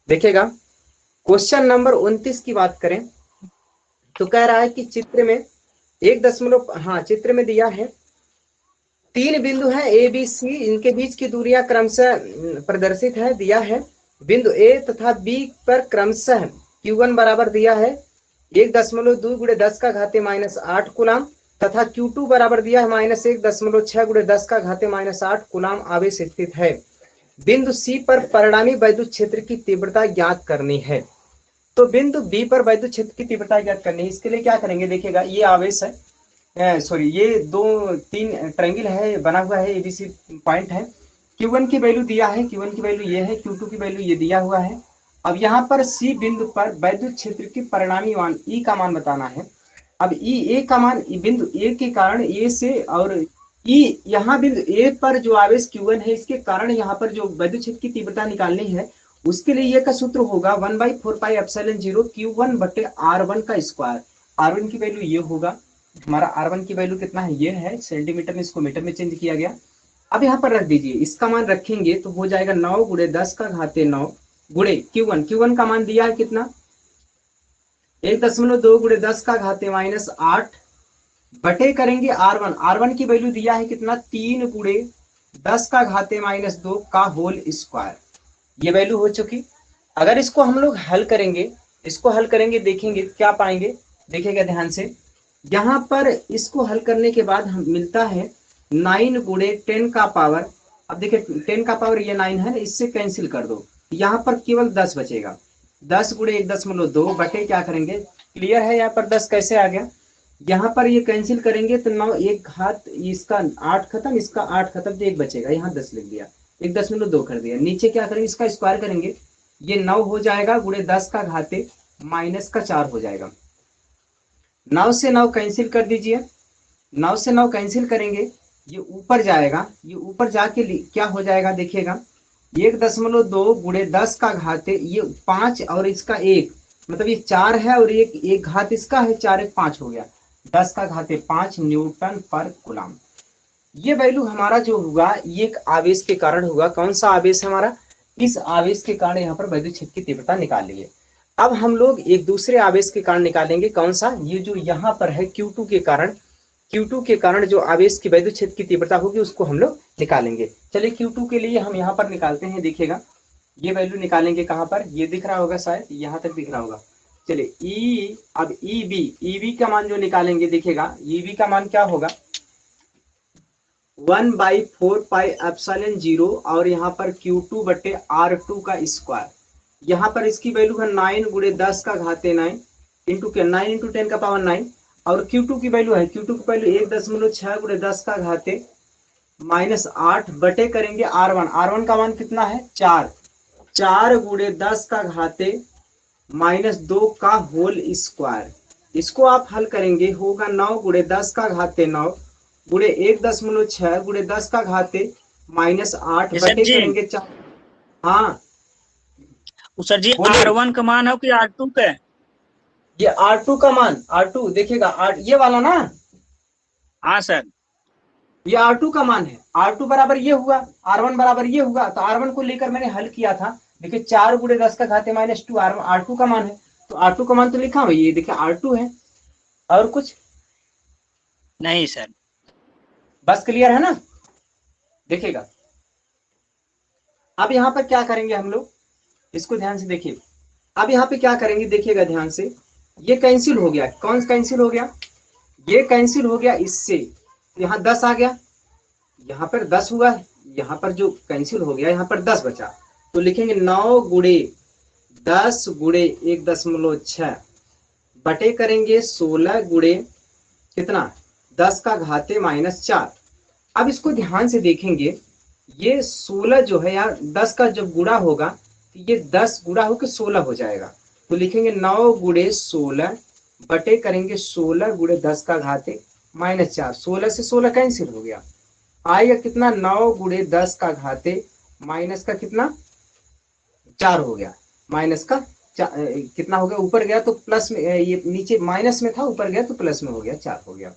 देखिएगा question number 29 की बात करें तो कह रहा है कि चित्र में चित्र में दिया है 3 बिंदु है ए बी सी, इनके बीच की दूरियां क्रमशः प्रदर्शित है। दिया है बिंदु ए तथा बी पर क्रमशः Q1 बराबर दिया है 1.2 गुणे 10 का घाते -8 कूलाम तथा Q2 बराबर दिया है -1.6 गुणे 10 का घाते -8 कूलाम आवेश स्थित है। बिंदु सी पर परिणामी वैद्युत क्षेत्र की तीव्रता ज्ञात करनी है। तो बिंदु बी पर वैद्युत क्षेत्र की तीव्रता ज्ञात करनी है। इसके लिए क्या करेंगे, देखिएगा ये आवेश है, सॉरी ये 2-3 ट्रायंगल है बना हुआ है, एबीसी पॉइंट है। Q1 की वैल्यू दिया है, Q1 की वैल्यू ये है, Q2 की वैल्यू ये दिया हुआ है। अब यहाँ पर सी बिंदु पर वैद्युत क्षेत्र की परिणामी मान ई का मान बताना है। अब ई ए का मान बिंदु ए के कारण ए से और ई यहाँ बिंदु ए पर जो आवेश Q1 है इसके कारण यहाँ पर जो वैद्युत क्षेत्र की तीव्रता निकालनी है उसके लिए ये का सूत्र होगा 1/4πε0 Q1 बटे R1 का स्क्वायर। R1 की वैल्यू ये होगा, हमारा R1 की वैल्यू कितना है, ये है सेंटीमीटर में, इसको मीटर में चेंज किया गया। अब यहाँ पर रख दीजिए, इसका मान रखेंगे तो हो जाएगा 9 गुणे 10 का घाते 9 गुणे Q1 का मान दिया है कितना 1.2 गुणे 10 का घाते -8 बटे करेंगे R1 की वैल्यू दिया है कितना 3 गुणे 10 का घाते -2 का होल स्क्वायर। ये वैल्यू हो चुकी। अगर इसको हम लोग हल करेंगे देखेंगे क्या पाएंगे, देखिएगा ध्यान से। यहाँ पर इसको हल करने के बाद हम मिलता है 9 गुणे 10 का पावर। अब देखिए 10 का पावर ये 9 है, इससे कैंसिल कर दो, यहाँ पर केवल 10 बचेगा। 10 गुणे 1.2 बटे क्या करेंगे, क्लियर है यहाँ पर 10 कैसे आ गया। यहाँ पर ये कैंसिल करेंगे तो 9 एक घात, इसका 8 खत्म, इसका 8 खत्म, तो 1 बचेगा, यहाँ 10 लिख दिया, 1.2 कर दिया। नीचे क्या करेंगे, इसका स्क्वायर करेंगे, ये 9 हो जाएगा गुणे 10 का घाते -4 हो जाएगा। 9 से 9 कैंसिल कर दीजिए, 9 से 9 कैंसिल करेंगे, ये ऊपर जाएगा, ये ऊपर जाके क्या हो जाएगा देखिएगा 1.2 गुणे 10 का घाते ये 5 और इसका 1, मतलब ये 4 है और एक घात इसका है, 4 1 5 हो गया, 10 का घाते 5 न्यूटन पर कूलम। ये वैल्यू हमारा जो हुआ ये एक आवेश के कारण हुआ। कौन सा आवेश है हमारा, इस आवेश के कारण यहाँ पर वैद्युत क्षेत्र की तीव्रता निकाल लिए। अब हम लोग एक दूसरे आवेश के कारण निकालेंगे, कौन सा, ये जो यहाँ पर है Q2 के कारण जो आवेश की वैद्युत क्षेत्र की तीव्रता होगी उसको हम लोग निकालेंगे। चलिए Q2 के लिए हम यहाँ पर निकालते हैं, देखिएगा ये वैल्यू निकालेंगे कहाँ पर, ये दिख रहा होगा, शायद यहाँ तक दिख रहा होगा। चलिए अब ईबी का मान जो निकालेंगे, देखिएगा ईबी का मान क्या होगा 1/4πε0 और यहाँ पर Q2 बटे R2 का स्क्वायर। यहाँ पर इसकी वैल्यू है 9 गुणे 10 का घाते 9 इंटू 9 इंटू 10 का पावर 9 और Q2 की वैल्यू है 1.6 गुणे 10 का घाते -8 बटे करेंगे R1 का मान कितना है 4 गुणे 10 का घाते -2 का होल स्क्वायर। इसको आप हल करेंगे, होगा 9 गुणे 10 का घाते 9 गुणे 1.6 गुणे 10 का घाते -8 बटे करेंगे 4। हाँ सर जी R1 का मान हो कि R2 का, ये R2 का मान, R2 देखिएगा ये वाला ना, हाँ सर ये R2 का मान है, R2 बराबर ये हुआ, R1 बराबर ये हुआ, तो R1 को लेकर मैंने हल किया था। देखिए 4 गुणे 10 का घाते -2 R2 का मान है, तो R2 का मान तो लिखा हुआ ये देखिए R2 है, और कुछ नहीं सर, बस क्लियर है ना। देखिएगा अब यहाँ पर क्या करेंगे हम लोग, इसको ध्यान से देखिए। अब यहाँ पे क्या करेंगे देखिएगा ध्यान से, ये कैंसिल हो गया, कौन कैंसिल हो गया, ये कैंसिल हो गया इससे, यहाँ 10 आ गया, यहाँ पर 10 हुआ है, यहाँ पर जो कैंसिल हो गया यहाँ पर 10 बचा, तो लिखेंगे 9 गुणे 10 गुणे 1.6 बटे करेंगे 16 गुणे कितना 10 का घाते -4। अब इसको ध्यान से देखेंगे, ये 16 जो है यार 10 का जब गुणा होगा तो ये 10 गुणा होकर 16 हो जाएगा, तो लिखेंगे 9 गुणे 16 बटे करेंगे 16 गुणे 10 का घाते -4। 16 से 16 कैंसिल हो गया, आएगा कितना 9 गुणे 10 का घाते माइनस का कितना 4 हो गया, माइनस का कितना हो गया, ऊपर गया तो प्लस में, ये नीचे माइनस में था ऊपर गया तो प्लस में हो गया 4 हो गया।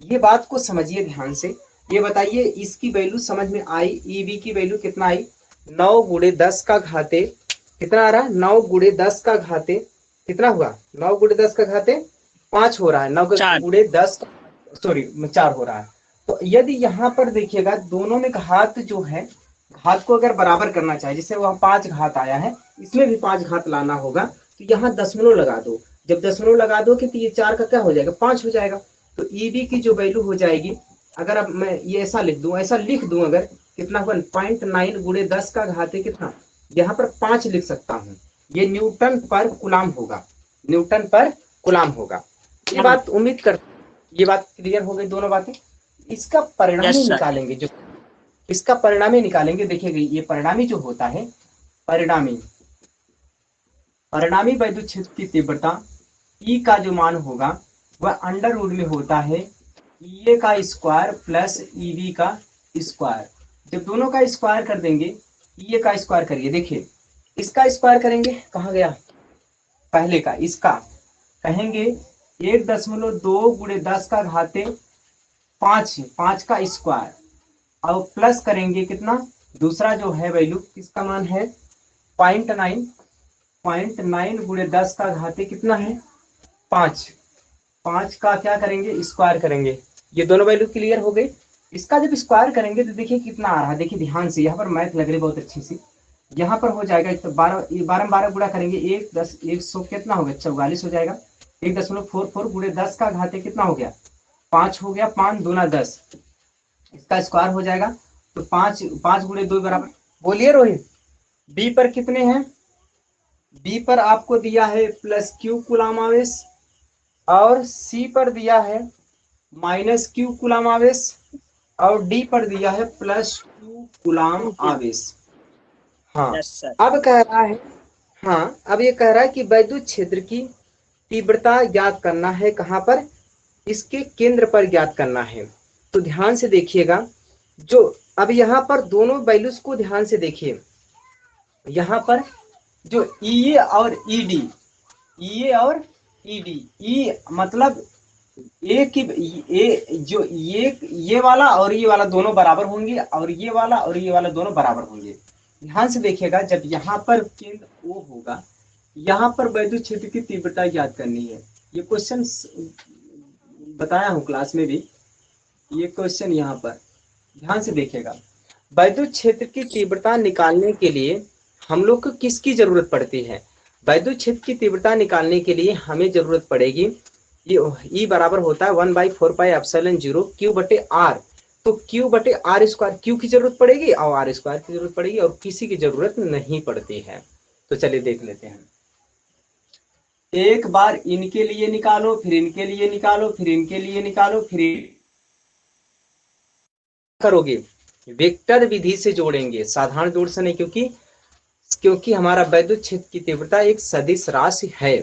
ये बात को समझिए ध्यान से, ये बताइए इसकी वैल्यू समझ में आई, ईबी की वैल्यू कितना आई 9 गुणे 10 का घाते कितना आ रहा है, 9 गुणे 10 का घाते कितना हुआ, 9 गुणे 10 का घाते 5 हो रहा है, 9 4। गुणे 10 सॉरी 4 हो रहा है। तो यदि यहाँ पर देखिएगा दोनों में घात जो है, घात को अगर बराबर करना चाहे, जैसे वह 5 घात आया है, इसमें भी 5 घात लाना होगा, तो यहाँ दशमलव लगा दो। जब दशमलव लगा दो कि तो ये 4 का क्या हो जाएगा, 5 हो जाएगा। तो ईबी की जो वैल्यू हो जाएगी, अगर अब मैं ये ऐसा लिख दूं, ऐसा लिख दूं अगर, कितना हुआ 0.9 गुणे 10 का घाते कितना, यहाँ पर 5 लिख सकता हूँ। ये न्यूटन पर कुलाम होगा, न्यूटन पर कुलाम होगा। ये बात उम्मीद कर, ये बात क्लियर हो गई दोनों बातें। इसका परिणाम ही यस सर। निकालेंगे, जो इसका परिणाम ही निकालेंगे। देखिएगा ये परिणामी जो होता है, परिणामी परिणामी वैद्युत क्षेत्र की तीव्रता ई का जो मान होगा वह अंडर रूट में होता है ई ए का स्क्वायर प्लस ई बी का स्क्वायर। जब दोनों का स्क्वायर कर देंगे, ई ए का स्क्वायर करिए, देखिए इसका स्क्वायर करेंगे, कहाँ गया पहले का, इसका कहेंगे 1.2 गुणे 10 का घाते 5, 5 का स्क्वायर, और प्लस करेंगे कितना, दूसरा जो है वैल्यू किसका मान है 0.9, 0.9 गुणे 10 का घाते कितना है 5, 5 का क्या करेंगे स्क्वायर करेंगे। ये दोनों वैल्यू क्लियर हो गई। इसका जब स्क्वायर करेंगे तो देखिए कितना आ रहा है, देखिए ध्यान से, यहाँ पर मैथ लग रही है बहुत अच्छी सी। यहाँ पर हो जाएगा तो 12 गुणा करेंगे, 100 कितना हो गया 44 हो जाएगा। 1.44 गुणे 10 का घाते कितना हो गया 5 हो गया, 5 दूना 10, इसका स्क्वायर हो जाएगा। तो 5 5 गुणे 2 बराबर, बोलिए रोहित। बी पर कितने हैं, बी पर आपको दिया है प्लस क्यू कुलाम आवेश, और सी पर दिया है माइनस क्यू कुलाम आवेश, और डी पर दिया है प्लस क्यू कुलाम आवेश। हाँ यस सर। अब कह रहा है, हाँ अब ये कह रहा है कि वैद्युत क्षेत्र की तीव्रता ज्ञात करना है, कहाँ पर, इसके केंद्र पर ज्ञात करना है। तो ध्यान से देखिएगा, जो अब यहाँ पर दोनों वैल्यूज को ध्यान से देखिए, यहाँ पर जो ई और ईडी, ई और ईडी, ई मतलब ए की ए जो ये वाला और ये वाला दोनों बराबर होंगे, और ये वाला और ये वाला दोनों बराबर होंगे। ध्यान से देखिएगा, जब यहाँ पर केंद्र ओ होगा, यहाँ पर वैद्युत क्षेत्र की तीव्रता ज्ञात करनी है। ये क्वेश्चन बताया हूँ क्लास में भी, ये क्वेश्चन यहाँ पर ध्यान से देखिएगा। वैद्युत क्षेत्र की तीव्रता निकालने के लिए हम लोग को किसकी जरूरत पड़ती है, वैद्युत क्षेत्र की तीव्रता निकालने के लिए हमें जरूरत पड़ेगी, ये ई बराबर होता है 1/4πε0 क्यू बटे आर। तो क्यू बटे आर स्क्वायर, क्यू की जरूरत पड़ेगी और आर स्क्वायर की जरूरत पड़ेगी, और किसी की जरूरत नहीं पड़ती है। तो चलिए देख लेते हैं। एक बार इनके लिए निकालो, फिर इनके लिए निकालो, फिर इनके लिए निकालो, फिर करोगे वेक्टर विधि से जोड़ेंगे, साधारण जोड़ से नहीं, क्योंकि हमारा वैद्युत क्षेत्र की तीव्रता एक सदिश राशि है।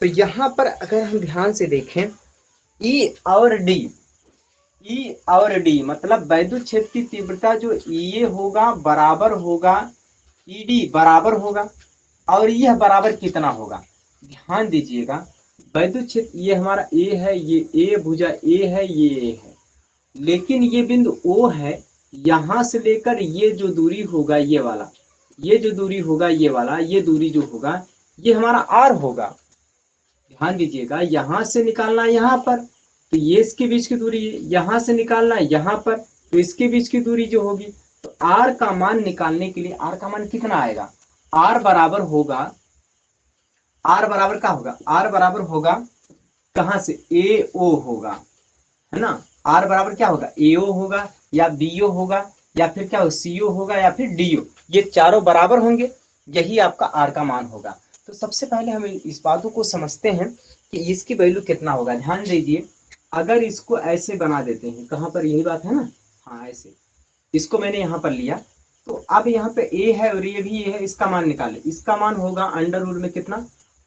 तो यहाँ पर अगर हम ध्यान से देखें, ई और डी मतलब वैद्युत क्षेत्र की तीव्रता जो ई होगा बराबर होगा ईडी बराबर होगा, और यह बराबर कितना होगा, ध्यान दीजिएगा। वैद्युत क्षेत्र ये हमारा ए है, ये ए भुजा ए है, ये ए है, लेकिन ये बिंदु ओ है, यहां से लेकर ये जो दूरी होगा ये वाला, ये जो दूरी होगा ये वाला, ये दूरी जो होगा ये हमारा आर होगा। ध्यान दीजिएगा, यहां से निकालना यहाँ पर, तो ये इसके बीच की दूरी, यहां से निकालना यहाँ पर, तो इसके बीच की दूरी जो होगी, तो आर का मान निकालने के लिए, आर का मान कितना आएगा, आर बराबर होगा, आर बराबर क्या होगा, आर बराबर होगा कहां से, ए ओ होगा, है ना। आर बराबर क्या होगा, ए ओ होगा या बी ओ होगा या फिर क्या हो सी ओ होगा या फिर डी ओ, ये चारों बराबर होंगे, यही आपका आर का मान होगा। तो सबसे पहले हम इस बातों को समझते हैं कि इसकी वैल्यू कितना होगा। ध्यान दीजिए, अगर इसको ऐसे बना देते हैं, कहाँ पर यही बात है ना, हाँ ऐसे, इसको मैंने यहाँ पर लिया, तो अब यहाँ पे ए है और ये भी ए है, इसका मान निकाले, इसका मान होगा अंडर रूट में कितना,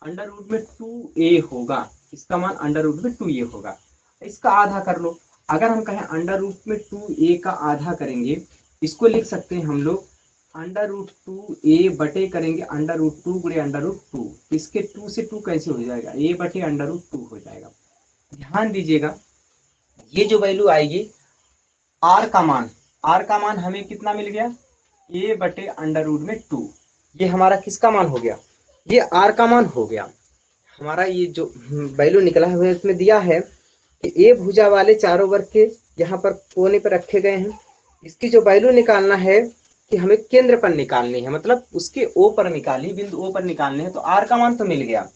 अंडर रूट में 2a होगा, इसका मान अंडर रूट में 2a होगा। इसका आधा कर लो, अगर हम कहें अंडर रूट में 2a का आधा करेंगे, इसको लिख सकते हैं हम लोग अंडर रूट 2a बटे करेंगे अंडर रूट 2 गुणे अंडर रूट 2, इसके 2 से 2 कैसे हो जाएगा, a बटे अंडर रूट 2 हो जाएगा। ध्यान दीजिएगा, ये जो वैल्यू आएगी आर का मान हमें कितना मिल गया, a बटे अंडर रूट में 2, ये हमारा किसका मान हो गया, ये आर का मान हो गया हमारा। ये जो वैल्यू निकला है इसमें दिया है कि ए भुजा वाले चारों वर्ग के यहाँ पर कोने पर रखे गए हैं। इसकी जो वैल्यू निकालना है कि हमें केंद्र पर निकालनी है, मतलब उसके ओ पर निकाली, बिंदु ओ पर निकालने है। तो आर का मान तो मिल गया।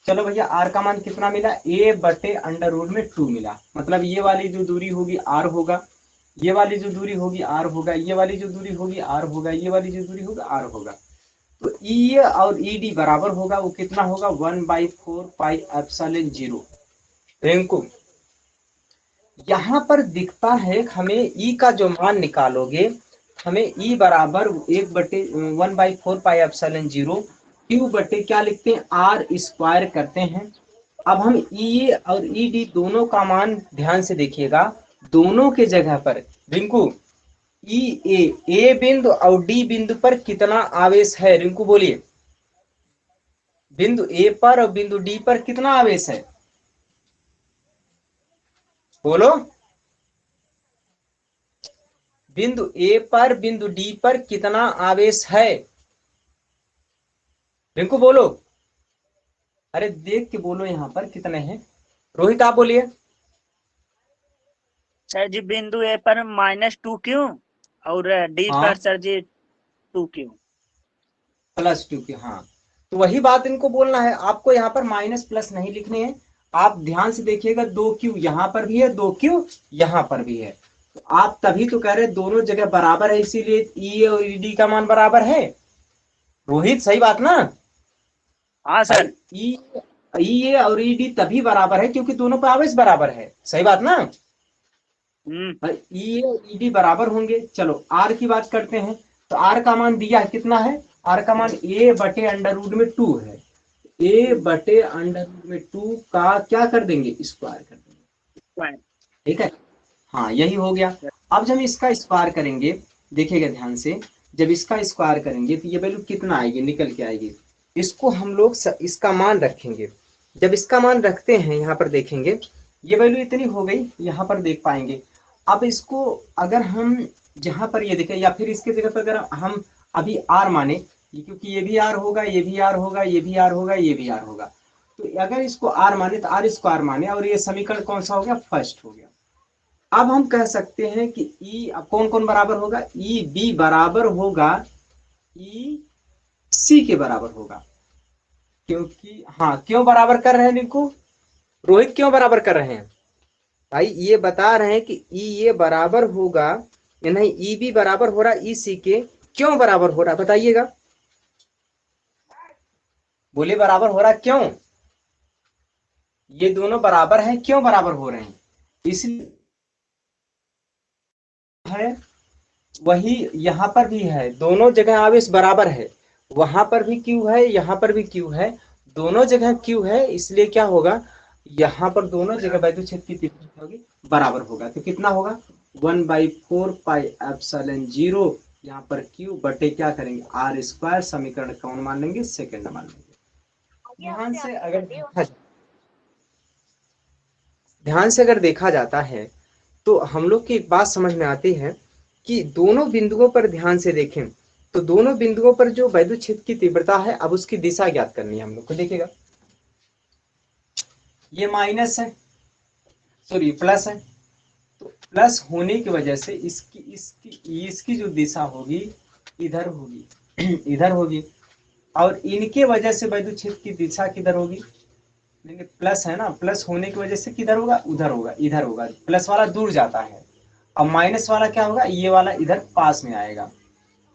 चलो भैया आर का मान कितना मिला, ए बटे अंडर रूट में 2 मिला। मतलब ये वाली जो दूरी होगी आर होगा, ये वाली जो दूरी होगी आर होगा, ये वाली जो दूरी होगी आर होगा, ये वाली जो दूरी होगा आर होगा। तो ई और ई डी बराबर होगा, वो कितना होगा 1/4 पाई एप्सिलॉन 0। रिंकू यहाँ पर दिखता है हमें ई का जो मान निकालोगे, हमें ई बराबर 1/4 पाई एप्सिलॉन 0 क्यू बटे क्या लिखते हैं आर स्क्वायर करते हैं। अब हम ई और ई डी दोनों का मान ध्यान से देखिएगा, दोनों के जगह पर रिंकू ई ए बिंदु और डी बिंदु पर कितना आवेश है, रिंकू बोलिए। बिंदु ए पर और बिंदु डी पर कितना आवेश है, बोलो। बिंदु ए पर बिंदु डी पर कितना आवेश है, रिंकू बोलो। अरे देख के बोलो यहाँ पर कितने हैं। रोहित आप बोलिए। सर जी बिंदु ए पर -2q और डी हाँ पर सर जी 2q +2 हाँ, तो वही बात इनको बोलना है आपको। यहाँ पर माइनस प्लस नहीं लिखने हैं। आप ध्यान से देखिएगा 2q यहाँ पर भी है, 2q यहाँ पर भी है। तो आप तभी तो कह रहे दोनों जगह बराबर है, इसीलिए ई और डी का मान बराबर है। रोहित सही बात ना। हाँ सर। ई ई और ई डी तभी बराबर है क्योंकि दोनों पर आवेश बराबर है, सही बात ना। ई और ई डी बराबर होंगे। चलो आर की बात करते हैं। तो आर का मान दिया है कितना है, आर का मान ए बटे अंडर रूट में 2 है। ए बटे अंडर रूट में 2 का क्या कर देंगे, स्क्वायर कर देंगे, ठीक है। हाँ यही हो गया। अब जब इसका स्क्वायर करेंगे, देखिएगा ध्यान से, जब इसका स्क्वायर करेंगे तो ये वैल्यू कितना आएगी, निकल के आएगी। इसको हम लोग इसका मान रखेंगे। जब इसका मान रखते हैं यहाँ पर देखेंगे ये वैल्यू इतनी हो गई, यहाँ पर देख पाएंगे। अब इसको अगर हम जहाँ पर ये देखें या फिर इसके जगह पर अगर हम अभी आर माने, क्योंकि ये भी आर होगा, ये भी आर होगा, ये भी आर होगा, ये भी आर होगा। तो अगर इसको आर माने तो आर स्क्वायर माने, और ये समीकरण कौन सा हो गया, फर्स्ट हो गया। अब हम कह सकते हैं कि ई कौन कौन बराबर होगा, ई बी बराबर होगा ई सी के बराबर होगा। क्योंकि हाँ क्यों बराबर कर रहे हैं निको, रोहित क्यों बराबर कर रहे हैं भाई, ये बता रहे हैं कि ई ये बराबर होगा, नहीं ई बी बराबर हो रहा ई सी के। क्यों बराबर हो रहा बताइएगा, बोले बराबर हो रहा क्यों, ये दोनों बराबर हैं, क्यों बराबर हो रहे हैं, इसलिए है। वही यहाँ पर भी है, दोनों जगह आवेश बराबर है, वहां पर भी क्यू है, यहाँ पर भी क्यू है, दोनों जगह क्यू है। इसलिए क्या होगा, यहाँ पर दोनों जगह वैद्युत क्षेत्र की तीव्रता होगी बराबर होगा। तो कितना होगा 1/4 पाई एप्सिलॉन 0, यहाँ पर क्यू बटे क्या करेंगे आर स्क्वायर। समीकरण कौन मान लेंगे, सेकंड मान लेंगे। ध्यान से अगर देखा जाता है तो हम लोग की एक बात समझ में आती है कि दोनों बिंदुओं पर ध्यान से देखें तो दोनों बिंदुओं पर जो वैद्युत क्षेत्र की तीव्रता है, अब उसकी दिशा ज्ञात करनी है हम लोग को। देखिएगा ये माइनस है, सॉरी प्लस है, तो प्लस होने की वजह से इसकी जो दिशा होगी इधर होगी इधर होगी, और इनके वजह से वैद्युत क्षेत्र की दिशा किधर होगी, प्लस है ना, प्लस होने की वजह से किधर होगा, उधर होगा, इधर होगा। प्लस वाला दूर जाता है, और माइनस वाला क्या होगा, ये वाला इधर पास में आएगा।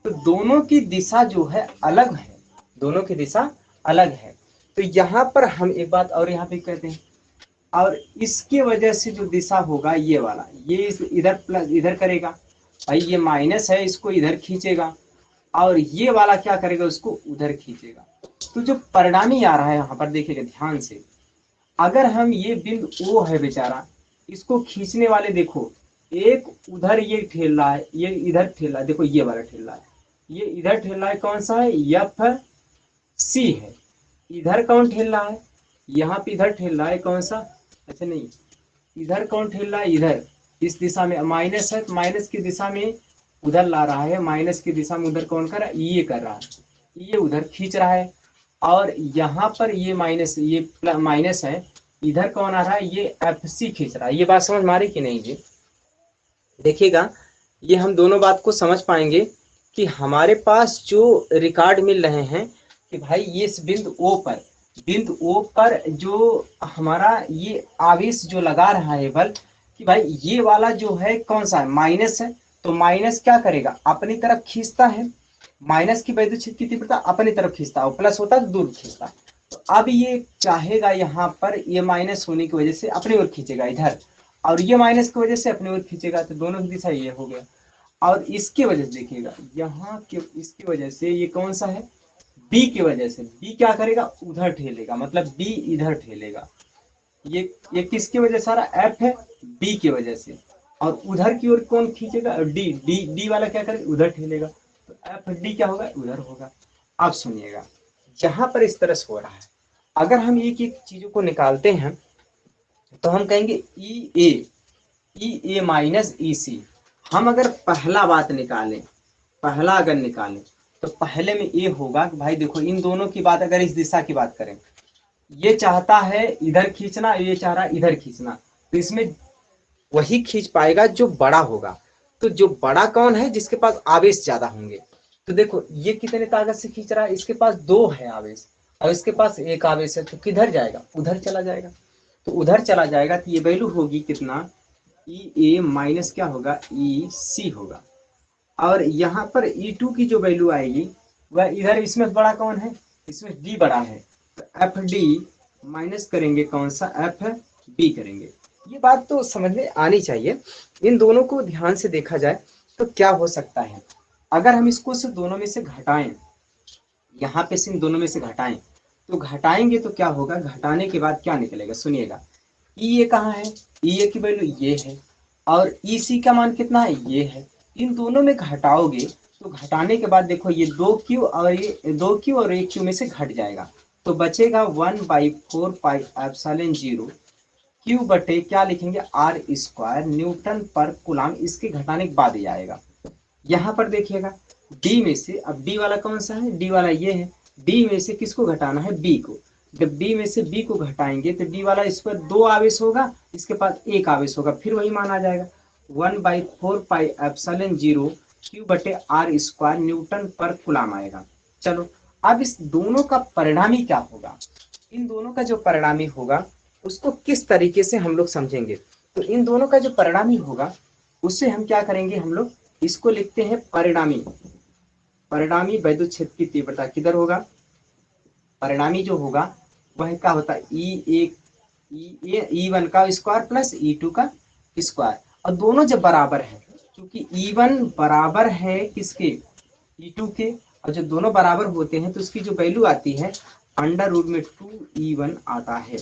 तो दोनों की दिशा जो है अलग है, दोनों की दिशा अलग है। तो यहाँ पर हम एक बात और यहाँ पे कहते हैं, और इसके वजह से जो दिशा होगा ये वाला, ये इधर प्लस इधर करेगा भाई, ये माइनस है इसको इधर खींचेगा, और ये वाला क्या करेगा, उसको उधर खींचेगा। तो जो परिणामी आ रहा है यहाँ पर देखिएगा ध्यान से, अगर हम ये बिंदु ओ है बेचारा, इसको खींचने वाले देखो, एक उधर ये ठेल रहा है, ये इधर ठेल रहा है, देखो ये वाला ठेल रहा है, ये इधर ठेल रहा है, कौन सा है, एफ सी है। इधर कौन ठेल रहा है, यहाँ पे इधर ठेल रहा है, कौन सा, अच्छा नहीं, इधर कौन ठेल रहा है, इधर इस दिशा में माइनस है, तो माइनस की दिशा में उधर ला रहा है, माइनस की दिशा में उधर कौन कर रहा है, ये कर रहा है। ये उधर खींच रहा है, और यहाँ पर ये माइनस, ये माइनस है, इधर कौन आ रहा है, ये एफ सी खींच रहा है। ये बात समझ में आ रही कि नहीं जी? देखिएगा, ये हम दोनों बात को समझ पाएंगे कि हमारे पास जो रिकॉर्ड मिल रहे हैं कि भाई ये इस बिंदु ओ पर जो हमारा ये आवेश जो लगा रहा है बल, कि भाई ये वाला जो है कौन सा है, माइनस है, तो माइनस क्या करेगा, अपनी तरफ खींचता है, माइनस की वैद्युत क्षेत्र की तीव्रता अपनी तरफ खींचता है, और प्लस होता है दूर खींचता है। तो अब ये चाहेगा यहाँ पर ये माइनस होने की वजह से अपनी ओर खींचेगा इधर, और ये माइनस की वजह से अपनी ओर खींचेगा, तो दोनों की दिशा ये हो गया। और इसकी वजह से देखिएगा, यहाँ के इसकी वजह से ये कौन सा है, बी की वजह से, बी क्या करेगा, उधर ठेलेगा, मतलब बी इधर ठेलेगा। ये किसकी वजह से, सारा एफ है, बी की वजह से। और उधर की ओर कौन खींचेगा, डी डी डी वाला क्या करेगा, उधर ठेलेगा, तो एफ डी क्या होगा, उधर होगा। अब सुनिएगा, जहां पर इस तरह से हो रहा है, अगर हम एक एक चीजों को निकालते हैं तो हम कहेंगे ई ए माइनस ई सी। हम अगर पहला बात निकालें, पहला अगर निकालें, तो पहले में ए होगा कि भाई देखो, इन दोनों की बात अगर इस दिशा की बात करें, ये चाहता है इधर खींचना, ये चाह रहा है इधर खींचना, तो इसमें वही खींच पाएगा जो बड़ा होगा। तो जो बड़ा कौन है, जिसके पास आवेश ज्यादा होंगे। तो देखो ये कितने ताकत से खींच रहा है, इसके पास 2 है आवेश, और इसके पास 1 आवेश है, तो किधर जाएगा, उधर चला जाएगा। तो उधर चला जाएगा, तो ये वैल्यू होगी कितना, ई ए माइनस क्या होगा, ई सी होगा। और यहाँ पर E2 की जो वैल्यू आएगी, वह इधर इसमें बड़ा कौन है, इसमें D बड़ा है, तो एफ डी माइनस करेंगे कौन सा, एफ बी करेंगे। ये बात तो समझ में आनी चाहिए। इन दोनों को ध्यान से देखा जाए तो क्या हो सकता है, अगर हम इसको से दोनों में से घटाएं, यहाँ पे से इन दोनों में से घटाएं, तो घटाएंगे तो क्या होगा, घटाने के बाद क्या निकलेगा, सुनिएगा। ई ए कहाँ है, ई ए की वैल्यू ये है, और ई सी का मान कितना है, ये है। इन दोनों में घटाओगे तो घटाने के बाद देखो, ये 2Q और ये 2Q और 1Q में से घट जाएगा, तो बचेगा 1/4 पाई एप्सिलॉन 0 Q बटे क्या लिखेंगे, आर स्क्वायर न्यूटन पर कूलम। इसके घटाने के बाद ही आएगा। यहाँ पर देखिएगा, डी में से, अब डी वाला कौन सा है, डी वाला ये है, डी में से किसको घटाना है, बी को। जब डी में से बी को घटाएंगे तो डी वाला इस पर 2 आवेश होगा, इसके पास 1 आवेश होगा, फिर वही मान आ जाएगा 1/4 पाई एप्सिलॉन 0 Q बटे आर स्क्वायर न्यूटन पर कूलम आएगा। चलो, अब इस दोनों का परिणामी क्या होगा, इन दोनों का जो परिणामी होगा उसको किस तरीके से हम लोग समझेंगे। तो इन दोनों का जो परिणामी होगा उससे हम क्या करेंगे, हम लोग इसको लिखते हैं परिणामी। परिणामी वैद्युत क्षेत्र की तीव्रता किधर होगा, परिणामी जो होगा वह क्या होता है, E1 का स्क्वायर प्लस E2 का स्क्वायर। और दोनों जब बराबर है, क्योंकि E1 बराबर है किसके, E2 के, और जब दोनों बराबर होते हैं तो उसकी जो वैल्यू आती है √2E1 आता है।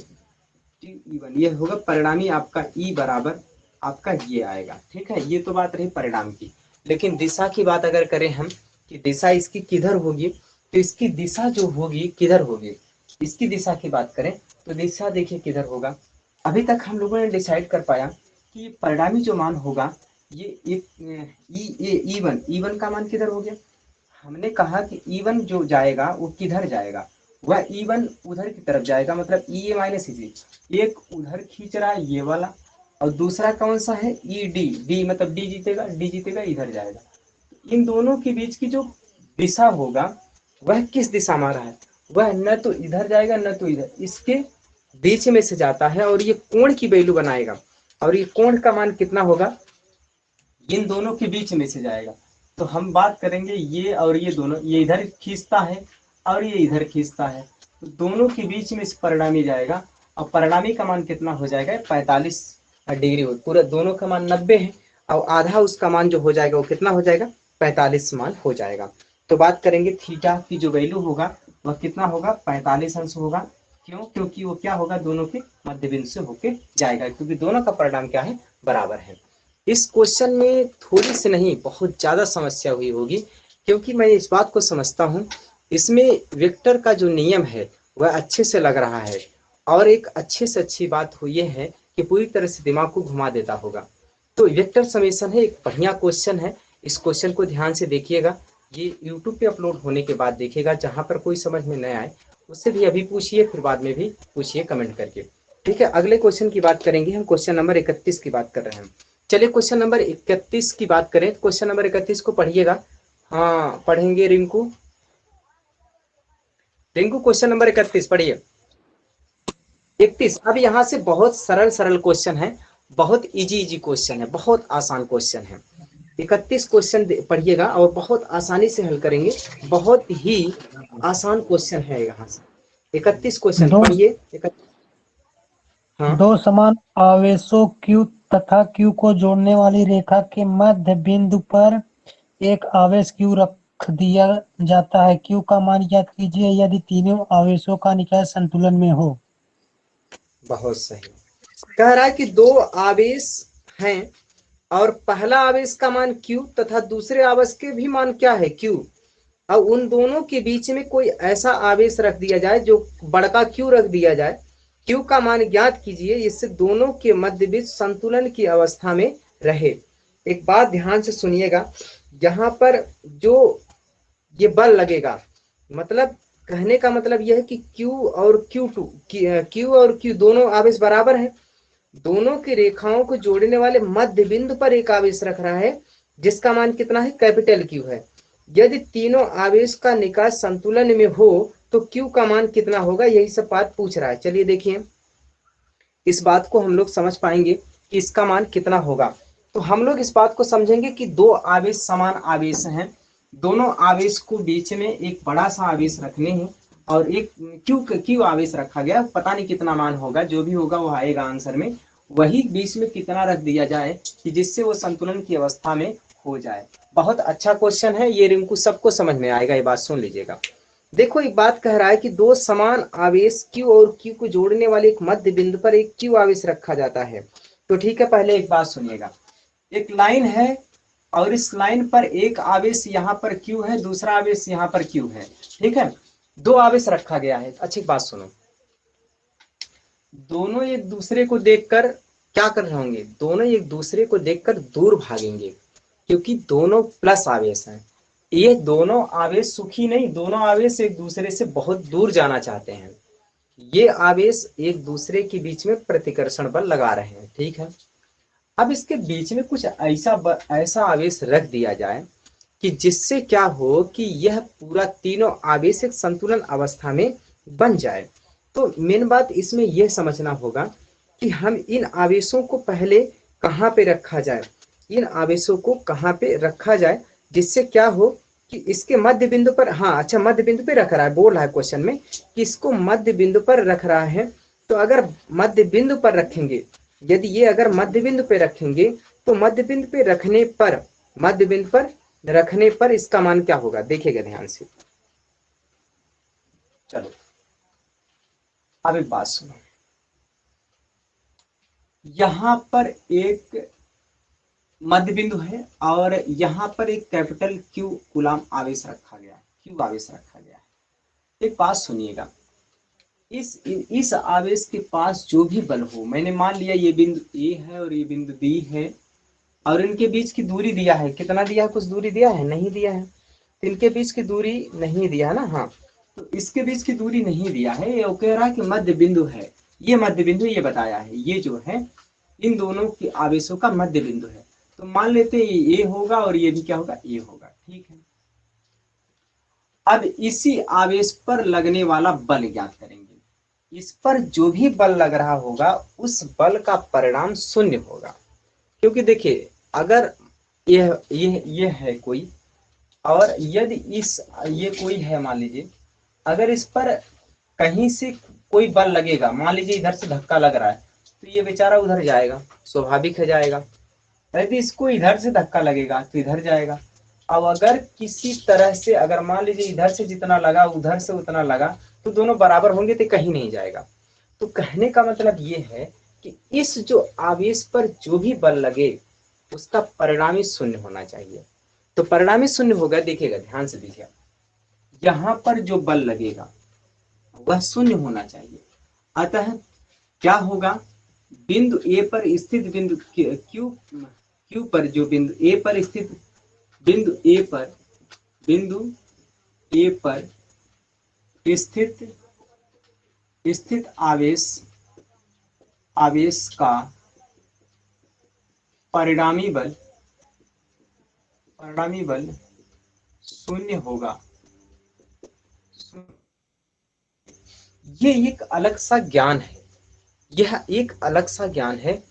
E1 ये होगा परिणामी आपका, E बराबर आपका ये आएगा। ठीक है, ये तो बात रही परिणाम की। लेकिन दिशा की बात अगर करें हम कि दिशा इसकी किधर होगी, तो इसकी दिशा जो होगी किधर होगी, इसकी दिशा की बात करें तो दिशा देखिए किधर होगा। अभी तक हम लोगों ने डिसाइड कर पाया कि परिणामी जो मान होगा ये E1 का मान किधर हो गया। हमने कहा कि E1 जो जाएगा वो किधर जाएगा, वह E1 उधर की तरफ जाएगा, मतलब E A माइनस E, एक उधर खींच रहा है ये वाला, और दूसरा कौन सा है डी मतलब डी जीतेगा इधर जाएगा। इन दोनों के बीच की जो दिशा होगा वह किस दिशा में आ रहा है, वह न तो इधर जाएगा न तो इधर, इसके बीच में से जाता है, और ये कोण की वैल्यू बनाएगा, और ये कोण का मान कितना होगा, इन दोनों के बीच में से जाएगा। तो हम बात करेंगे ये और ये दोनों, ये इधर खींचता है और ये इधर खींचता है, तो दोनों के बीच में से परिणामी जाएगा, और परिणामी का मान कितना हो जाएगा, 45 डिग्री हो, पूरा दोनों का मान 90 है, और आधा उसका मान जो हो जाएगा वो कितना हो जाएगा, 45 मान हो जाएगा। तो बात करेंगे थीटा की जो वैल्यू होगा वह कितना होगा, 45 अंश होगा। क्यों, क्योंकि वो क्या होगा, दोनों के मध्य बिंदु से होके जाएगा, क्योंकि दोनों का परिणाम क्या है, बराबर है। इस क्वेश्चन में थोड़ी सी नहीं बहुत ज्यादा समस्या हुई होगी, क्योंकि मैं इस बात को समझता हूँ इसमें वेक्टर का जो नियम है वह अच्छे से लग रहा है, और एक अच्छे से अच्छी बात हुई है कि पूरी तरह से दिमाग को घुमा देता होगा। तो वेक्टर समेशन है, एक बढ़िया क्वेश्चन है, इस क्वेश्चन को ध्यान से देखिएगा। ये YouTube पे अपलोड होने के बाद देखिएगा, जहां पर कोई समझ में न आए उससे भी अभी पूछिए, फिर बाद में भी पूछिए कमेंट करके। ठीक है, अगले क्वेश्चन की बात करेंगे हम, क्वेश्चन नंबर 31 की बात कर रहे हैं। चलिए क्वेश्चन नंबर 31 की बात करें। क्वेश्चन नंबर 31 को पढ़िएगा। हाँ पढ़ेंगे रिंकू। रिंकू क्वेश्चन नंबर 31 पढ़िए। 31। अब यहाँ से बहुत सरल सरल क्वेश्चन है, बहुत इजी इजी क्वेश्चन है, बहुत आसान क्वेश्चन है। 31 क्वेश्चन पढ़िएगा और बहुत आसानी से हल करेंगे, बहुत ही आसान क्वेश्चन है यहाँ से। 31 क्वेश्चन दो पढ़िए। 31। हाँ दो समान आवेशों Q तथा Q को जोड़ने वाली रेखा के मध्य बिंदु पर एक आवेश Q रख दिया जाता है। Q का मान ज्ञात कीजिए यदि तीनों आवेशों का निकाय संतुलन में हो। बहुत सही। कह रहा है कि दो आवेश हैं और पहला आवेश का मान Q तथा दूसरे आवेश के भी मान क्या है Q। अब उन दोनों के बीच में कोई ऐसा आवेश रख दिया जाए जो बड़का Q रख दिया जाए। Q का मान ज्ञात कीजिए इससे दोनों के मध्य बीच संतुलन की अवस्था में रहे। एक बात ध्यान से सुनिएगा, यहाँ पर जो ये बल लगेगा, मतलब कहने का मतलब यह है कि Q और Q2 Q और Q दोनों आवेश बराबर है। दोनों की रेखाओं को जोड़ने वाले मध्य बिंदु पर एक आवेश रख रहा है जिसका मान कितना है, कैपिटल Q है। यदि तीनों आवेश का निकाय संतुलन में हो तो Q का मान कितना होगा, यही सब बात पूछ रहा है। चलिए देखिए, इस बात को हम लोग समझ पाएंगे कि इसका मान कितना होगा। तो हम लोग इस बात को समझेंगे कि दो आवेश समान आवेश हैं, दोनों आवेश को बीच में एक बड़ा सा आवेश रखने हैं और एक क्यू आवेश रखा गया, पता नहीं कितना मान होगा, जो भी होगा वो आएगा आंसर में। वही बीच में कितना रख दिया जाए कि जिससे वो संतुलन की अवस्था में हो जाए। बहुत अच्छा क्वेश्चन है ये, रिंकू सबको समझ में आएगा, ये बात सुन लीजिएगा। देखो एक बात कह रहा है कि दो समान आवेश Q और Q को जोड़ने वाले एक मध्य बिंदु पर एक Q आवेश रखा जाता है। तो ठीक है, पहले एक बात सुनिएगा। एक लाइन है और इस लाइन पर एक आवेश यहाँ पर Q है, दूसरा आवेश यहाँ पर Q है। ठीक है, दो आवेश रखा गया है। अच्छी बात सुनो, दोनों एक दूसरे को देखकर क्या कर रहे होंगे, दोनों एक दूसरे को देखकर दूर भागेंगे क्योंकि दोनों प्लस आवेश हैं। ये दोनों आवेश सुखी नहीं, दोनों आवेश एक दूसरे से बहुत दूर जाना चाहते हैं। ये आवेश एक दूसरे के बीच में प्रतिकर्षण बल लगा रहे हैं। ठीक है, अब इसके बीच में कुछ ऐसा आवेश रख दिया जाए कि जिससे क्या हो कि यह पूरा तीनों आवेश एक संतुलन अवस्था में बन जाए। तो मेन बात इसमें यह समझना होगा कि हम इन आवेशों को पहले कहाँ पे रखा जाए, इन आवेशों को कहाँ पे रखा जाए जिससे क्या हो कि इसके मध्य बिंदु पर, हाँ अच्छा मध्य बिंदु पे रख रहा है, बोल रहा है क्वेश्चन में कि इसको मध्य बिंदु पर रख रहा है। तो अगर मध्य बिंदु पर रखेंगे, यदि ये अगर मध्य बिंदु पे रखेंगे तो मध्य बिंदु पे रखने पर, मध्य बिंदु पर रखने पर इसका मान क्या होगा, देखिएगा ध्यान से। चलो अब एक बात सुनो, यहां पर एक मध्य बिंदु है और यहां पर एक कैपिटल Q कूलाम आवेश रखा गया है, Q आवेश रखा गया है। एक बात सुनिएगा, इस आवेश के पास जो भी बल हो, मैंने मान लिया ये बिंदु A है और ये बिंदु B है और इनके बीच की दूरी दिया है, कितना दिया है, कुछ दूरी दिया है, नहीं दिया है। तो इनके बीच की दूरी नहीं दिया है ना, हाँ तो इसके बीच की दूरी नहीं दिया है। ये कह रहा है कि मध्य बिंदु है, ये मध्य बिंदु ये बताया है, ये जो है इन दोनों के आवेशों का मध्य बिंदु है। तो मान लेते हैं ये A होगा और ये भी क्या होगा, A होगा। ठीक है, अब इसी आवेश पर लगने वाला बल ज्ञात करेंगे। इस पर जो भी बल लग रहा होगा उस बल का परिणाम शून्य होगा, क्योंकि देखिए अगर ये है कोई और यदि इस ये कोई है, मान लीजिए अगर इस पर कहीं से कोई बल लगेगा, मान लीजिए इधर से धक्का लग रहा है तो ये बेचारा उधर जाएगा, स्वाभाविक है जाएगा। यदि इसको इधर से धक्का लगेगा तो इधर जाएगा। अब अगर किसी तरह से अगर मान लीजिए इधर से जितना लगा उधर से उतना लगा तो दोनों बराबर होंगे तो कहीं नहीं जाएगा। तो कहने का मतलब ये है कि इस जो आवेश पर जो भी बल लगे उसका परिणामी शून्य होना चाहिए। तो परिणामी शून्य होगा, देखिएगा ध्यान से देखिए, यहाँ पर जो बल लगेगा वह शून्य होना चाहिए। अतः क्या होगा, बिंदु ए पर स्थित बिंदु क्यू पर जो बिंदु ए पर स्थित बिंदु ए पर बिंदु ए पर स्थित आवेश का परिणामी बल शून्य होगा। ये एक अलग सा ज्ञान है, यह एक अलग सा ज्ञान है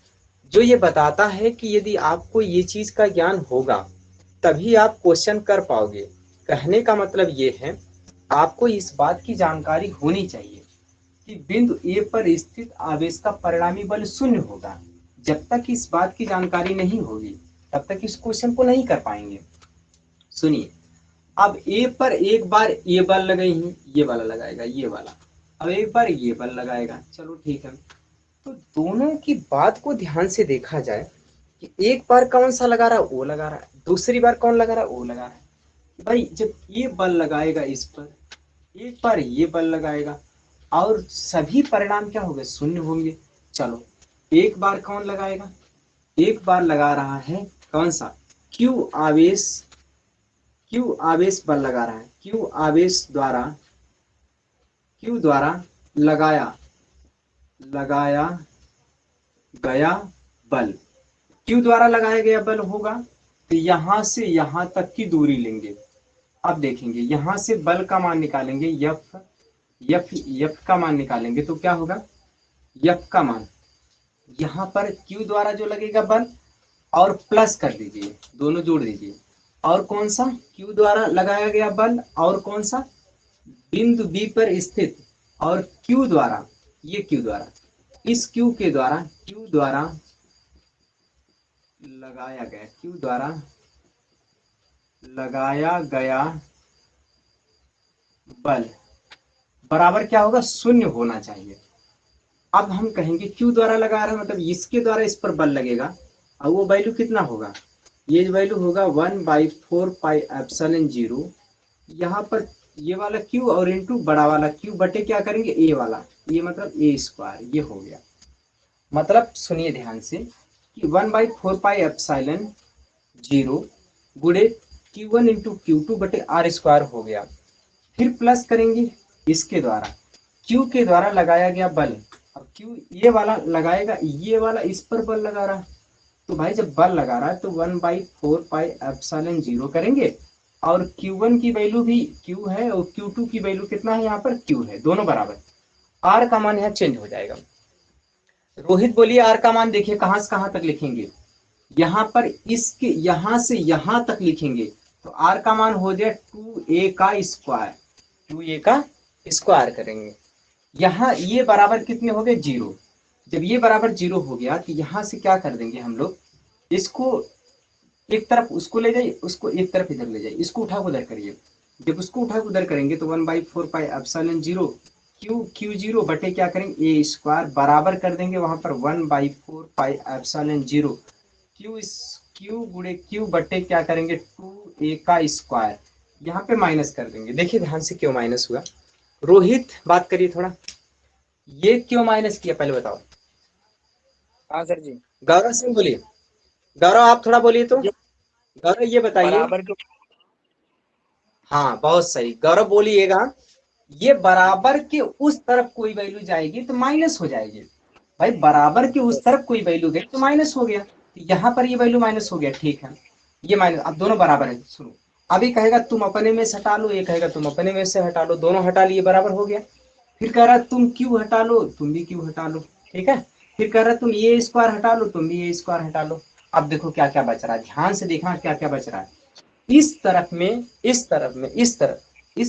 जो ये बताता है कि यदि आपको ये चीज का ज्ञान होगा तभी आप क्वेश्चन कर पाओगे। कहने का मतलब ये है आपको इस बात की जानकारी होनी चाहिए कि बिंदु ए पर स्थित आवेश का परिणामी बल शून्य होगा। जब तक इस बात की जानकारी नहीं होगी तब तक इस क्वेश्चन को नहीं कर पाएंगे। सुनिए, अब ए पर एक बार ये बल लगाई है, ये वाला लगाएगा, ये वाला, अब एक बार ये बल लगाएगा, चलो ठीक है। तो दोनों की बात को ध्यान से देखा जाए कि एक बार कौन सा लगा रहा है, वो लगा रहा है, दूसरी बार कौन लगा रहा है, वो लगा रहा है। भाई जब ये बल लगाएगा इस पर, एक बार ये बल लगाएगा और सभी परिणाम क्या होंगे, शून्य होंगे। चलो एक बार कौन लगाएगा, एक बार लगा रहा है कौन सा, क्यू आवेश बल लगा रहा है, क्यू आवेश द्वारा लगाया गया बल, क्यू द्वारा लगाया गया बल होगा तो यहां से यहां तक की दूरी लेंगे। अब देखेंगे यहां से बल का मान निकालेंगे, यफ का मान निकालेंगे तो क्या होगा, यफ का मान यहां पर क्यू द्वारा जो लगेगा बल और प्लस कर दीजिए, दोनों जोड़ दीजिए, और कौन सा क्यू द्वारा लगाया गया बल और कौन सा बिंदु बी पर स्थित, और क्यू द्वारा, ये क्यू द्वारा, इस क्यू द्वारा लगाया गया बल बराबर क्या होगा, शून्य होना चाहिए। अब हम कहेंगे क्यू द्वारा लगा रहा है मतलब इसके द्वारा इस पर बल लगेगा और वो वैल्यू कितना होगा, ये वैल्यू होगा 1/4πε0। यहाँ पर ये वाला क्यू और इंटू बड़ा वाला क्यू बटे क्या करेंगे, ए वाला, ये मतलब ए स्क्वायर, ये हो गया। मतलब सुनिए ध्यान से कि 1/4πε0 गुणे Q1 इंटू Q2 बटे आर स्क्वायर हो गया। फिर प्लस करेंगे इसके द्वारा, Q के द्वारा लगाया गया बल, अब Q ये वाला लगाएगा, ये वाला इस पर बल लगा रहा है, तो भाई जब बल लगा रहा है तो 1/4πε0 करेंगे और Q1 की वैल्यू भी Q है और Q2 की वैल्यू कितना है, यहाँ पर Q है, दोनों बराबर। R का मान यहाँ चेंज हो जाएगा। रोहित बोलिए R का मान देखिए कहां से कहां तक लिखेंगे, यहाँ पर इसके यहां से यहां तक लिखेंगे तो R का मान हो जाए 2a का स्क्वायर, 2a का स्क्वायर करेंगे। यहाँ ये बराबर कितने हो गए, 0। जब ये बराबर 0 हो गया तो यहाँ से क्या कर देंगे हम लोग, इसको एक तरफ उसको ले जाइए, उसको एक तरफ इधर ले जाइए, इसको उठा उधर करिए। जब उसको उठा उधर करेंगे तो 1/4πε0 Q0 बटे क्या करेंगे, ए स्क्वायर बराबर कर देंगे वहां पर 1/4πε0 Q गुणे Q बटे क्या करेंगे 2a का स्क्वायर, यहाँ पे माइनस कर देंगे। देखिए ध्यान से क्यों माइनस हुआ, रोहित बात करिए थोड़ा, ये क्यों माइनस किया पहले बताओ। हाँ सर जी। गौरव सिंह बोलिए, गौरव आप थोड़ा बोलिए तो, गौरव ये बताइए। बराबर के, हाँ बहुत सही गौरव बोलिएगा, ये बराबर के उस तरफ कोई वैल्यू जाएगी तो माइनस हो जाएगी। भाई बराबर के उस तरफ कोई वैल्यू गई तो माइनस हो गया, तो यहाँ पर ये वैल्यू माइनस हो गया, ठीक है ये माइनस, अब दोनों बराबर है। सुनो अभी कहेगा तुम अपने में से हटा लो, ये कहेगा तुम अपने में से हटा लो, दोनों हटा लिए बराबर हो गया। फिर कह रहा तुम क्यू हटा लो, तुम भी क्यू हटा लो, ठीक है। फिर कह रहा तुम ये स्क्वायर हटा लो, तुम भी ये स्क्वायर हटा लो। अब देखो क्या क्या बच रहा है, ध्यान से देखना क्या क्या बच रहा है। इस तरफ में, इस तरफ में, इस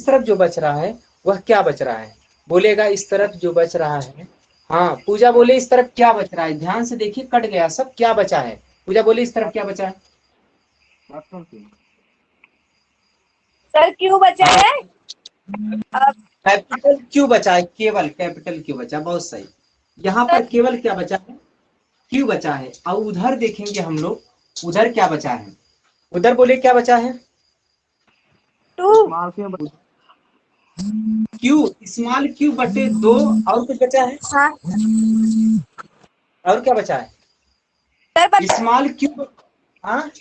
तरफ जो बच रहा है वह क्या बच रहा है, बोलेगा इस तरफ जो बच रहा है। हाँ पूजा बोले इस तरफ क्या बच रहा है, ध्यान से देखिए कट गया सब, क्या बचा है, पूजा बोले इस तरफ क्या बचा है। सर क्यों बचा है, कैपिटल क्यू बचा है, केवल कैपिटल क्यू बचा, बहुत सही। यहाँ पर केवल क्या बचा है, क्यू बचा है। और उधर देखेंगे हम लोग, उधर क्या बचा है, उधर बोले क्या बचा है, 2 क्यू, स्मॉल क्यू बटे 2, और कुछ बचा है। हाँ और क्या बचा है, सर स्मॉल क्यू, हाँ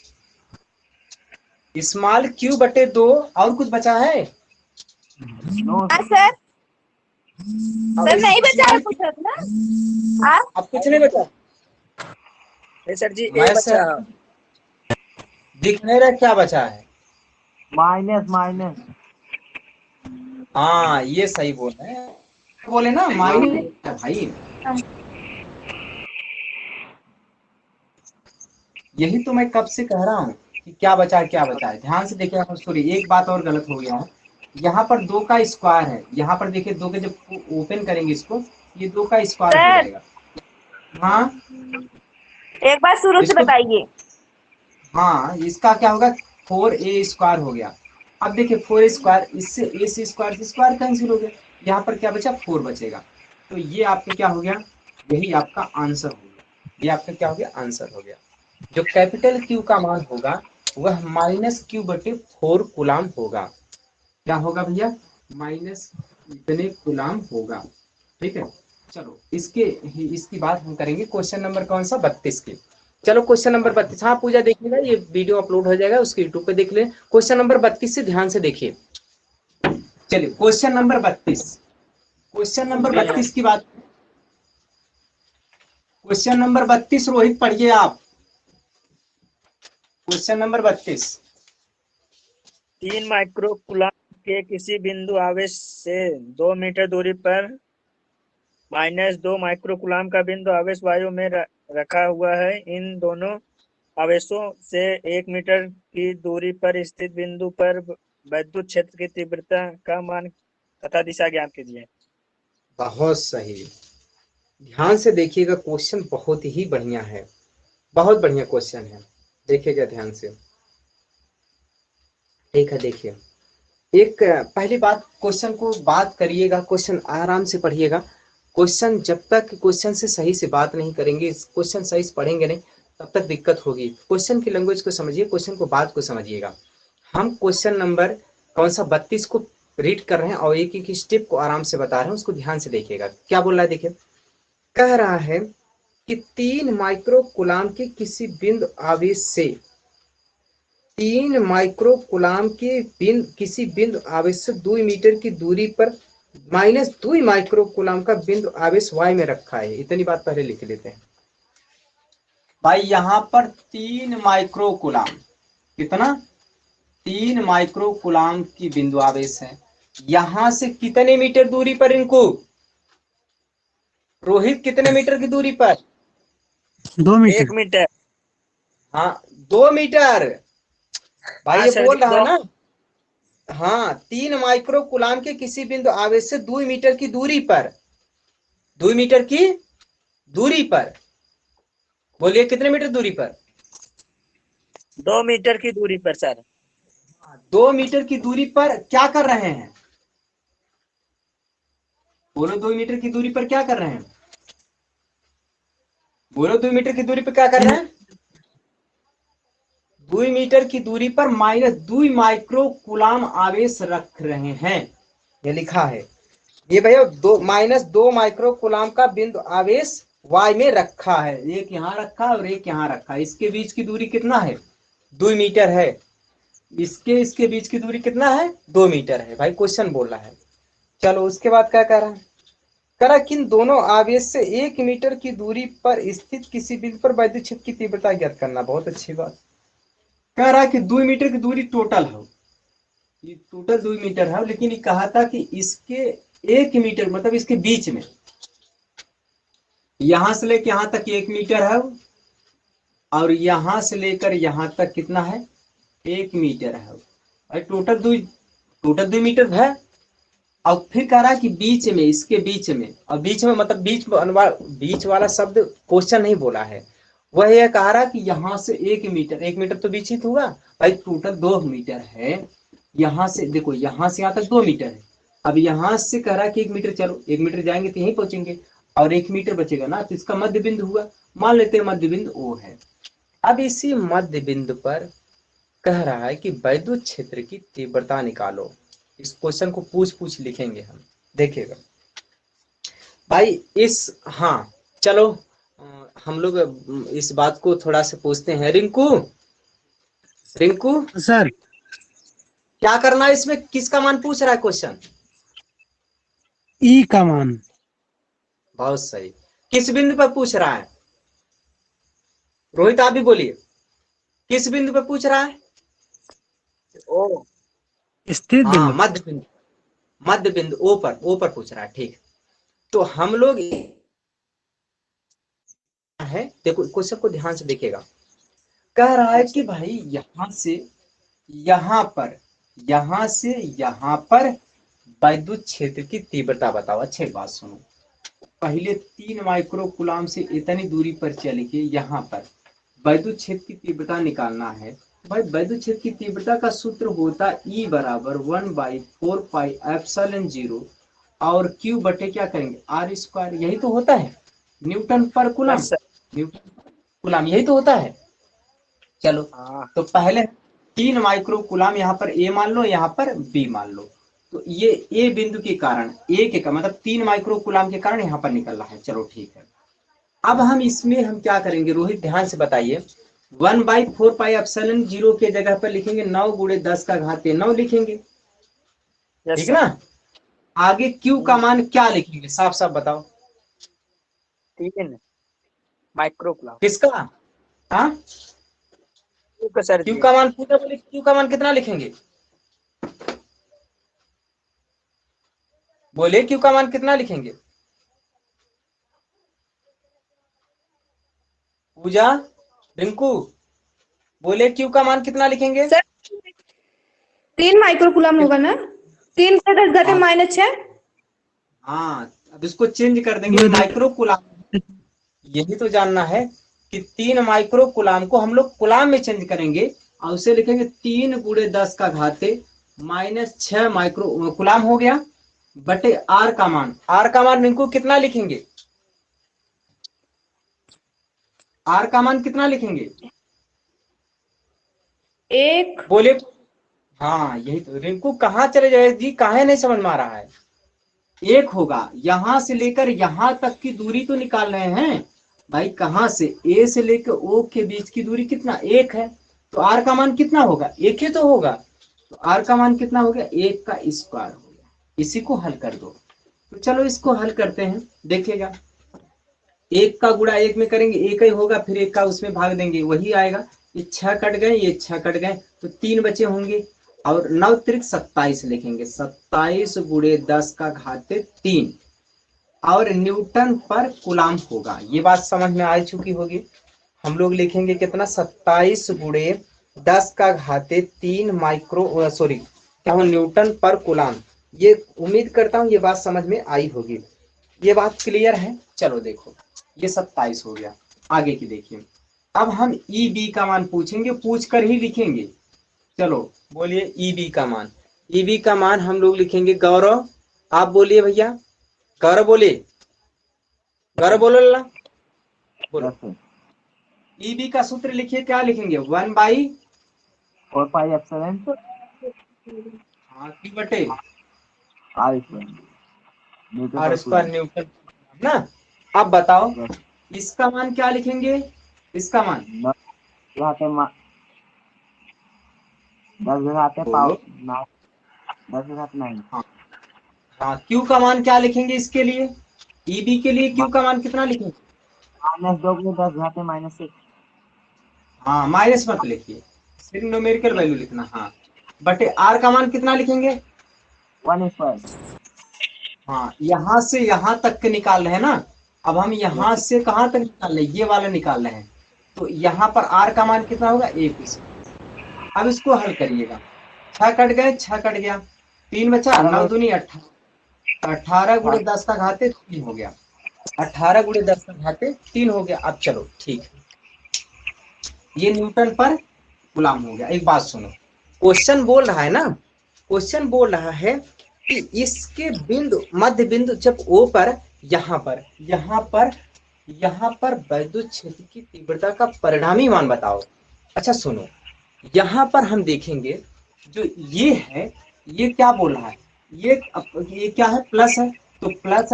स्मॉल क्यू बटे 2 और कुछ बचा है? हाँ सर, सर नहीं बचा है कुछ ना आप? अब कुछ नहीं बचा? नहीं सर जी, ए मैं बचा सर है। दिख नहीं रहा क्या बचा है? Minus minus. हाँ ये सही बोले हैं, बोले ना माइनस भाई। यही तो मैं कब से कह रहा हूँ कि क्या बचा है क्या बचा है। ध्यान से देखिए आप, सॉरी एक बात और गलत हो गया है। यहाँ पर 2 का स्क्वायर है, यहाँ पर देखिए 2 के जब ओपन करेंगे इसको, ये 2 का स्क्वायर हो सर जाएगा। हाँ एक बार शुरू से इसको, बताइए। हाँ इसका क्या होगा, 4a स्क्वायर हो गया। अब देखिए 4a स्क्वायर, इससे a से स्क्वायर कैंसिल हो गया, यहाँ पर क्या बचा 4 बचेगा। तो ये आपका क्या हो गया, यही आपका आंसर हो गया। ये आपका क्या हो गया, आंसर हो गया। जो कैपिटल क्यू का मान होगा वह माइनस क्यू बटे 4 कुलाम होगा। क्या होगा भैया, माइनस इतने कुलाम होगा। ठीक है, चलो इसकी बात हम करेंगे क्वेश्चन नंबर कौन सा, 32 की। चलो क्वेश्चन नंबर 32, हाँ पूजा देखिएगा, ये वीडियो अपलोड हो जाएगा उसके यूट्यूब पे देख ले। क्वेश्चन नंबर 32 से ध्यान से देखिए। चलिए क्वेश्चन नंबर 32, क्वेश्चन नंबर 32 की बात। क्वेश्चन नंबर 32 रोहित पढ़िए आप। Question number 32। 3 माइक्रो कूलम के किसी बिंदु आवेश से 2 मीटर दूरी पर -2 माइक्रो कूलम का बिंदु आवेश वायु में रखा हुआ है। इन दोनों आवेशों से 1 मीटर की दूरी पर स्थित बिंदु पर वैद्युत क्षेत्र की तीव्रता का मान तथा दिशा ज्ञात कीजिए। बहुत सही, ध्यान से देखिएगा, क्वेश्चन बहुत ही बढ़िया है, बहुत बढ़िया क्वेश्चन है, देखिएगा ध्यान से। ठीक है, देखिए एक पहली बात, क्वेश्चन को बात करिएगा, क्वेश्चन आराम से पढ़िएगा। क्वेश्चन जब तक क्वेश्चन से सही से बात नहीं करेंगे, क्वेश्चन सही से पढ़ेंगे नहीं, तब तक दिक्कत होगी। क्वेश्चन की लैंग्वेज को समझिए, क्वेश्चन को बात को समझिएगा। हम क्वेश्चन नंबर कौन सा 32 को रीड कर रहे हैं और एक एक स्टेप को आराम से बता रहे हैं, उसको ध्यान से देखिएगा। क्या बोल रहा है, देखिए कह रहा है कि 3 माइक्रो कूलाम के किसी बिंदु आवेश से 3 माइक्रो कूलाम के किसी बिंदु आवेश से 2 मीटर की दूरी पर -2 माइक्रो कूलाम का बिंदु आवेश y में रखा है। इतनी बात पहले लिख लेते हैं भाई। यहाँ पर 3 माइक्रो कूलाम, कितना, 3 माइक्रो कूलाम की बिंदु आवेश है। यहां से कितने मीटर दूरी पर इनको, रोहित कितने मीटर की दूरी पर? 2 1 मीटर। मीटर। हाँ 2 मीटर भाई, हाँ ये सर बोल जी, रहा है ना। हाँ 3 माइक्रो कूलाम के किसी बिंदु आवेश से 2 मीटर की दूरी पर, 2 मीटर की दूरी पर, बोलिए कितने मीटर दूरी पर? 2 मीटर की दूरी पर सर। 2 मीटर की दूरी पर क्या कर रहे हैं, बोलो 2 मीटर की दूरी पर क्या कर रहे हैं, बोलो 2 मीटर की दूरी पर क्या कर रहे हैं? 2 मीटर की दूरी पर -2 माइक्रो कूलाम आवेश रख रहे हैं, ये लिखा है। ये भैया -2 माइक्रो कूलाम का बिंदु आवेश y में रखा है। एक यहाँ रखा है और एक यहाँ रखा है। इसके बीच की दूरी कितना है, 2 मीटर है। इसके बीच की दूरी कितना है, 2 मीटर है भाई, क्वेश्चन बोल रहा है। चलो उसके बाद क्या कह रहा है, कह रहा कि इन दोनों आवेश से 1 मीटर की दूरी पर स्थित किसी बिंदु पर वैद्युत क्षेत्र की तीव्रता ज्ञात करना। बहुत अच्छी बात। कह रहा है कि 2 मीटर की दूरी टोटल हो, ये टोटल 2 मीटर है, लेकिन ये कहा था कि इसके 1 मीटर मतलब इसके बीच में, यहां से लेकर यहां तक 1 मीटर है, और यहां से लेकर यहां तक कितना है, 1 मीटर है। और टोटल 2 मीटर है। और फिर कह रहा है कि बीच में, इसके बीच में, और बीच में मतलब बीच वाला शब्द क्वेश्चन नहीं बोला है। वह यह कह रहा है कि यहाँ से 1 मीटर, 1 मीटर तो बीच ही हुआ भाई, टोटल 2 मीटर है। यहाँ से देखो, यहाँ से यहाँ तक 2 मीटर है। अब यहाँ से कह रहा है कि 1 मीटर, चलो 1 मीटर जाएंगे तो यहीं पहुंचेंगे, और 1 मीटर बचेगा ना, तो इसका मध्य बिंदु हुआ। मान लेते हैं मध्य बिंदु O है। अब इसी मध्य बिंदु पर कह रहा है कि वैद्युत क्षेत्र की तीव्रता निकालो। इस क्वेश्चन को पूछ लिखेंगे हम, देखिएगा भाई। हाँ चलो, हम लोग इस बात को थोड़ा सा पूछते हैं। रिंकू, रिंकू सर क्या करना है इसमें, किसका मान पूछ रहा है क्वेश्चन? ई का मान। बहुत सही। किस बिंदु पर पूछ रहा है? रोहित आप भी बोलिए, किस बिंदु पर पूछ रहा है? ओ स्थिर हाँ बिंदु। मध्य बिंदु, मध्य बिंदु ओ पर पूछ रहा है। ठीक, तो हम लोग है, देखो क्वेश्चन को ध्यान से देखिएगा। कह रहा है कि भाई यहां से यहां से यहां पर विद्युत क्षेत्र की तीव्रता बताओ। अच्छी बात सुनो, पहले 3 माइक्रो कूलाम से इतनी दूरी पर चल के यहाँ पर विद्युत क्षेत्र की तीव्रता निकालना है। भाई विद्युत क्षेत्र की तीव्रता का सूत्र होता E बराबर 1/4πε0 और Q बटे क्या करेंगे R², यही तो होता है, न्यूटन पर coulomb. Yes sir. Newton coulomb यही तो होता है। चलो हाँ तो पहले 3 माइक्रो कूलाम यहाँ पर ए मान लो, यहाँ पर बी मान लो। तो ये ए बिंदु के कारण मतलब 3 माइक्रो कूलाम के कारण यहाँ पर निकल रहा है। चलो ठीक है, अब हम इसमें हम क्या करेंगे रोहित ध्यान से बताइए। 1/4πε0 के जगह पर लिखेंगे 9 × 10⁻9 लिखेंगे, यस ठीक सर। ना। आगे क्यू का मान क्या लिखेंगे, साफ साफ बताओ। 3 माइक्रो कूलम। किसका? हाँ सर क्यू जी। का मान पूरा बोले, क्यू का मान कितना लिखेंगे? बोले क्यू का मान कितना लिखेंगे? पूजा, रिंकू, बोले क्यू का मान कितना लिखेंगे? सर 3 माइक्रो कूलम होगा ना, 3 से 10 घाते हाँ -6। हाँ, अब इसको चेंज कर देंगे माइक्रो कूलाम। यही तो जानना है कि 3 माइक्रो कूलाम को हम लोग कूलाम में चेंज करेंगे और उसे लिखेंगे 3 × 10⁻6 माइक्रो कूलाम हो गया बटे आर का मान। आर का मान रिंकू कितना लिखेंगे? आर का मान कितना लिखेंगे? 1। बोले। हाँ यही तो, रिंकू कहाँ चले जाए जी, काहे नहीं समझ में आ रहा है? 1 होगा, यहां से लेकर यहां तक की दूरी तो निकाल रहे हैं भाई। कहां से ए से लेकर ओ के बीच की दूरी कितना 1 है, तो आर का मान कितना होगा? 1 ही तो होगा। तो आर का मान कितना हो गया? 1 का स्क्वायर हो गया। इसी को हल कर दो। तो चलो इसको हल करते हैं, देखिएगा 1 का गुणा 1 में करेंगे 1 ही होगा, फिर 1 का उसमें भाग देंगे वही आएगा। ये 6 कट गए, ये 6 कट गए, तो 3 बचे होंगे और 9 त्रिक 27 लिखेंगे। 27 × 10⁻3 और न्यूटन पर कूलाम होगा। ये बात समझ में आ चुकी होगी। हम लोग लिखेंगे कितना 27 × 10⁻3 माइक्रो सॉरी क्या हो न्यूटन पर कूलाम। ये उम्मीद करता हूँ ये बात समझ में आई होगी। ये बात क्लियर है। चलो देखो ये 27 हो गया। आगे की देखिए, अब हम ई बी का मान पूछेंगे, पूछ कर ही लिखेंगे। चलो बोलिए ई बी का मान। ई बी का मान हम लोग लिखेंगे, गौरव आप बोलिए भैया, गौरव बोलिए, गौरव बोलो ला बोलो। ई बी का सूत्र लिखिए, क्या लिखेंगे? 1/4πε हाँ Q बटे R² न्यूटन ना। अब बताओ इसका मान क्या लिखेंगे? इसका मान 10 बोलो। 10⁹ हाँ हाँ, Q का मान क्या लिखेंगे इसके लिए? ई बी के लिए Q का मान कितना लिखेंगे? -2 × 10⁻6। हाँ माइनस मत लिखिए, सिर्फ न्यूमेरिकल वैल्यू लिखना। हाँ बटे आर का मान कितना लिखेंगे? 1/2। हाँ यहाँ से यहाँ तक के निकाल रहे हैं ना। अब हम यहाँ से कहाँ तक निकाल रहे हैं? ये वाला निकाल रहे हैं। तो यहाँ पर आर का मान कितना होगा? 1। अब इसको हल करिएगा, 6 कट गए, 6 कट गया, 3 बचा, 9 दूनी 18, 18 × 10⁻3 हो गया। 18 × 10⁻3 हो गया। अब चलो ठीक है, ये न्यूटन पर कूलाम हो गया। एक बात सुनो, क्वेश्चन बोल रहा है ना, क्वेश्चन बोल रहा है कि इसके बिंदु मध्य बिंदु जब ओ पर यहाँ पर विद्युत क्षेत्र की तीव्रता का परिणामी मान बताओ। अच्छा सुनो, यहाँ पर हम देखेंगे जो ये है, ये क्या बोल रहा है? ये क्या है? प्लस है। तो प्लस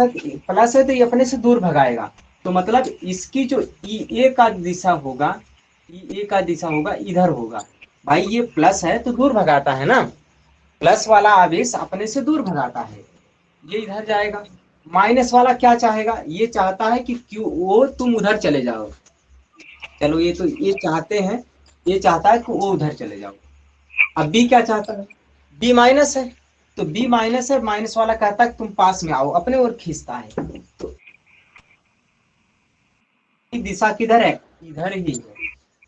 है तो ये अपने से दूर भगाएगा। तो मतलब इसकी जो ई ए का दिशा होगा इधर होगा। भाई ये प्लस है तो दूर भगाता है ना, प्लस वाला आवेश अपने से दूर भगाता है, ये इधर जाएगा। माइनस वाला क्या चाहेगा, ये चाहता है कि क्यू वो तुम उधर चले जाओ। चलो ये तो ये चाहते हैं, ये चाहता है कि वो उधर चले जाओ। अब बी क्या चाहता है, बी माइनस है, तो बी माइनस है, माइनस वाला कहता है कि तुम पास में आओ, अपने ओर खींचता है। तो दिशा किधर है, इधर ही है।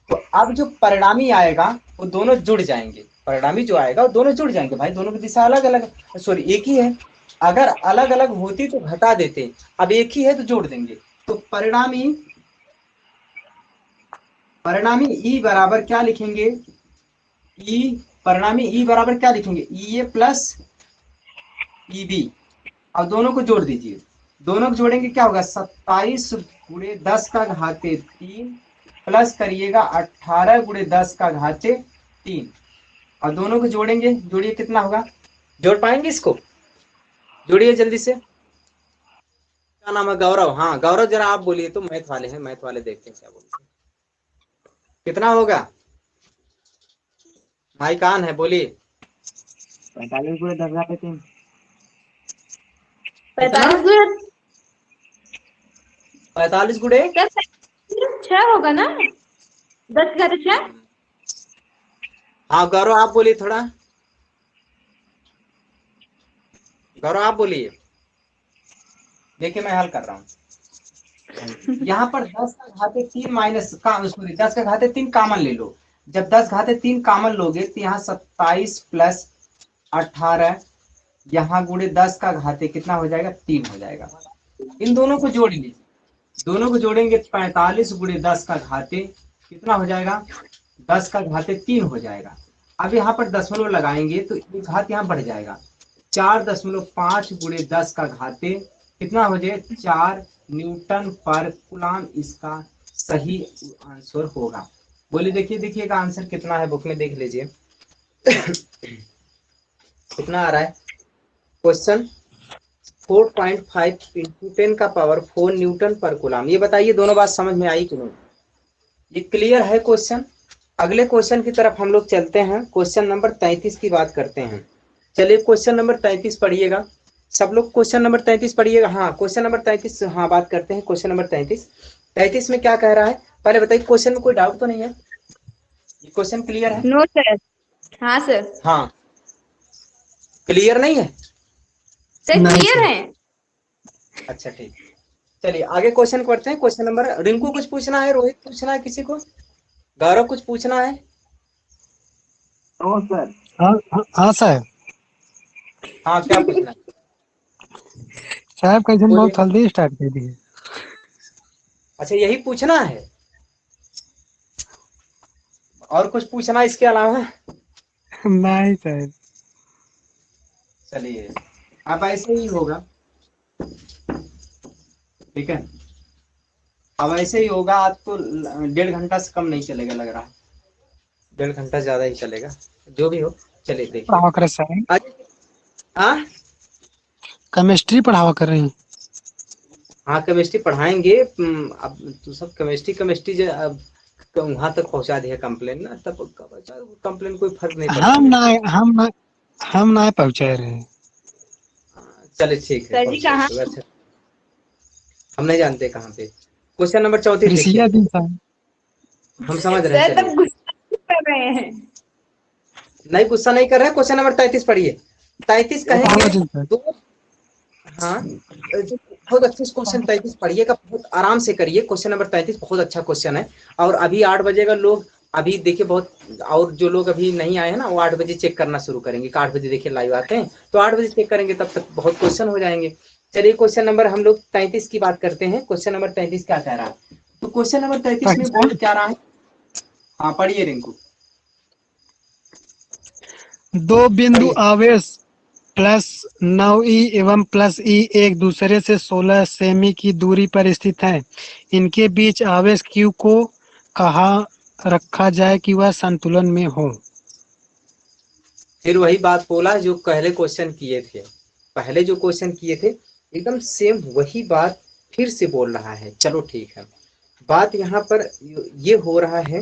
तो अब जो परिणामी आएगा वो दोनों जुड़ जाएंगे, परिणामी जो आएगा वो दोनों जुड़ जाएंगे। भाई दोनों की दिशा अलग अलग, सॉरी एक ही है, अगर अलग अलग होती तो घटा देते, अब एक ही है तो जोड़ देंगे। तो परिणामी ई बराबर क्या लिखेंगे, ई परिणामी ई बराबर क्या लिखेंगे, ई ए प्लस ई बी। अब दोनों को जोड़ दीजिए, दोनों को जोड़ेंगे क्या होगा, 27 गुणे 10 का घाते 3 प्लस करिएगा 18 गुणे 10 का घाते 3। और दोनों को जोड़ेंगे, जोड़िए कितना होगा, जोड़ पाएंगे इसको, जोड़िए जल्दी से। क्या नाम है, गौरव, हाँ गौरव जरा आप बोलिए, तो मैथ वाले हैं, मैथ वाले देखते हैं क्या बोलते हैं। कितना होगा, भाई कान है, बोलिए। 45 गुणे 10 घाते 3। 45 गुणे 45 गुणे 6 होगा ना, 10 घाते 6। हाँ गौरव आप बोलिए थोड़ा, गौरव आप बोलिए, देखिए मैं हल कर रहा हूँ। यहाँ पर 10 का घाते 3 माइनस का, सॉरी 10 का घाते 3 कॉमन ले लो। जब 10 घाते 3 कॉमन लोगे तो यहाँ 27 प्लस 18, यहाँ गुणे 10 का घाते कितना हो जाएगा, 3 हो जाएगा। इन दोनों को जोड़ लीजिए, दोनों को जोड़ेंगे 45 गुणे 10 का घाते कितना हो जाएगा, 10 का घाते 3 हो जाएगा। अब यहाँ पर दशमलव लगाएंगे तो एक घात यहाँ बढ़ जाएगा, 4.5 गुणे 10 का घाते कितना हो जाए, 4 न्यूटन पर कूलम इसका सही आंसर होगा। बोलिए, देखिए देखिएगा आंसर कितना है, बुक में देख लीजिए। कितना आ रहा है क्वेश्चन, 4.5 इंटू 10 का पावर 4 न्यूटन पर कूलम। ये बताइए दोनों बात समझ में आई कि नहीं, ये क्लियर है क्वेश्चन। अगले क्वेश्चन की तरफ हम लोग चलते हैं, क्वेश्चन नंबर 33 की बात करते हैं। चलिए क्वेश्चन नंबर 33 पढ़िएगा, सब लोग क्वेश्चन नंबर 33 पढ़िएगा। हाँ क्वेश्चन नंबर 33, हाँ बात करते हैं क्वेश्चन नंबर 33 में क्या कह रहा है, पहले बताइए क्वेश्चन में कोई डाउट तो नहीं है, ये क्वेश्चन क्लियर है। नो सर, हाँ सर, हाँ क्लियर नहीं है, सर क्लियर है। अच्छा ठीक, चलिए आगे क्वेश्चन पढ़ते हैं। क्वेश्चन नंबर, रिंकू कुछ पूछना है, रोहित पूछना है, किसी को, गौरव कुछ पूछना है। ओ सर, हाँ सर, हाँ क्या पूछना है, साहब कैसे बहुत जल्दी स्टार्ट कर दिए। अच्छा यही पूछना है, और कुछ पूछना है इसके अलावा। नहीं सर, चलिए अब ऐसे ही होगा, ठीक है, अब ऐसे ही होगा। आज तो 1.5 घंटा से कम नहीं चलेगा लग रहा है, 1.5 घंटा ज्यादा ही चलेगा, जो भी हो। चलिए देखिए, पढ़ावा कर सर, हाँ केमिस्ट्री पढ़ावा कर रहे हैं। हाँ केमिस्ट्री पढ़ाएंगे। अब तो सब केमिस्ट्री जो अब वहां तक पहुंचा दिया कंप्लेन ना, तब कंप्लेन कोई फर्क नहीं पड़ता। हम ना पहुंचा रहे हैं। चलिए ठीक है, सर जी कहाँ? अच्छा हम नहीं जानते कहाँ पे। क्वेश्चन नंबर 34 देखिए, हम समझ रहे हैं। सर तब गुस्सा कर रहे हैं। नहीं गुस्सा नहीं कर रहे हैं, क्वेश्चन नंबर 33 पढ़िए। 33 कहेंगे तो, हाँ बहुत अच्छे क्वेश्चन 33 पढ़िएगा, बहुत आराम से करिए। क्वेश्चन नंबर 33 बहुत अच्छा क्वेश्चन है, और अभी 8 बजेगा लोग, अभी देखिए बहुत, और जो लोग अभी नहीं आए हैं ना वो 8 बजे चेक करना शुरू करेंगे। 8 बजे देखिए लाइव आते हैं तो 8 बजे चेक करेंगे, तब तक बहुत क्वेश्चन हो जाएंगे। चलिए क्वेश्चन नंबर हम लोग 33 की बात करते हैं। क्वेश्चन नंबर 33 क्या कह रहा है, तो क्वेश्चन नंबर 33 में बोल क्या रहा है, हाँ पढ़िए रिंकू। दो बिंदु आवेश +9e एवं +e एक दूसरे से 16 सेमी की दूरी पर स्थित हैं। इनके बीच आवेश Q को कहाँ रखा जाए कि वह संतुलन में हो। फिर वही बात बोला जो पहले क्वेश्चन किए थे, पहले जो क्वेश्चन किए थे एकदम सेम वही बात फिर से बोल रहा है। चलो ठीक है, बात यहाँ पर ये हो रहा है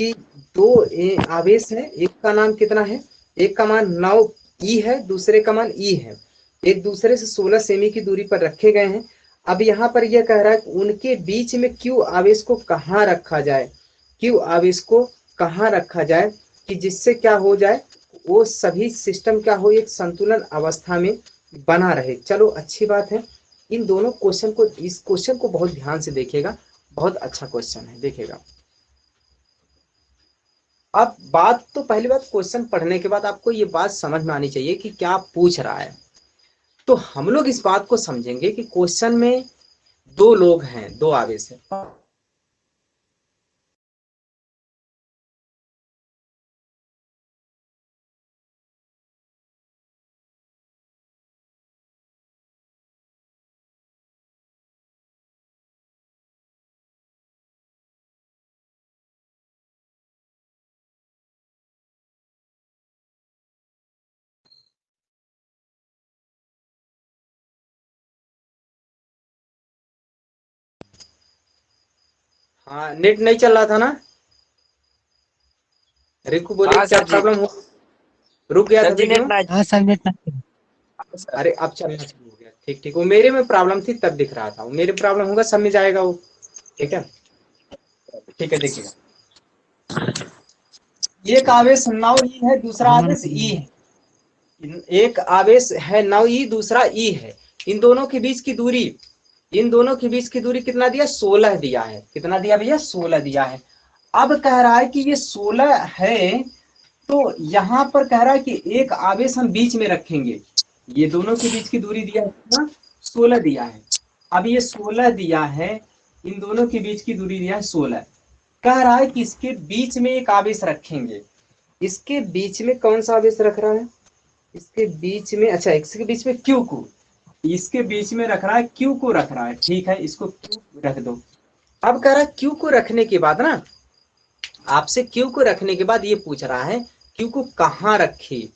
कि दो आवेश है, एक का नाम कितना है, एक का मान 9 ई है, दूसरे का मान ई है, एक दूसरे से 16 सेमी की दूरी पर रखे गए हैं। अब यहाँ पर यह कह रहा है कि उनके बीच में क्यू आवेश को कहाँ रखा जाए, क्यू आवेश को कहाँ रखा जाए कि जिससे क्या हो जाए, वो सभी सिस्टम क्या हो, एक संतुलन अवस्था में बना रहे। चलो अच्छी बात है। इन दोनों क्वेश्चन को, इस क्वेश्चन को बहुत ध्यान से देखिएगा, बहुत अच्छा क्वेश्चन है, देखिएगा। अब बात तो पहली बात, क्वेश्चन पढ़ने के बाद आपको ये बात समझ में आनी चाहिए कि क्या पूछ रहा है। तो हम लोग इस बात को समझेंगे कि क्वेश्चन में दो लोग हैं, दो आवेश है। हाँ, नेट नहीं चल रहा था ना, रिकू बोले हाँ क्या सर जी। प्रॉब्लम हो, रुक गया था सर जी वीडियो। नेट ना हाँ सर नेट अरे अब चलना शुरू हो गया, ठीक ठीक। वो मेरे में प्रॉब्लम थी तब दिख रहा था, वो मेरी प्रॉब्लम होगा सब में जाएगा वो, ठीक है। ठीक है, देखिएगा, एक आवेश 9 ई है, दूसरा आवेश ई है। एक आवेश है 9 ई, दूसरा ई है। इन दोनों के बीच की दूरी, इन दोनों के बीच की दूरी कितना दिया, 16 दिया है। कितना दिया भैया, 16 दिया है। अब कह रहा है कि ये 16 है, तो यहाँ पर कह रहा है कि एक आवेश हम बीच में रखेंगे। ये दोनों के बीच की दूरी दिया है कितना, 16 दिया है। अब ये 16 दिया है, इन दोनों के बीच की दूरी दिया है 16। कह रहा है कि इसके बीच में एक आवेश रखेंगे। इसके बीच में कौन सा आवेश रख रहा है, इसके बीच में, अच्छा इसके बीच में क्यू को, इसके बीच में रख रहा है, क्यू को रख रहा है, ठीक है, इसको क्यू रख दो। अब कह रहा है क्यू को रखने के बाद ना, आपसे क्यू को रखने के बाद ये पूछ रहा है क्यू को कहाँ रखे,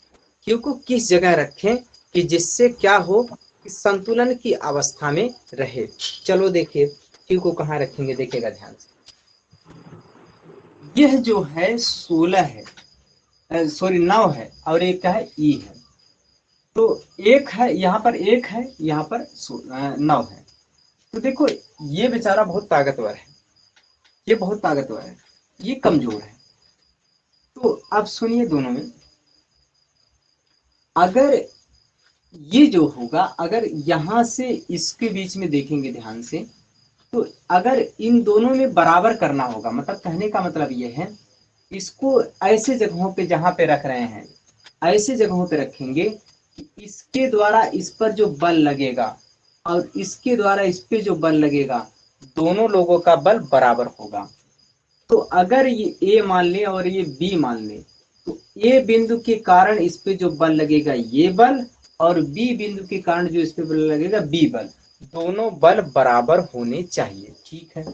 क्यू को किस जगह रखें कि जिससे क्या हो, कि संतुलन की अवस्था में रहे। चलो देखिए क्यू को कहाँ रखेंगे, देखिएगा ध्यान से। यह जो है 16 है, सॉरी 9 है, और एक का है ई है। तो एक है यहाँ पर, एक है यहाँ पर 9 है। तो देखो ये बेचारा बहुत ताकतवर है, ये बहुत ताकतवर है, ये कमजोर है। तो अब सुनिए, दोनों में अगर ये जो होगा, अगर यहां से इसके बीच में देखेंगे ध्यान से, तो अगर इन दोनों में बराबर करना होगा, मतलब कहने का मतलब ये है, इसको ऐसे जगहों पे जहां पे रख रहे हैं, ऐसे जगहों पे रखेंगे कि इसके द्वारा इस पर जो बल लगेगा और इसके द्वारा इस पे जो बल लगेगा, दोनों लोगों का बल बराबर होगा। तो अगर ये ए मान ले और ये बी मान ले, तो ए बिंदु के कारण इस पे जो बल लगेगा ये बल, और बी बिंदु के कारण जो इस पे बल लगेगा बी बल, दोनों बल बराबर होने चाहिए, ठीक है।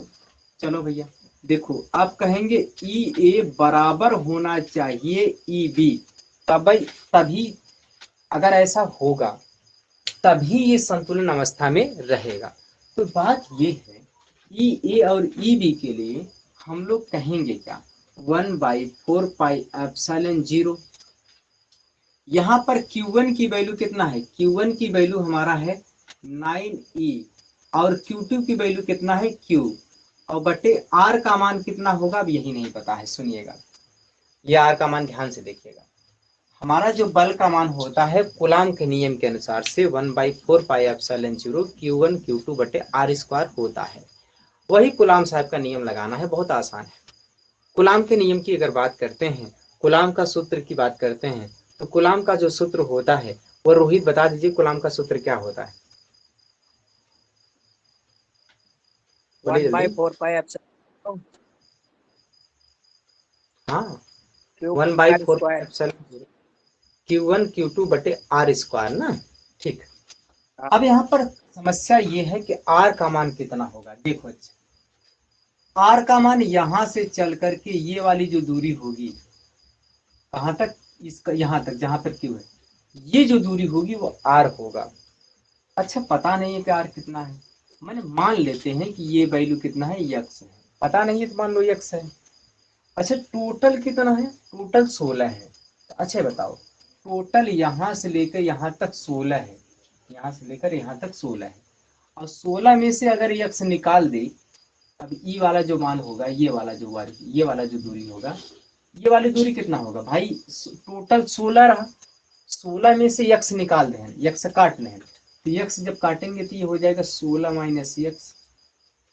चलो भैया देखो, आप कहेंगे ई ए बराबर होना चाहिए ई बी, तभी अगर ऐसा होगा तभी ये संतुलन अवस्था में रहेगा। तो बात ये है, ई ए और ई बी के लिए हम लोग कहेंगे क्या, 1/4πε0। यहाँ पर Q1 की वैल्यू कितना है, Q1 की वैल्यू हमारा है 9e, और Q2 की वैल्यू कितना है Q, और बटे R का मान कितना होगा, अब यही नहीं पता है। सुनिएगा, ये R का मान ध्यान से देखिएगा। हमारा जो बल का मान होता है कूलाम के नियम के अनुसार से 1/4πε0 Q1 Q2 बटे R² होता है। वही कूलाम साहब का नियम लगाना है, बहुत आसान है। कूलाम के नियम की अगर बात करते हैं, कूलाम का सूत्र की बात करते हैं, तो कूलाम का जो सूत्र होता है वो रोहित बता दीजिए, कूलाम का सूत्र क्या होता है। 1/4πε0 हाँ, Q 1/4πε0 Q1 Q2 बटे R² ना, ठीक। अब यहाँ पर समस्या ये है कि R का मान कितना होगा। देखो अच्छा, R का मान यहां से चल करके ये वाली जो दूरी होगी, कहां तक, इसका यहां तक जहां पर Q है, ये जो दूरी होगी वो R होगा। अच्छा पता नहीं है कि R कितना है, मैंने मान लेते हैं कि ये वैल्यू कितना है, x है। पता नहीं है तो मान लो x है। अच्छा टोटल कितना है? टोटल 16 है। अच्छा बताओ, टोटल यहाँ से लेकर यहाँ तक 16 है, यहाँ से लेकर यहाँ तक 16 है, और 16 में से अगर यक्स निकाल दे, अब ई वाला जो मान होगा, ये वाला जो दूरी होगा, ये वाली दूरी कितना होगा भाई? टोटल 16 रहा, 16 में से यक्स निकाल दें, यक्स काट लें, तो यक्स जब काटेंगे तो ये हो जाएगा 16 माइनस यक्स,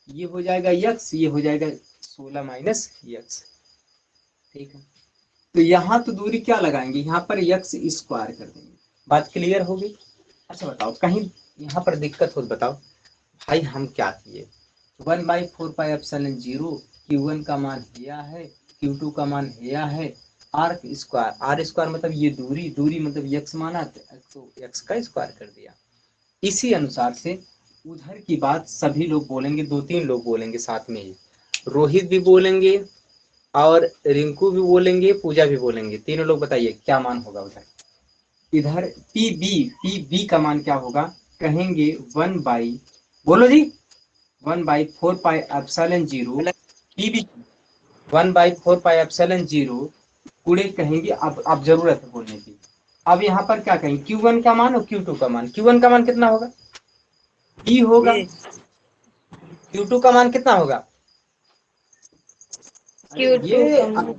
ये हो जाएगा यक्स, ये हो जाएगा 16 माइनस यक्स। ठीक है, तो यहाँ तो दूरी क्या लगाएंगे, यहाँ पर यक्स स्क्वायर कर देंगे। बात क्लियर होगी? अच्छा बताओ, कहीं यहाँ पर दिक्कत हो तो बताओ भाई। हम क्या किए, 1/4πε0, Q1 का मान दिया है, Q2 का मान दिया है, आर स्क्वायर मतलब ये दूरी, दूरी मतलब यक्स माना, तो यक्स का स्क्वायर कर दिया। इसी अनुसार से उधर की बात सभी लोग बोलेंगे, 2-3 लोग बोलेंगे साथ में ही, रोहित भी बोलेंगे और रिंकू भी बोलेंगे, पूजा भी बोलेंगे, तीनों लोग बताइए क्या मान होगा उधर। इधर पी बी का मान क्या होगा, कहेंगे 1/, बोलो जी, 1/4πε0 पी बी, 1/4πε0 गुणे कहेंगे, अब जरूरत है बोलने की। अब यहाँ पर क्या कहेंगे, Q1 का मान और Q2 का मान। Q1 का मान कितना होगा? ई होगा। Q2 का मान कितना होगा? Q2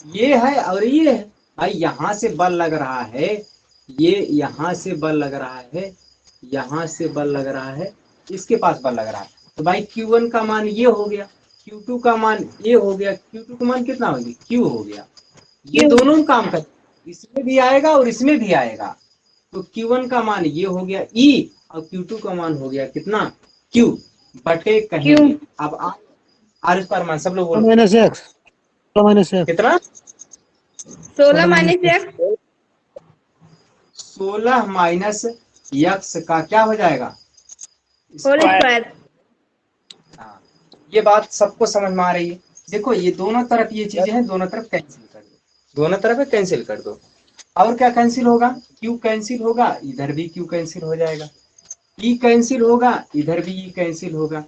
ये है और ये है भाई, यहाँ से बल लग रहा है, ये यहाँ से बल लग रहा है, यहाँ से बल लग रहा है, इसके पास बल लग रहा है, तो भाई Q1 का मान ये हो गया, Q2 का मान ये हो गया, Q2 का मान कितना हो गया? Q हो गया। ये दोनों काम कर, इसमें भी आएगा और इसमें भी आएगा, तो Q1 का मान ये हो गया E, और Q2 का मान हो गया कितना? Q बटे कहेंगे। अब आर स्क्वायर मान सब लोग बोलो माइनस एक्स, माइनस एक्स, कितना? 16 माइनस एक्स 16 माइनस यक्स का क्या हो जाएगा? Whole square. हाँ, ये बात सबको समझ में आ रही है? देखो ये दोनों तरफ ये चीजें हैं, दोनों तरफ कैंसिल कर दो, दोनों तरफ कैंसिल कर दो। और क्या कैंसिल होगा? Q कैंसिल होगा, इधर भी Q कैंसिल हो जाएगा, E कैंसिल होगा, इधर भी E कैंसिल होगा,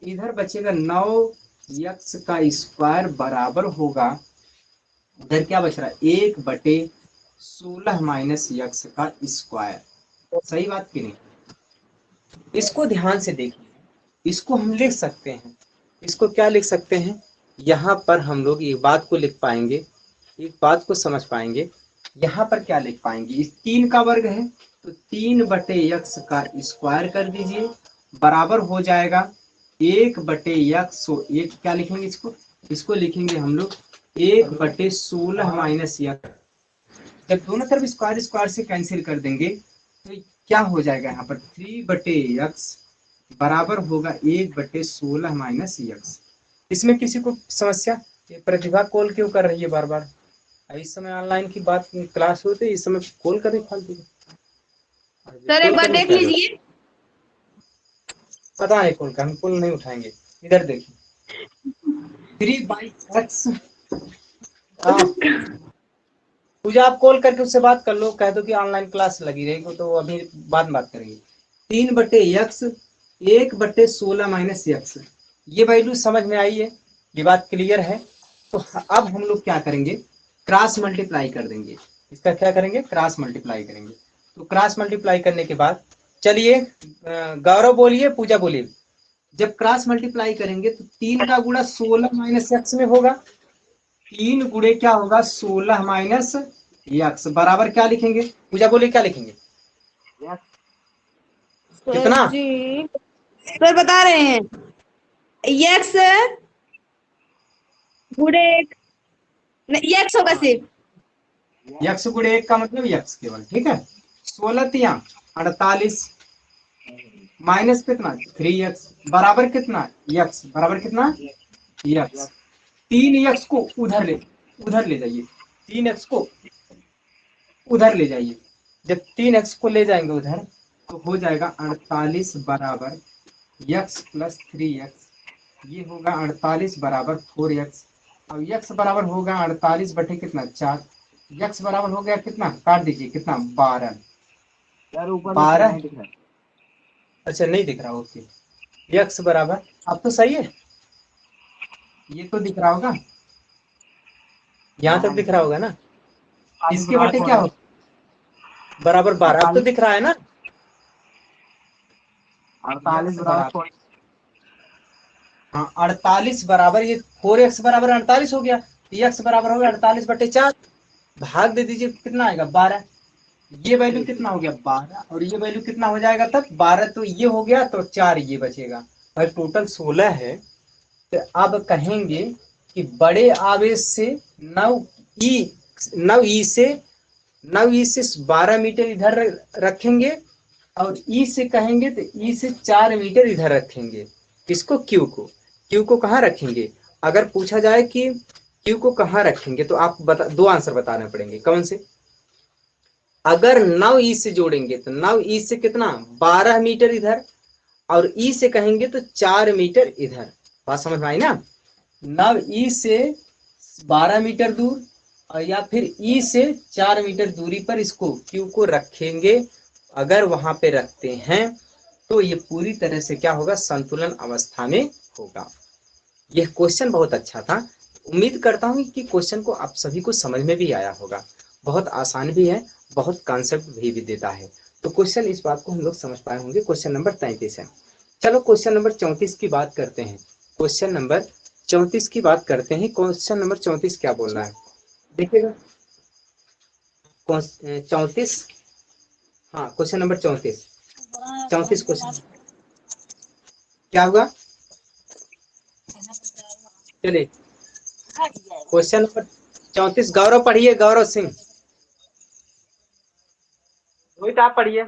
इधर बचेगा 9 यक्स का स्क्वायर बराबर होगा, इधर क्या बच रहा है? 1/16 माइनस यक्स का स्क्वायर। सही बात की नहीं? इसको ध्यान से देखिए, इसको हम लिख सकते हैं, इसको क्या लिख सकते हैं, यहाँ पर हम लोग एक बात को लिख पाएंगे, एक बात को समझ पाएंगे। यहाँ पर क्या लिख पाएंगे, इस 3 का वर्ग है तो 3/x का स्क्वायर कर दीजिए, बराबर हो जाएगा 1/x, एक क्या लिखेंगे इसको, इसको लिखेंगे हम लोग 1/16 माइनस यक्स। जब दोनों तरफ स्क्वायर स्क्वायर से कैंसिल कर देंगे तो क्या हो जाएगा, यहाँ पर 3/x बराबर होगा 1/16 माइनस यक्स। इसमें किसी को समस्या? ये प्रतिभा कॉल क्यों कर रही है बार बार? इस समय ऑनलाइन की बात क्लास होती है, इस समय कॉल करने फालतू। सर एक बार देख लीजिए। पता है कॉल का, हम कॉल नहीं उठाएंगे। इधर देखिए 3/x। पूजा आप कॉल करके उससे बात कर लो, कह दो कि ऑनलाइन क्लास लगी रहेगी, तो अभी बाद में बात करेंगे। 3/x 1/16 माइनस यक्स, ये वैल्यू समझ में आई है? ये बात क्लियर है? तो अब हम लोग क्या करेंगे, क्रॉस मल्टीप्लाई कर देंगे। इसका क्या करेंगे? क्रॉस मल्टीप्लाई करेंगे। तो क्रॉस मल्टीप्लाई करने के बाद चलिए गौरव बोलिए, पूजा बोलिए। जब क्रॉस मल्टीप्लाई करेंगे तो 3 का गुणा 16 माइनस यक्स में होगा, 3 गुणे क्या होगा? 16 माइनस यक्स बराबर क्या लिखेंगे? पूजा बोलिए क्या लिखेंगे? कितना? जी सर बता रहे हैं, यक्स गुणे यक्स होगा सिर्फ, यक्स गुणे 1 का मतलब यक्स केवल, ठीक है। 16 तिया 48 माइनस कितना? 3x बराबर कितना? यक्स बराबर कितना? यक्स। 3x को उधर ले जाइए, 3x को उधर ले जाइए। जब 3x को ले जाएंगे उधर तो हो जाएगा 48 बराबर यक्स प्लस 3x, ये होगा 48 बराबर 4x, और यक्स बराबर होगा 48 बटे कितना? 4, यक्स बराबर हो गया कितना? काट दीजिए, कितना? 12। सर ऊपर 12 नहीं दिख रहा। अच्छा नहीं दिख रहा, ओके। यक्स बराबर, अब तो सही है, ये तो दिख रहा होगा। यहाँ तक दिख रहा होगा ना। इसके बटे क्या हो बराबर 12 अब तो दिख रहा है ना। 48 बराबर हाँ 48 बराबर ये 4x बराबर 48 हो गया। x बराबर हो गया 48/4 भाग दे दीजिए कितना आएगा 12। ये वैल्यू कितना हो गया 12 और ये वैल्यू कितना हो जाएगा तब 12 तो ये हो गया तो 4 ये बचेगा भाई टोटल 16 है। तो अब कहेंगे कि बड़े आवेश से 9e से 12 मीटर इधर रखेंगे और ई से कहेंगे तो ई से 4 मीटर इधर रखेंगे। किसको क्यू को कहाँ रखेंगे। अगर पूछा जाए कि क्यू को कहाँ रखेंगे तो आप दो आंसर बताने पड़ेंगे। कौन से। अगर 9e से जोड़ेंगे तो 9e से कितना 12 मीटर इधर और ई से कहेंगे तो 4 मीटर इधर। बात समझ में आई ना। 9e से 12 मीटर दूर और या फिर ई से 4 मीटर दूरी पर इसको क्यू को रखेंगे। अगर वहां पे रखते हैं तो ये पूरी तरह से क्या होगा संतुलन अवस्था में होगा। यह क्वेश्चन बहुत अच्छा था। उम्मीद करता हूं कि क्वेश्चन को आप सभी को समझ में भी आया होगा। बहुत आसान भी है बहुत कॉन्सेप्ट भी देता है। तो क्वेश्चन इस बात को हम लोग समझ पाए होंगे। क्वेश्चन नंबर 33 है। चलो क्वेश्चन नंबर 34 की बात करते हैं। क्वेश्चन नंबर 34 की बात करते हैं। क्वेश्चन नंबर 34 क्या बोल रहा है देखिएगा। 34 हाँ क्वेश्चन नंबर 34 क्वेश्चन क्या होगा। चलिए क्वेश्चन नंबर 34 गौरव पढ़िए। गौरव सिंह रोहित आप पढ़िए।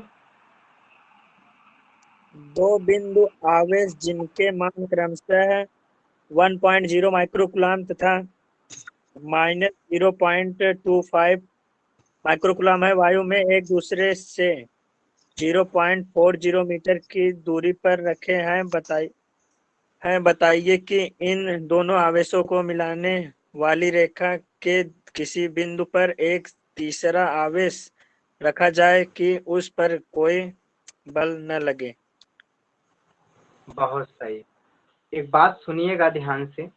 दो बिंदु आवेश जिनके मान क्रमशः 1.0 माइक्रोकुलाम तथा -0.25 माइक्रोकुलाम है वायु में एक दूसरे से 0.40 मीटर की दूरी पर रखे हैं। बताइए कि इन दोनों आवेशों को मिलाने वाली रेखा के किसी बिंदु पर एक तीसरा आवेश रखा जाए कि उस पर कोई बल न लगे। बहुत सही। एक बात सुनिएगा ध्यान से।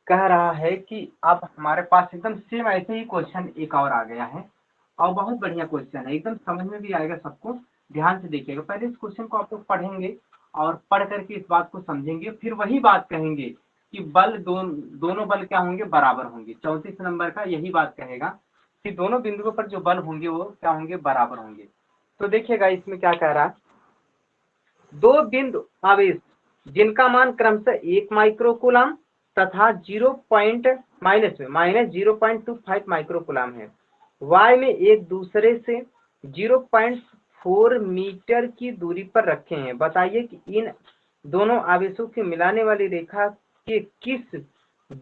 कह रहा है कि अब हमारे पास एकदम सेम ऐसे ही क्वेश्चन एक और आ गया है और बहुत बढ़िया क्वेश्चन है। एकदम समझ में भी आएगा सबको। ध्यान से देखिएगा। पहले इस क्वेश्चन को आप लोग पढ़ेंगे और पढ़ करके इस बात को समझेंगे फिर वही बात कहेंगे कि बल दोनों बल क्या होंगे बराबर होंगे। 34 नंबर का यही बात कहेगा कि दोनों बिंदुओं पर जो बल होंगे वो क्या होंगे बराबर होंगे। तो देखिएगा इसमें क्या कह रहा है। दो बिंदु आवेश जिनका मान क्रमशः 1 माइक्रोकुलाम तथा -0.25 माइक्रोकुलाम है y में एक दूसरे से 0.4 मीटर की दूरी पर रखे हैं। बताइए कि इन दोनों आवेशों के मिलाने वाली रेखा के किस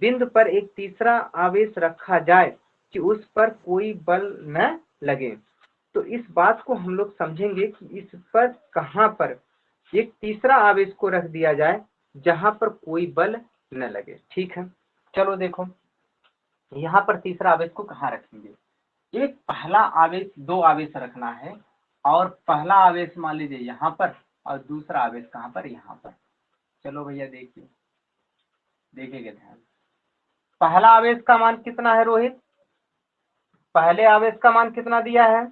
बिंदु पर एक तीसरा आवेश रखा जाए कि उस पर कोई बल न लगे। तो इस बात को हम लोग समझेंगे कि इस पर कहां पर एक तीसरा आवेश को रख दिया जाए जहां पर कोई बल न लगे। ठीक है चलो देखो यहाँ पर तीसरा आवेश को कहाँ रखेंगे। एक पहला आवेश दो आवेश रखना है और पहला आवेश मान लीजिए यहाँ पर और दूसरा आवेश कहाँ पर यहाँ पर। चलो भैया देखिए देखिएगा ध्यान। पहला आवेश का मान कितना है रोहित। पहले आवेश का मान कितना दिया है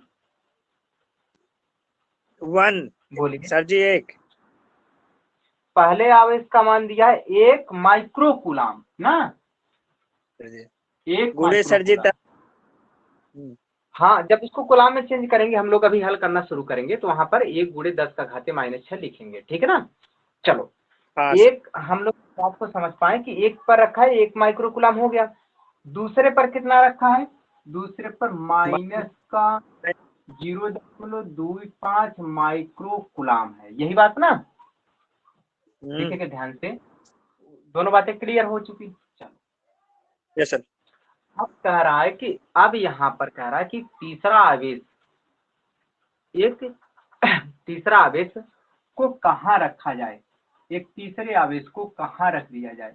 1 बोलिए। सर जी 1 पहले आवेश का मान दिया है 1 माइक्रोकुलाम ना। 1 गुड़े सर जी माइक्रोकुलाम। हाँ जब इसको कुलाम में चेंज करेंगे हम लोग अभी हल करना शुरू करेंगे तो वहां पर 1 × 10⁻⁶ लिखेंगे। ठीक है ना। चलो एक हम लोग बात को समझ पाए कि एक पर रखा है 1 माइक्रोकुलाम हो गया। दूसरे पर कितना रखा है दूसरे पर -0.25 माइक्रोकुलाम है। यही बात ना। देखिएगा ध्यान से दोनों बातें क्लियर हो चुकी। चलो यस सर। अब कह रहा है कि अब यहाँ पर कह रहा है कि तीसरा आवेश को कहाँ रखा जाए। एक तीसरे आवेश को कहाँ रख दिया जाए।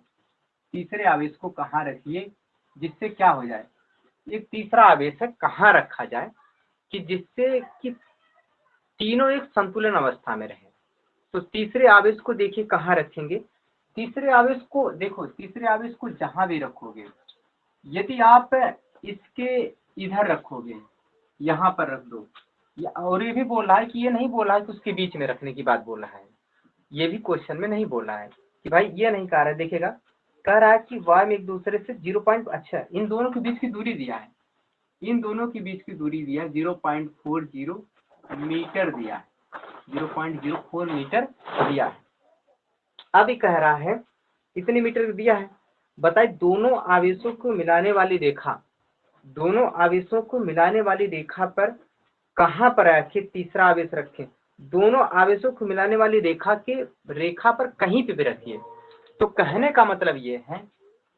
तीसरे आवेश को कहाँ रखिए जिससे क्या हो जाए। एक तीसरा आवेश है कहाँ रखा जाए कि जिससे कि तीनों एक संतुलन अवस्था में रहे। तो तीसरे आवेश को देखिए कहाँ रखेंगे। तीसरे आवेश को देखो तीसरे आवेश को जहां भी रखोगे यदि आप इसके इधर रखोगे, यहाँ पर रख दो। और ये भी बोला है कि ये नहीं बोला है कि उसके बीच में रखने की बात बोला है, ये भी क्वेश्चन में नहीं बोला है कि भाई ये नहीं कह रहा है। देखिएगा, कह रहा है कि वाई में एक दूसरे से 0. अच्छा, इन दोनों के बीच की दूरी दिया है, इन दोनों के बीच की दूरी दिया है 0.40 मीटर दिया है, 0.04 मीटर दिया है। अब ये कह रहा है इतने मीटर दिया है। बताइए दोनों आवेशों को मिलाने वाली रेखा, दोनों आवेशों को मिलाने वाली रेखा पर कहां पर रखे तीसरा आवेश रखें? दोनों आवेशों को मिलाने वाली रेखा पर कहीं पे भी रखिए। तो कहने का मतलब ये है,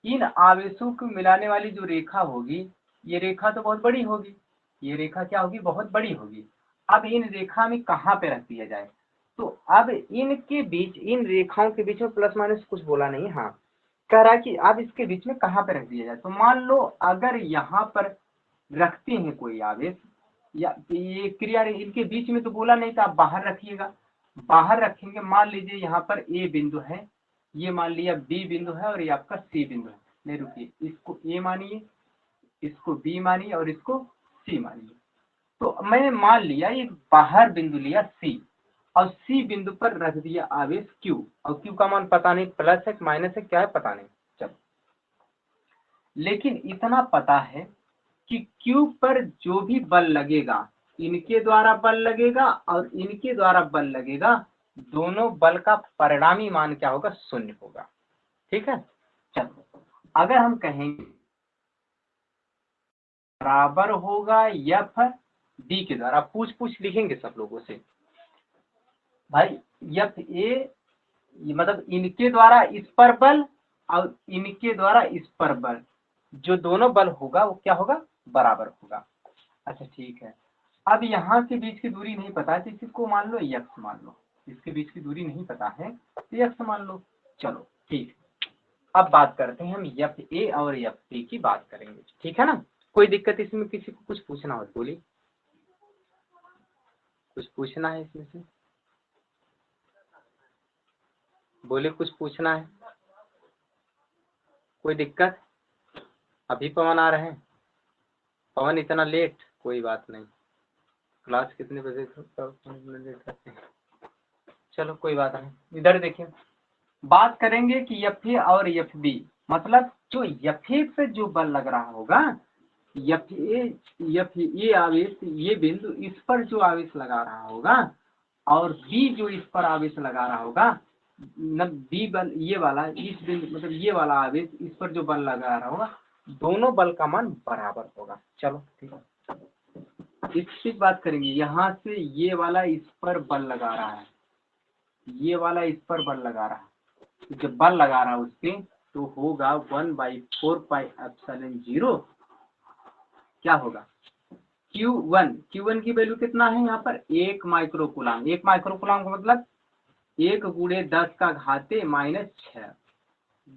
इन आवेशों को मिलाने वाली जो रेखा होगी, ये रेखा तो बहुत बड़ी होगी, ये रेखा क्या होगी? बहुत बड़ी होगी। अब इन रेखा में कहाँ पे रख दिया जाए? तो अब इनके बीच, इन रेखाओं के बीच में प्लस माइनस कुछ बोला नहीं, हाँ कह रहा है कि अब इसके बीच में कहाँ पे रख दिया जाए। तो मान लो अगर यहाँ पर रखते हैं कोई आवेश, या ये क्रिया, इनके बीच में तो बोला नहीं था, आप बाहर रखिएगा, बाहर रखेंगे। मान लीजिए यहाँ पर ए बिंदु है, ये मान लिया बी बिंदु है, और ये आपका सी बिंदु है। नहीं रुकिए, इसको ए मानिए, इसको बी मानिए, और इसको सी मानिए। तो मैंने मान लिया ये बाहर बिंदु लिया सी, और सी बिंदु पर रख दिया आवेश क्यू, और क्यू का मान पता नहीं, प्लस है माइनस है क्या है पता नहीं। चलो, लेकिन इतना पता है कि क्यू पर जो भी बल लगेगा, इनके द्वारा बल लगेगा और इनके द्वारा बल लगेगा, दोनों बल का परिणामी मान क्या होगा? 0 होगा। ठीक है, चलो अगर हम कहेंगे बराबर होगा एफ डी के द्वारा, पूछ लिखेंगे सब लोगों से, भाई एफ ए मतलब इनके द्वारा इस पर बल और इनके द्वारा इस पर बल, जो दोनों बल होगा वो क्या होगा? बराबर होगा। अच्छा ठीक है, अब यहाँ के बीच की दूरी नहीं पता है तो इसको मान लो x मान लो, इसके बीच की दूरी नहीं पता है तो x मान लो। चलो ठीक, अब बात करते हैं हम एफ ए और एफ बी की बात करेंगे, ठीक है ना? कोई दिक्कत इसमें? किसी को कुछ पूछना हो तो बोलिए, कुछ पूछना है इसमें से? बोले कुछ पूछना है? कोई दिक्कत? अभी पवन आ रहे हैं? पवन इतना लेट? कोई बात नहीं, क्लास कितने बजे लेट करते हैं? चलो कोई बात नहीं। इधर देखिए, बात करेंगे कि एफ ए और एफ बी, मतलब जो एफ ए पे जो बल लग रहा होगा, एफ ए आवेश, ये बिंदु इस पर जो आवेश लगा रहा होगा, और बी जो इस पर आवेश लगा रहा होगा, बी बल ये वाला, इस बिंदु मतलब ये वाला आवेश इस पर जो बल लगा रहा होगा, दोनों बल का मान बराबर होगा। चलो ठीक है, इसकी बात करेंगे। यहाँ से ये वाला इस पर बल लगा रहा है, ये वाला इस पर बल लगा रहा है, जब बल लगा रहा है उस पे, तो होगा 1/4 पाई एप्सिलॉन 0 क्या होगा? Q1 की वैल्यू कितना है यहाँ पर? 1 माइक्रोकूलम। 1 माइक्रोकूलम का मतलब 1 × 10⁻⁻⁶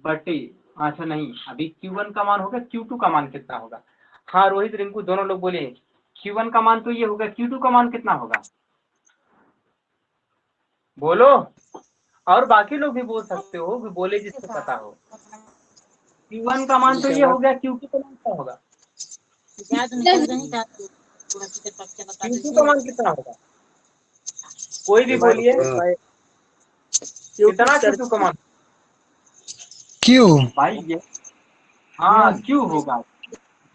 बटे, अच्छा नहीं, अभी Q1 का मान होगा, Q2 का मान कितना होगा? हाँ रोहित रिंकू दोनों लोग बोले Q1 का मान तो ये होगा, Q2 का मान कितना होगा? बोलो, और बाकी लोग भी बोल सकते हो, भी बोले जिसको पता हो। Q1 का मान तो ये हो गया, Q2 का मान क्या होगा? Q2 का मान कितना होगा? कोई भी बोलिए, कितना Q2 का मान? क्यू भाई ये हाँ Q होगा,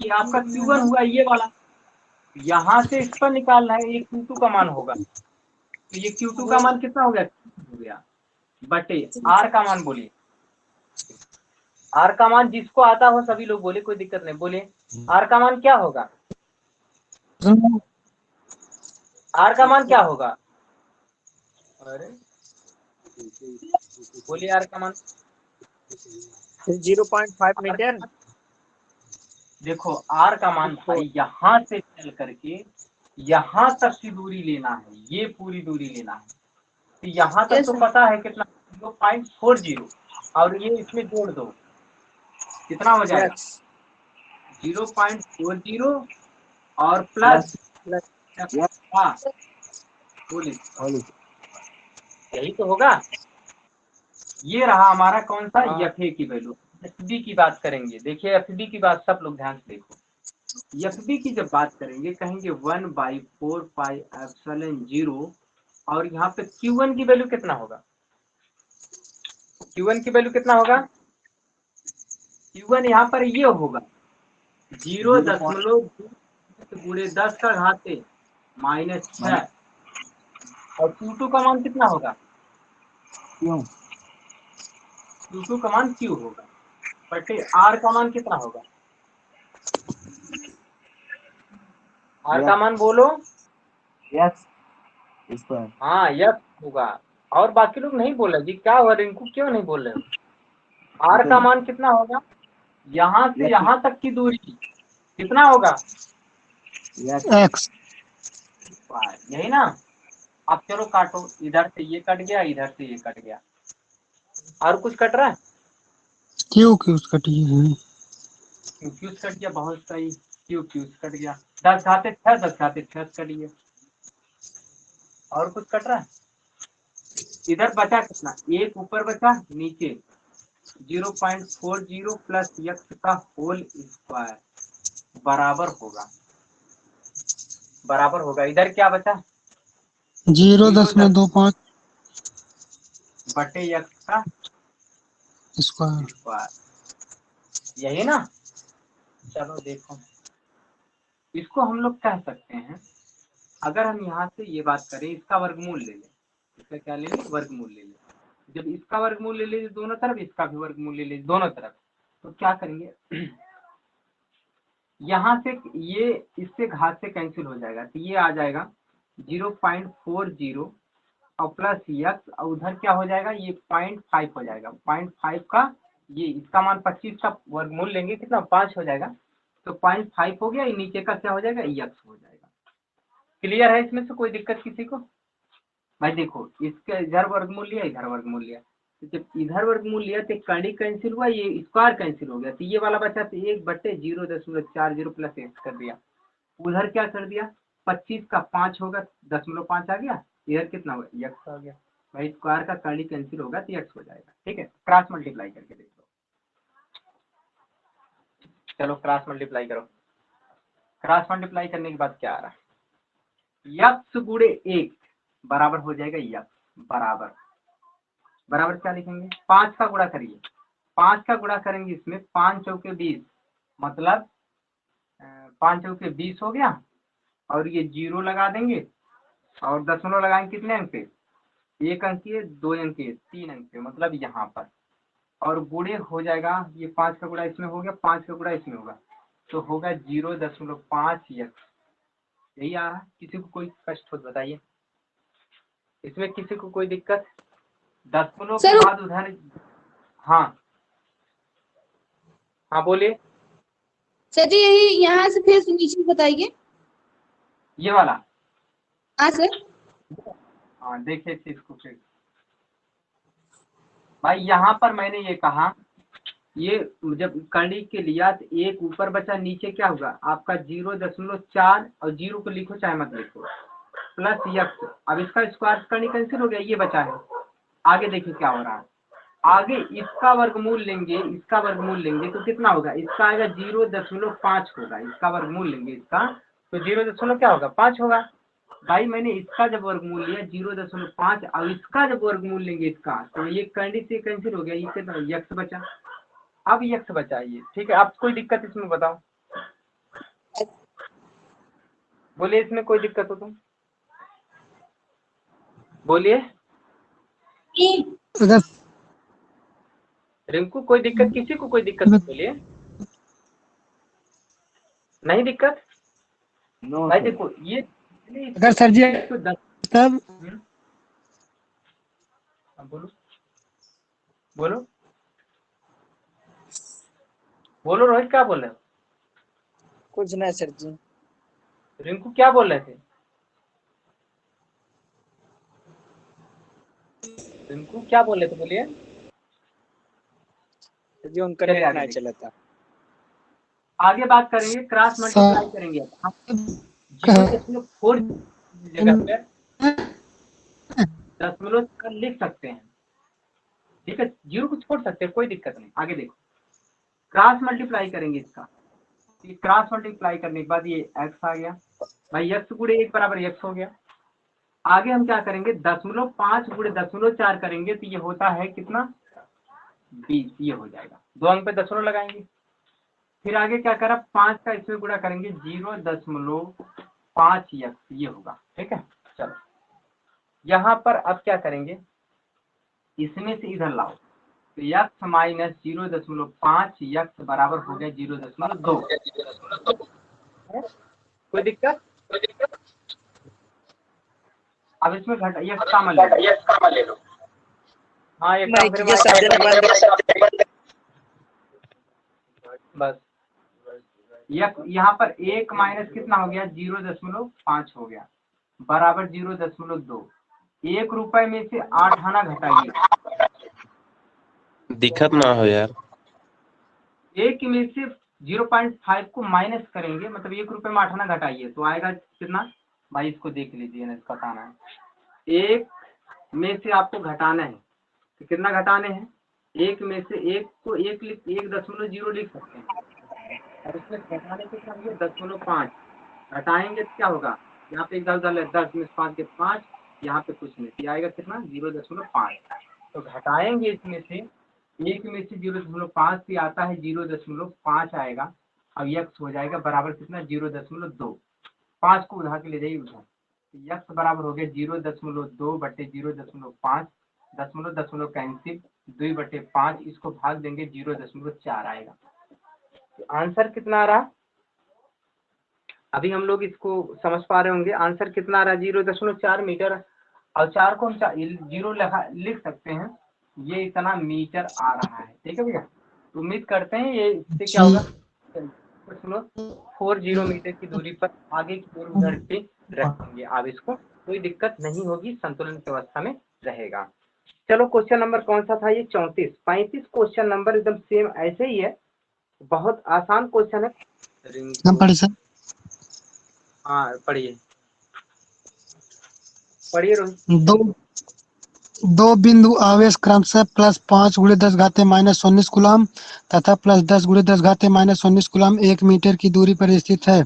कि आपका Q1 हुआ ये वाला, यहाँ से इस पर निकालना है, ये Q2 का मान होगा। तो ये Q2 का मान कितना हो गया? बटे R का मान बोलिए, R का मान जिसको आता हो सभी लोग बोले, कोई दिक्कत नहीं, बोलिए R का मान क्या होगा? R का मान क्या होगा? अरे बोलिए R का मान 0.5 मीटर। देखो R का मान भाई यहाँ से चल करके यहाँ तक की दूरी लेना है, ये पूरी दूरी लेना है। तो यहाँ तक तो पता है कितना? 0.40, और ये इसमें जोड़ दो, कितना हो जाएगा? 0.40 और प्लस यही तो होगा। ये रहा हमारा कौन सा? एफ ए की वैल्यू। एफ बी की बात करेंगे। देखिए एफ बी की बात सब लोग ध्यान से देखो, एफ बी की जब बात करेंगे कहेंगे 1/4 पाई एप्सिलॉन 0 और यहाँ पे Q1 की वैल्यू कितना होगा? Q1 की वैल्यू कितना होगा? Q1 यहाँ पर ये होगा 0.2 गुणे 10 का घाते -6 और Q2 का मान कितना होगा? क्यों? Q2 का मान Q होगा बटे R का मान कितना होगा? R का मान बोलो। Yes square. हाँ यस होगा। और बाकी लोग नहीं बोल रहे जी, क्या हुआ रिंकू, क्यों नहीं बोल रहे हो? R का मान कितना होगा? यहाँ से यहाँ तक की दूरी कितना होगा? एक्स। यही ना। अब चलो काटो, इधर से ये कट गया, इधर से ये कट गया, और कुछ कट रहा है? क्यू क्यूज कटी है। क्यू कट गया, बहुत सही, क्यू कट गया। 10 घाते 6 10 घाते 6 कट गया। और कुछ कट रहा है? इधर बचा कितना? एक ऊपर बचा, नीचे 0.40 प्लस x का होल स्क्वायर बराबर होगा। इधर क्या बचा? 0.25 बटे x का स्क्वायर। यही ना। चलो देखो, इसको हम लोग कह सकते हैं, अगर हम यहाँ से ये बात करें, इसका वर्गमूल ले लें। इसका क्या ले लें? वर्गमूल ले लें। जब इसका वर्गमूल ले लीजिए दोनों तरफ, इसका भी वर्गमूल ले लीजिए दोनों तरफ, तो क्या करेंगे? यहाँ से ये इससे घात से कैंसिल हो जाएगा, तो ये आ जाएगा 0.40 और प्लस x, और उधर क्या हो जाएगा? ये 0.5 हो जाएगा। 0.5 का ये इसका मान 25 का वर्गमूल लेंगे, कितना? 5 हो जाएगा। तो 0.5 हो गया, ये नीचे का क्या हो जाएगा? x हो जाएगा। क्लियर है? इसमें से कोई दिक्कत किसी को? भाई देखो, इसका इधर वर्गमूल लिया, इधर वर्गमूल लिया, तो जब इधर वर्गमूल लिया तो कड़ी कैंसिल हुआ, ये स्क्वायर कैंसिल हो गया, तो ये वाला बचा, तो 1/0.40 प्लस x कर दिया। उधर क्या कर दिया? 25 का 5 होगा, 0.5 आ गया, इधर कितना होगा? x आ गया। भाई स्क्वायर का कड़ी कैंसिल होगा तो x हो जाएगा। ठीक है, क्रॉस मल्टीप्लाई करके देख लो। चलो क्रॉस मल्टीप्लाई करो। क्रॉस मल्टीप्लाई करने के बाद क्या आ रहा है? x गुणे 1 बराबर हो जाएगा x बराबर क्या लिखेंगे? 5 का गुणा करिए, 5 का गुणा करेंगे इसमें, 5 चौके 20, मतलब 5 चौके 20 हो गया, और ये 0 लगा देंगे और दशमलव लगाएंगे, कितने अंक पे? 1 अंक के, 2 अंक के, 3 अंक पे, मतलब यहाँ पर, और गुणे हो जाएगा, ये 5 का गुणा इसमें हो गया, 5 का गुणा इसमें होगा, तो होगा 0.5 x। यही आ रहा है। किसी को कोई कष्ट हो तो बताइए, इसमें किसी को कोई दिक्कत? दशमलव के बाद उधर, हाँ हाँ बोलिए। सर जी यही यहाँ से फिर नीचे बताइए। ये वाला, हाँ सर। हाँ देखिए इसको फिर। भाई यहाँ पर मैंने ये कहा, ये जब कड़ी के लिया तो एक ऊपर बचा, नीचे क्या होगा आपका? 0.4, और 0 को लिखो चाहे मत लिखो, प्लस x। अब इसका स्क्वायर करनी कैंसिल हो गया, ये बचा है। आगे देखिए क्या हो रहा है, आगे इसका वर्गमूल लेंगे, इसका वर्गमूल लेंगे तो कितना होगा? इसका आएगा 0.5 होगा, इसका वर्गमूल लेंगे इसका, तो 0. क्या होगा? 5 होगा। भाई मैंने इसका जब वर्गमूल लिया 0.5, और इसका जब वर्गमूल लेंगे इसका, तो ये कैंडी से कैंसिल हो गया, ये कितना? x बचा। अब x बचा ये, ठीक है। अब कोई दिक्कत इसमें बताओ, बोलिए, इसमें कोई दिक्कत हो तो बोलिए। रिंकू कोई दिक्कत? किसी को कोई दिक्कत तो बोलिए। नहीं दिक्कत? भाई देखो ये अगर सर जी तब बोलो बोलो बोलो, रोहित क्या बोल रहे हो? कुछ नहीं सर जी। रिंकू क्या बोल रहे थे? रिंकू क्या बोल रहे थे, बोलिए। सर जी उनका चलिए नेट आगे नहीं देखिए। चला था। आगे बात करेंगे, क्रॉस मल्टीप्लाई करेंगे। 0.4 जगह पे 0.4 लिख सकते हैं, ठीक है। 0 को छोड़ सकते हैं, कोई दिक्कत नहीं। आगे देखो, क्रॉस मल्टीप्लाई करेंगे इसका, क्रॉस मल्टीप्लाई करने के बाद ये x आ गया भाई, x गुणे 1 बराबर x हो गया। आगे हम क्या करेंगे, 0.5 गुणे 0.4 करेंगे तो ये होता है कितना 20, ये हो जाएगा। 2 अंक पे दशमलव लगाएंगे। फिर आगे क्या करा, 5 का इसमें गुणा करेंगे 0.5x, ये होगा। ठीक है, चलो यहाँ पर अब क्या करेंगे, इसमें से इधर लाओ तो x माइनस 0.5 x बराबर हो गया 0.2। कोई दिक्कत? अब इसमें घटा ये कॉमन ले लो। हाँ एक नहीं, ये सब देना बंद बस यहाँ पर 1 माइनस कितना हो गया 0.5 हो गया बराबर 0.2। 1 रुपए में से 8 आना घटाइए। दिक्कत ना हो यार। 1 में से 0.5 को माइनस करेंगे, मतलब 1 रुपए में 8 आना घटाइए तो आएगा कितना भाई, इसको देख लीजिए ना, इसका बताना है। 1 में से आपको घटाना है तो कितना घटाने हैं, 1 में से 1 को 1.0 लिख सकते हैं और इसमें घटाने कितना है 0.5 घटाएंगे तो क्या होगा, यहाँ पे 10 डाले 10 में 5 के 5, यहाँ पे कुछ नहीं आएगा कितना 0.5। तो घटाएंगे इसमें से 1 में से 0.5 से आता है 0.5 आएगा। अब x हो जाएगा बराबर कितना 0.2। 5 को उधर के ले जाइए उधर, तो x बराबर हो गया 0.2 बटे 0.5, दशमलव कैंसिल 2/5, इसको भाग देंगे 0.4 आएगा। तो आंसर कितना आ रहा, अभी हम लोग इसको समझ पा रहे होंगे। आंसर कितना आ रहा 0.4 मीटर, और 4 को हम 0 लिख सकते हैं, ये इतना मीटर आ रहा है। ठीक है भैया, तो उम्मीद करते हैं ये इससे क्या होगा 40 मीटर की दूरी पर आगे की ओर उधर पे रखेंगे। अब इसको कोई दिक्कत नहीं होगी, संतुलन की अवस्था में रहेगा। चलो क्वेश्चन नंबर कौन सा था ये 34। 35 क्वेश्चन नंबर एकदम सेम ऐसे ही है, बहुत आसान क्वेश्चन है। हाँ पढ़िए रोहित। दो बिंदु आवेश क्रमशः +5 × 10⁻−19 कूलम तथा +10 × 10⁻−19 कूलम 1 मीटर की दूरी पर स्थित है।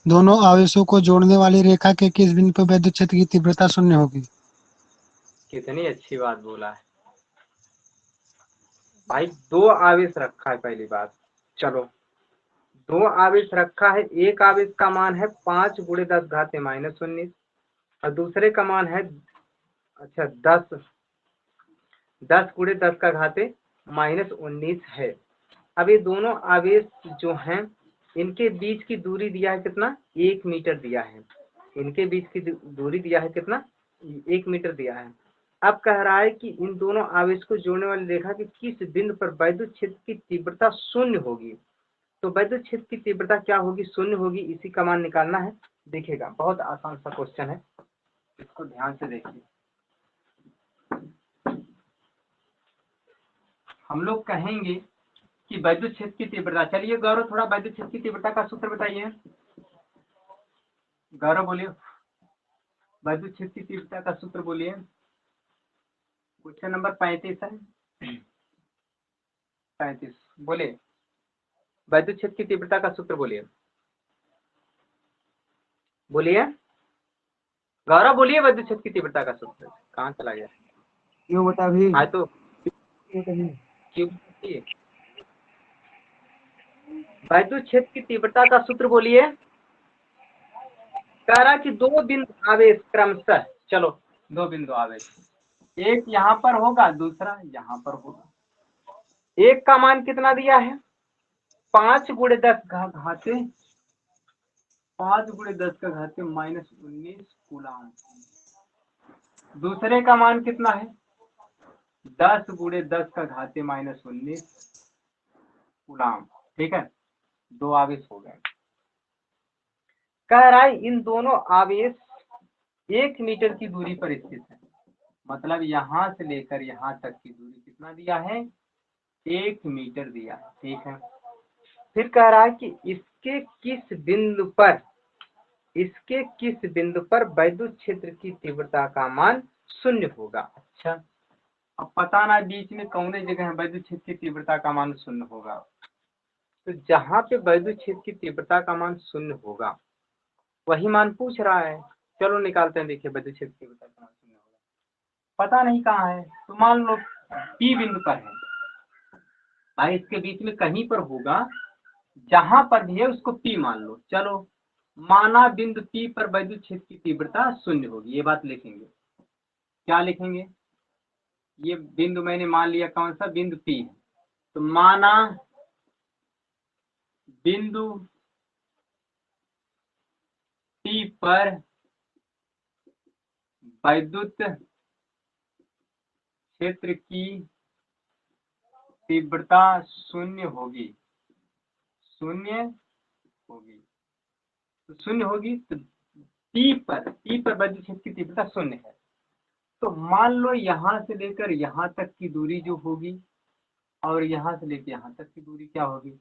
दोनों आवेशों को जोड़ने वाली रेखा के किस बिंदु पर विद्युत क्षेत्र की तीव्रता शून्य होगी? कितनी अच्छी बात बोला है भाई। 2 आवेश रखा है, पहली बात। चलो 2 आवेश रखा है, एक आवेश का मान है 5 × 10⁻−19 और दूसरे का मान है अच्छा 10 × 10⁻−19 है। अब ये दोनों आवेश जो हैं इनके बीच की दूरी दिया है कितना 1 मीटर दिया है, इनके बीच की दूरी दिया है कितना 1 मीटर दिया है। अब कह रहा है कि इन दोनों आवेश को जोड़ने वाली रेखा के किस बिंदु पर वैद्युत क्षेत्र की तीव्रता शून्य होगी। तो वैद्युत क्षेत्र की तीव्रता क्या होगी, शून्य होगी, इसी का मान निकालना है। देखिएगा बहुत आसान सा क्वेश्चन है, इसको ध्यान से देखिए। हम लोग कहेंगे कि वैद्युत क्षेत्र की तीव्रता, चलिए गौरव थोड़ा वैद्युत क्षेत्र की तीव्रता का सूत्र बताइए। गौरव बोलिए, वैद्युत क्षेत्र की तीव्रता का सूत्र बोलिए। क्वेश्चन नंबर 35 है, 35 बोलिए, वैद्युत क्षेत्र की तीव्रता का सूत्र बोलिए। बोलिए गौरव, बोलिए वैद्युत क्षेत्र की तीव्रता का सूत्र। कहाँ चला गया, क्यों बता भी? हाँ तो क्यों, वैद्युत क्षेत्र की तीव्रता का सूत्र बोलिए। कह रहा कि 2 बिंदु आवेश क्रमशः, चलो 2 बिंदु आवेश, एक यहाँ पर होगा दूसरा यहाँ पर होगा। एक का मान कितना दिया है 5 × 10⁻⁻19 कूलम। दूसरे का मान कितना है 10 × 10⁻−19 कूलम। ठीक है, 2 आवेश हो गए। कह रहा है इन दोनों आवेश 1 मीटर की दूरी पर स्थित है, मतलब यहां से लेकर यहां तक की दूरी कितना दिया है 1 मीटर दिया है। ठीक है, फिर कह रहा है कि इसके किस बिंदु पर वैद्युत क्षेत्र की तीव्रता का मान शून्य होगा। अच्छा, अब पता ना बीच में कौन जगह है वैद्युत क्षेत्र की तीव्रता का मान शून्य होगा। तो जहां पे वैद्युत क्षेत्र की तीव्रता का मान 0 होगा वही मान पूछ रहा है। चलो निकालते हैं, देखिए वैद्युत क्षेत्र की तीव्रता का मान 0 होगा, पता नहीं कहाँ है, तो मान लो P बिंदु पर है भाई, इसके बीच में कहीं पर होगा, जहां पर भी है उसको P मान लो। चलो माना बिंदु P पर वैद्युत क्षेत्र की तीव्रता 0 होगी, ये बात लिखेंगे। क्या लिखेंगे? ये बिंदु मैंने मान लिया कौन सा, बिंदु P है। तो माना बिंदु P पर वैद्युत क्षेत्र की तीव्रता 0 होगी, 0 होगी, तो 0 होगी, तो P पर वैद्युत क्षेत्र की तीव्रता 0 है। तो मान लो यहां से लेकर यहां तक की दूरी जो होगी और यहां से लेकर यहां तक की दूरी क्या होगी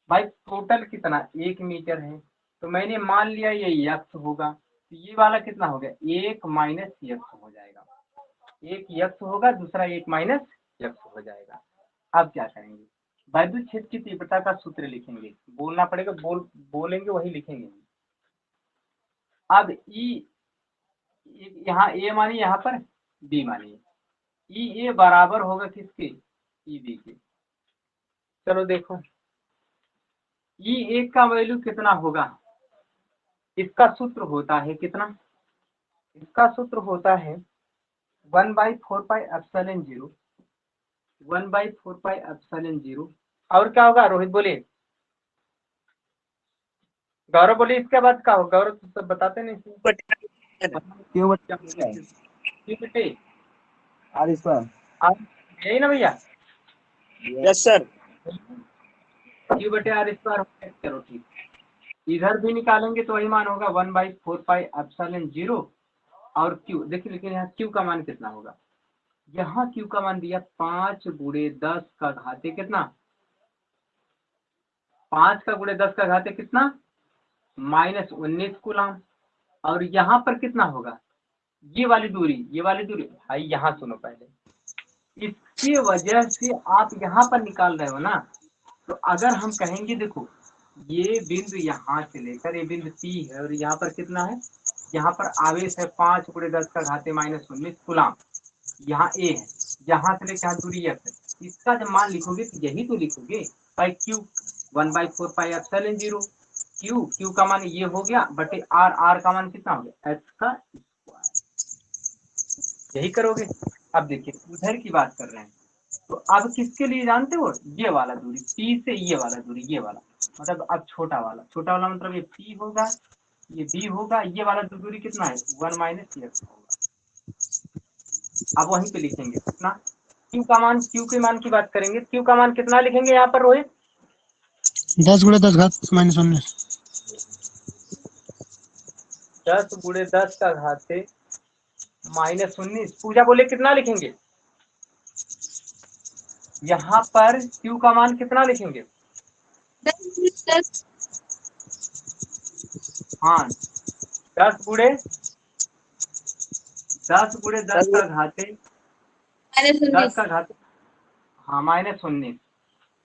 भाई, टोटल कितना 1 मीटर है। तो मैंने मान लिया ये यक्स होगा, तो ये वाला कितना हो गया, 1 माइनस यक्स हो जाएगा। एक यक्स होगा, दूसरा 1 माइनस यक्स हो जाएगा। अब क्या करेंगे, वैद्युत क्षेत्र की तीव्रता का सूत्र लिखेंगे, बोलना पड़ेगा, बोलेंगे वही लिखेंगे। अब ई यहाँ ए मानिए, यहाँ पर बी मानिए, ई ए बराबर होगा किसके, ई बी के। चलो देखो ई एक का वैल्यू कितना होगा, इसका सूत्र होता है कितना, इसका सूत्र होता है 1/4πε0, 1/4πε0। और क्या होगा रोहित बोलिए, गौरव बोलिए, इसके बाद क्या होगा, गौरव तो सब बताते नहीं। क्यों बेटे आर स्क्वायर, यही ना भैया, यस सर। क्यू बटे आर स्क्वायर। चलो ठीक, इधर भी निकालेंगे तो वही मान होगा 1/4πε0 और क्यू देखिए, लेकिन यहाँ क्यू का मान कितना होगा, यहाँ क्यू का मान दिया 5 गुणे 10 का घाते कितना, 5 का गुणे 10 का घाते कितना, -19 कूलम। और यहाँ पर कितना होगा, ये वाली दूरी भाई यहाँ सुनो पहले, इसकी वजह से आप यहाँ पर निकाल रहे हो ना। तो अगर हम कहेंगे देखो ये बिंदु यहाँ से लेकर ये बिंदु P है और यहाँ पर कितना है, यहाँ पर आवेश है 5 गुणे 10 का घाते -19 कूलम, यहाँ ए है, यहाँ से लेकर यहाँ दूरी f है। इसका जब मान लिखोगे तो यही तो लिखोगे बाई क्यू, 1/4πε0। क्यू का मान ये हो गया बटे आर का मान कितना हो गया, h का स्क्वायर, यही करोगे। अब देखिए उधर की बात कर रहे हैं, तो अब किसके लिए जानते हो, ये वाला दूरी P से ये वाला दूरी, ये वाला मतलब अब छोटा वाला मतलब ये P होगा, ये B होगा, ये वाला दूरी कितना है 1 माइनस x होगा। अब वहीं पे लिखेंगे कितना, क्यू के मान की बात करेंगे, क्यू का मान कितना लिखेंगे यहाँ पर रोहित, 10 गुणे 10 घात -19, 10 गुणे 10 का घाते -19। पूजा बोले कितना लिखेंगे, यहाँ पर क्यू का मान कितना लिखेंगे, हाँ 10 गुणे 10 का घाते 10 का घाते हाँ -19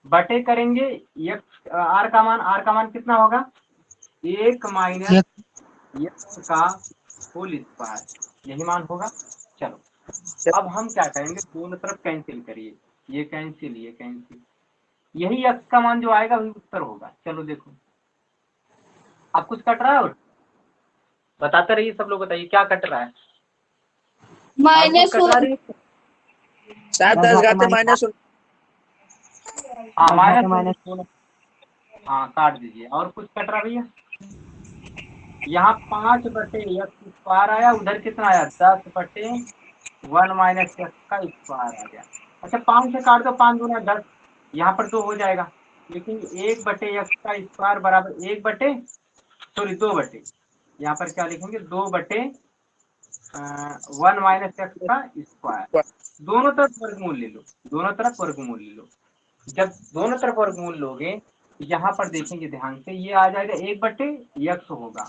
बटे करेंगे आर का मान कितना होगा, 1 माइनस एक्स का होल स्क्वायर, यही मान होगा। चलो अब हम क्या करेंगे, दोनों तरफ कैंसिल करिए, ये कैंसिल, यही एक्स का मान जो आएगा वही उत्तर होगा। चलो देखो अब कुछ कट रहा है, और बताते रहिए सब लोग, बताइए क्या कट रहा है, -19 7 10 घाते -19, हाँ काट दीजिए। और कुछ कट रहा भैया, यहाँ 5 बटे एक्स स्क्वायर आया, उधर कितना आया 10 बटे 1 माइनस एक्स का स्क्वायर आ गया। अच्छा 5 से काट दो, 5 दूना 10, यहाँ पर 2 हो जाएगा, लेकिन 1 बटे एक्स का स्क्वायर बराबर 2 बटे यहाँ पर क्या लिखेंगे, 2 बटे 1 माइनस एक्स का स्क्वायर। दोनों तरफ वर्गमूल ले लो, जब दोनों तरफ वर्गमूल लोगे यहाँ पर देखेंगे ध्यान से, ये आ जाएगा 1 बटे एक्स होगा,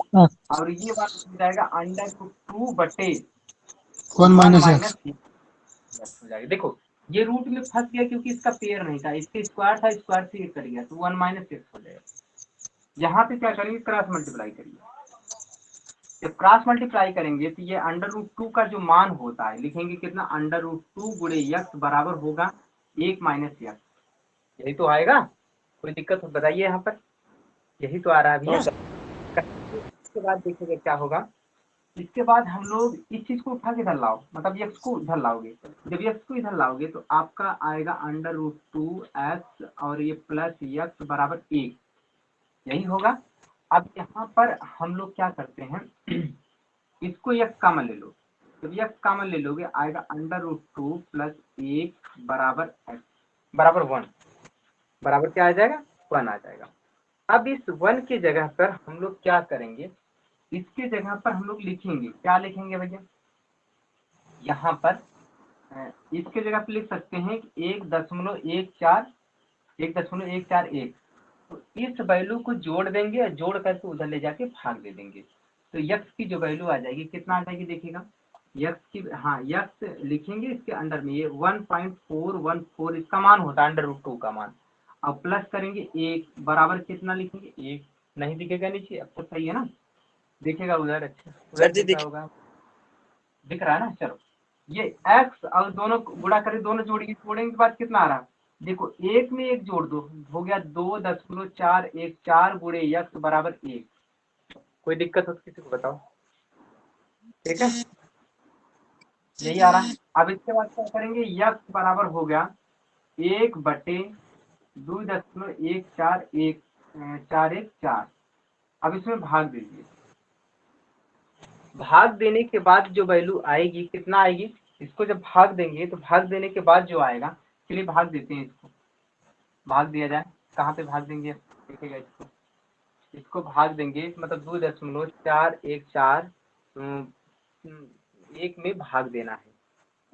और ये बात हो जाएगा अंडर 2 बटे 1 माइनस एक्स हो जाएगा। देखो ये रूट में फंस गया क्योंकि इसका पेयर नहीं था, इसके स्क्वायर था, स्क्वायर से ये कर गया तो 1 - x हो जाएगा। यहाँ पे क्या करेंगे, क्रॉस मल्टीप्लाई करिए। जब क्रॉस मल्टीप्लाई करेंगे तो ये √2 का जो मान होता है लिखेंगे कितना, √2 गुणे x बराबर होगा 1 - x। यही तो आएगा, कोई दिक्कत हो बताइए यहाँ पर, यही तो आ रहा है भैया। इसके बाद देखिएगा क्या होगा, इसके बाद हम लोग इस चीज को उठा के इधर लाओ, मतलब x को इधर लाओगे। जब x को इधर लाओगे तो आपका आएगा √2x और ये प्लस x बराबर 1, यही होगा। अब यहाँ पर हम लोग क्या करते हैं, इसको x कॉमन ले लो। जब x कॉमन ले लोगे आएगा √2 + 1 बराबर x बराबर 1, बराबर क्या आ जाएगा, 1 आ जाएगा। अब इस 1 की जगह पर हम लोग क्या करेंगे, इसके जगह पर हम लोग लिखेंगे, क्या लिखेंगे भैया, यहाँ पर इसके जगह पर लिख सकते हैं 1.141। तो इस वैल्यू को जोड़ देंगे और जोड़ करके उधर ले जाके भाग दे देंगे, तो यक्स की जो वैल्यू आ जाएगी कितना आ जाएगी देखिएगा, यक्स की, हाँ यक्स लिखेंगे इसके अंदर में, ये 1.414 इसका मान होता है, √2 का मान। अब प्लस करेंगे 1 बराबर कितना लिखेंगे, 1 नहीं दिखेगा नीचे, अब तो सही है ना, दिखेगा उधर, अच्छा उधर दिख रहा होगा, दिख रहा है ना। चलो ये x और दोनों गुणा करें, दोनों जोड़ेंगे, जोड़ेंगे के बाद कितना आ रहा है, देखो 1 में 1 जोड़ दो, हो गया 2.414 गुणे x बराबर 1। कोई दिक्कत हो तो किसी को बताओ, ठीक है, यही आ रहा है। अब इसके बाद क्या करेंगे, x बराबर हो गया 1/2.14144। अब इसमें भाग दीजिए, भाग देने के बाद जो वैल्यू आएगी कितना आएगी, इसको जब भाग देंगे तो भाग देने के बाद जो आएगा, चलिए भाग देते हैं, इसको भाग दिया जाए, कहाँ पे भाग देंगे देखिएगा, इसको भाग देंगे मतलब 2.414 1 में भाग देना है,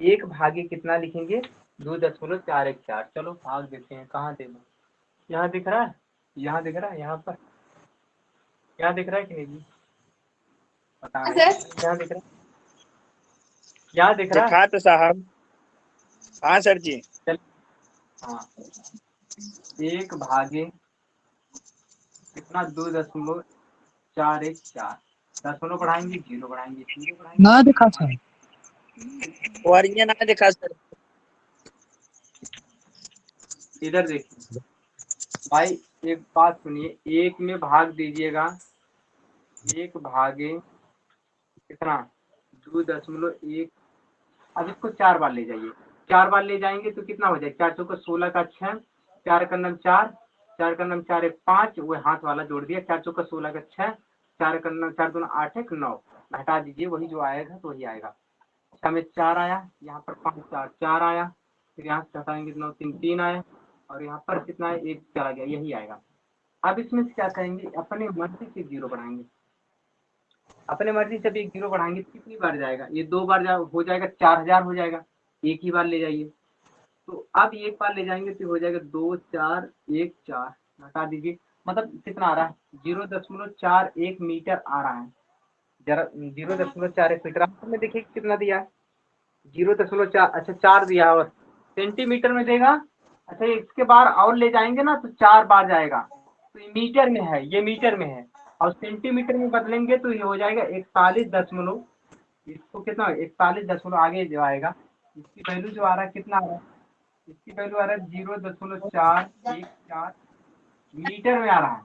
1 भागे कितना लिखेंगे 2.414। चलो भाग देते हैं, कहाँ देना, यहाँ दिख रहा है, यहाँ दिख रहा है, यहाँ पर यहाँ दिख रहा है कि नहीं, पता नहीं, यहाँ दिख रहा है, यहाँ दिख रहा है तो साहब, हाँ सर जी, चल हाँ, 1 भागे कितना 2.414, दशमलव बढ़ाएंगे 0 बढ़ाएंगे 0 बढ़ाएंगे ना दिखा सर, और ये ना दिखा सर, इधर देखिए भाई, एक बात सुनिए, 1 में भाग दीजिएगा, 1 भागे कितना 2.1, अब इसको 4 बार ले जाइए, 4 बार ले जाएंगे तो कितना हो जाए, 4 चौका 16 का 6, 4 का नम 4, 4 का नम 4 1 5, वो हाथ वाला जोड़ दिया, 4 चौका 16 का 6, 4 का नम 4 2 8 1 9, हटा दीजिए, वही जो आएगा तो वही आएगा। 6 में 4 आया, यहाँ पर 5 4 4 आया, फिर यहाँ से हटाएंगे 9 3 3 आया, और यहाँ पर कितना है 1 चला गया, यही आएगा। अब इसमें से क्या करेंगे, अपने मर्जी से 0 बढ़ाएंगे, अपने मर्जी से भी 0 बढ़ाएंगे तो कितनी बार जाएगा, ये 2 बार हो जाएगा, 4000 हो जाएगा, एक ही बार ले जाइए। तो अब एक बार ले जाएंगे तो हो जाएगा 2 4 1 4, हटा दीजिए, मतलब कितना आ रहा है 0.41 मीटर आ रहा है, जरा 0.41 मीटर आपने देखिए कितना दिया है, 0.4, अच्छा 4 दिया, और सेंटीमीटर में देगा, अच्छा इसके बार और ले जाएंगे ना तो 4 बार जाएगा, तो ये मीटर में है, ये मीटर में है, और सेंटीमीटर में बदलेंगे तो ये हो जाएगा 41 इसको कितना 41 आगे जो आएगा, इसकी वैल्यू जो आ रहा है कितना आ रहा है, इसकी वैल्यू आ रहा है 0.414 मीटर में आ रहा है,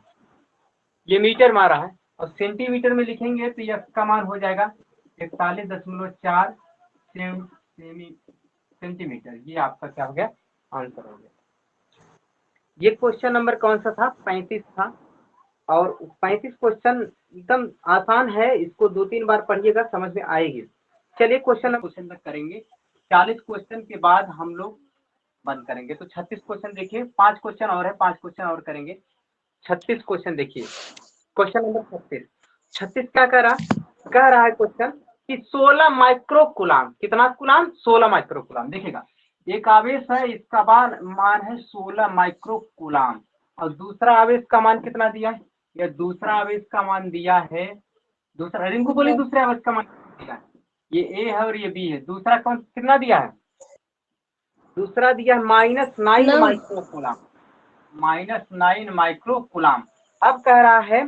ये मीटर में आ रहा है, और सेंटीमीटर में लिखेंगे तो यह का मान हो जाएगा 41.4 सेंटीमीटर। ये आपका क्या हो गया, आंसर हो गया। ये क्वेश्चन नंबर कौन सा था, 35 था, और 35 क्वेश्चन एकदम आसान है, इसको 2-3 बार पढ़िएगा समझ में आएगी। चलिए क्वेश्चन तक करेंगे, 40 क्वेश्चन के बाद हम लोग बंद करेंगे, तो 36 क्वेश्चन देखिए, 5 क्वेश्चन और है, 5 क्वेश्चन और करेंगे। 36 क्वेश्चन देखिए, क्वेश्चन नंबर 36 क्या कह रहा है क्वेश्चन कि 16 माइक्रोकुलाम, कितना कुलाम 16 माइक्रोकुलाम, देखिएगा एक आवेश है, इसका मान है 16 माइक्रोकुलाम, और दूसरा आवेश का मान कितना दिया है, या दूसरा आवेश का मान दिया है, दूसरा रिंकू बोली दूसरे आवेश का मान दिया है, ये ए है और ये बी है, दूसरा कौन कितना दिया है, दूसरा दिया -9 9। Microcoulomb, -9 microcoulomb. अब कह रहा है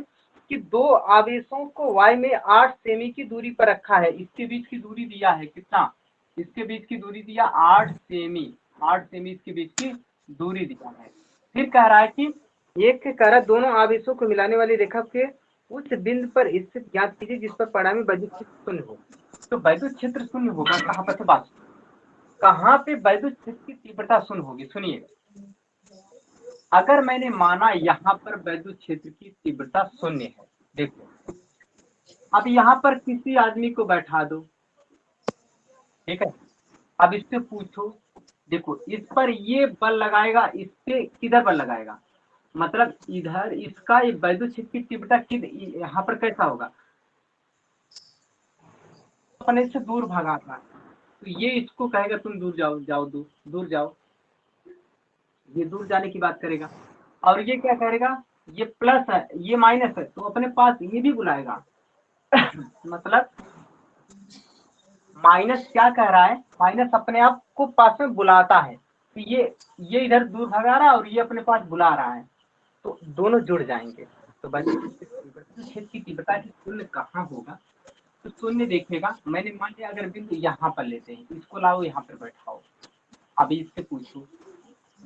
कि दो आवेशों को y में 8 सेमी की दूरी पर रखा है, इसके बीच की दूरी दिया है कितना, इसके बीच की दूरी दिया 8 सेमी, 8 सेमी इसके बीच की दूरी दिया है। फिर कह रहा है कि एक के कारण दोनों आवेशों को मिलाने वाली रेखा के उस बिंदु पर स्थित ज्ञात कीजिए जिस पर परिणामी वैद्युत क्षेत्र शून्य हो। तो वैद्युत क्षेत्र शून्य होगा कहाँ पर, से बात कहाँ पे वैद्युत क्षेत्र की तीव्रता शून्य होगी। सुनिए, अगर मैंने माना यहाँ पर वैद्युत क्षेत्र की तीव्रता शून्य है, देखो अब यहाँ पर किसी आदमी को बैठा दो, ठीक है, अब इससे पूछो, देखो इस पर ये बल लगाएगा, इस पे किधर बल लगाएगा, मतलब इधर इसका वैद्युत क्षेत्र की तीव्रता यहाँ पर कैसा होगा, अपने से दूर भगाता, तो ये इसको कहेगा तुम दूर जाओ, दूर जाओ, ये दूर जाने की बात करेगा। और ये क्या करेगा, ये प्लस है ये माइनस है, तो अपने पास ये भी बुलाएगा मतलब माइनस क्या कह रहा है, माइनस अपने आप को पास में बुलाता है, तो ये इधर दूर भगा रहा है और ये अपने पास बुला रहा है, तो दोनों जुड़ जाएंगे। तो क्षेत्र की तीव्रता शून्य कहाँ होगा, तो शून्य देखेगा, मैंने मान लिया अगर बिंदु यहाँ पर लेते हैं, इसको लाओ यहाँ पर बैठाओ, अभी इससे पूछो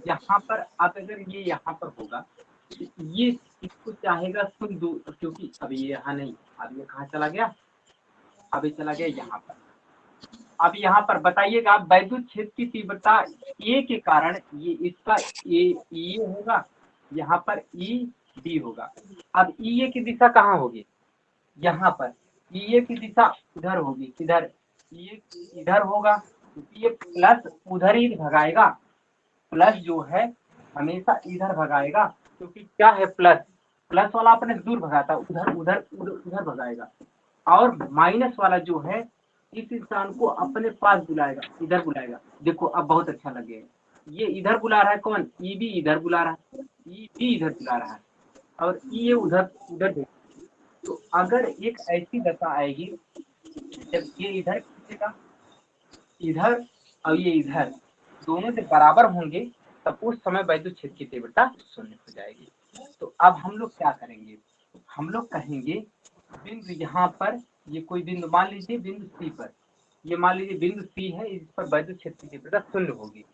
यहाँ पर, अब अगर ये यहाँ पर होगा तो ये इसको चाहेगा शून्य दूर, क्योंकि अभी ये यहाँ नहीं, अब ये कहाँ चला गया, अभी चला गया यहाँ पर। अब यहाँ पर बताइएगा वैद्युत क्षेत्र की तीव्रता ए के कारण ये इसका ए होगा, यहाँ पर ई बी होगा। अब ई की दिशा कहाँ होगी, यहाँ पर ई की दिशा उधर होगी, किधर, इधर होगा, क्योंकि ये प्लस उधर ही भगाएगा, प्लस जो है हमेशा इधर भगाएगा, क्योंकि क्या है प्लस वाला अपने दूर भगाता, उधर उधर उधर भगाएगा, और माइनस वाला जो है इस इंसान को अपने पास बुलाएगा, इधर बुलाएगा। देखो अब बहुत अच्छा लगेगा, ये इधर बुला रहा है कौन, ई भी इधर बुला रहा है, ई भी इधर बुला रहा है, और ये उधर उधर। तो अगर एक ऐसी दशा आएगी जब ये इधर खींचेगा, इधर और ये इधर दोनों से बराबर होंगे, तब उस समय वैद्युत क्षेत्र की तीव्रता शून्य हो जाएगी। तो अब हम लोग क्या करेंगे, हम लोग कहेंगे बिंदु यहाँ पर, ये कोई बिंदु मान लीजिए बिंदु सी पर, ये मान लीजिए बिंदु सी है, इस पर वैद्युत क्षेत्र की तीव्रता शून्य होगी।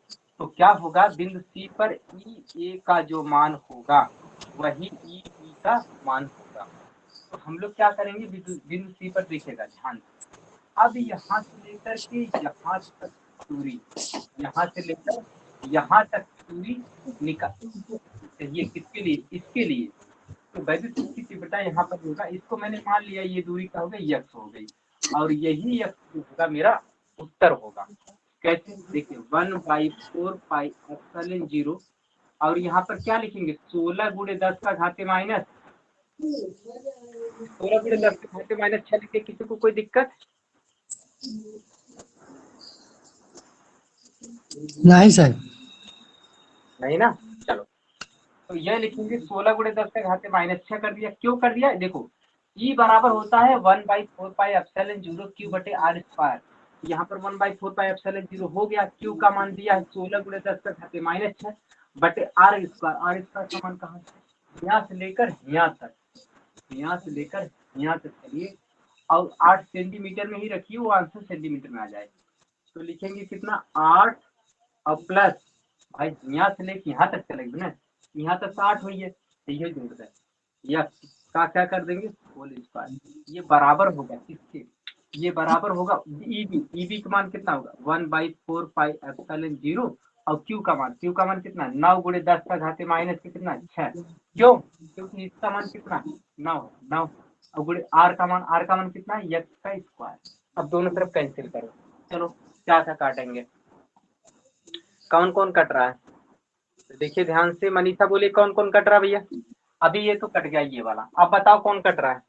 तो क्या होगा, बिंदु सी पर ई ए का जो मान होगा वही ई बी का मान होगा। तो हम लोग क्या करेंगे, बिंदु सी पर देखिएगा ध्यान से, अब यहाँ से लेकर के यहाँ तक दूरी, यहाँ से लेकर यहाँ तक दूरी निकाल चाहिए, किसके लिए, इसके लिए। तो वैद्युत क्षेत्र की तीव्रता यहाँ पर होगा, इसको मैंने मान लिया ये दूरी का हो गई यक्स हो गई, और यही यक्स होगा मेरा उत्तर होगा। कैसे, देखिए 1/4 पाई एप्सिलॉन 0, और यहाँ पर क्या लिखेंगे 16 गुणे 10 का घाते माइनस 16 गुणे 10 का घाते माइनस 6 लिखे, किसी को कोई दिक्कत नहीं सर, नहीं ना, चलो तो यह लिखेंगे 16 गुणे 10 का घाते माइनस 6 कर दिया, क्यों कर दिया, देखो ई बराबर होता है 1/4 पाई एप्सिलॉन 0 क्यू बटे आर स्क्वायर, यहाँ पर 1/4 पाई एप्सिलॉन 0 हो गया, क्यू का मान दिया है 16 गुणे 10 का घाते माइनस 6 बटे आर स्क्वायर, आर स्क्वायर का मान कहाँ से, यहाँ से लेकर यहाँ तक, यहाँ से लेकर यहाँ तक चलिए, और 8 सेंटीमीटर में ही रखिए, वो आंसर सेंटीमीटर में आ जाए। तो लिखेंगे कितना 8 और प्लस, भाई यहाँ से लेके यहाँ तक चलेगी ना, यहाँ तक 60 हुई है, तो ये जोड़ है, या का क्या कर देंगे होल स्क्वायर, ये बराबर होगा किसके, ये बराबर होगा ईबी का मान कितना होगा 1/4 पाई एप्सिलॉन 0, और क्यू का मान कितना 9 गुणे 10 का घाते माइनस कितना 6, क्यों, क्योंकि इसका मान कितना 9 और गुणे आर का मान कितना यक्स का स्क्वायर। अब दोनों तरफ कैंसिल करो, चलो क्या क्या काटेंगे, कौन कौन कट रहा है, तो देखिए ध्यान से, मनीषा बोलिए कौन कौन कट रहा है भैया, अभी ये तो कट गया ये वाला, अब बताओ कौन कट रहा है,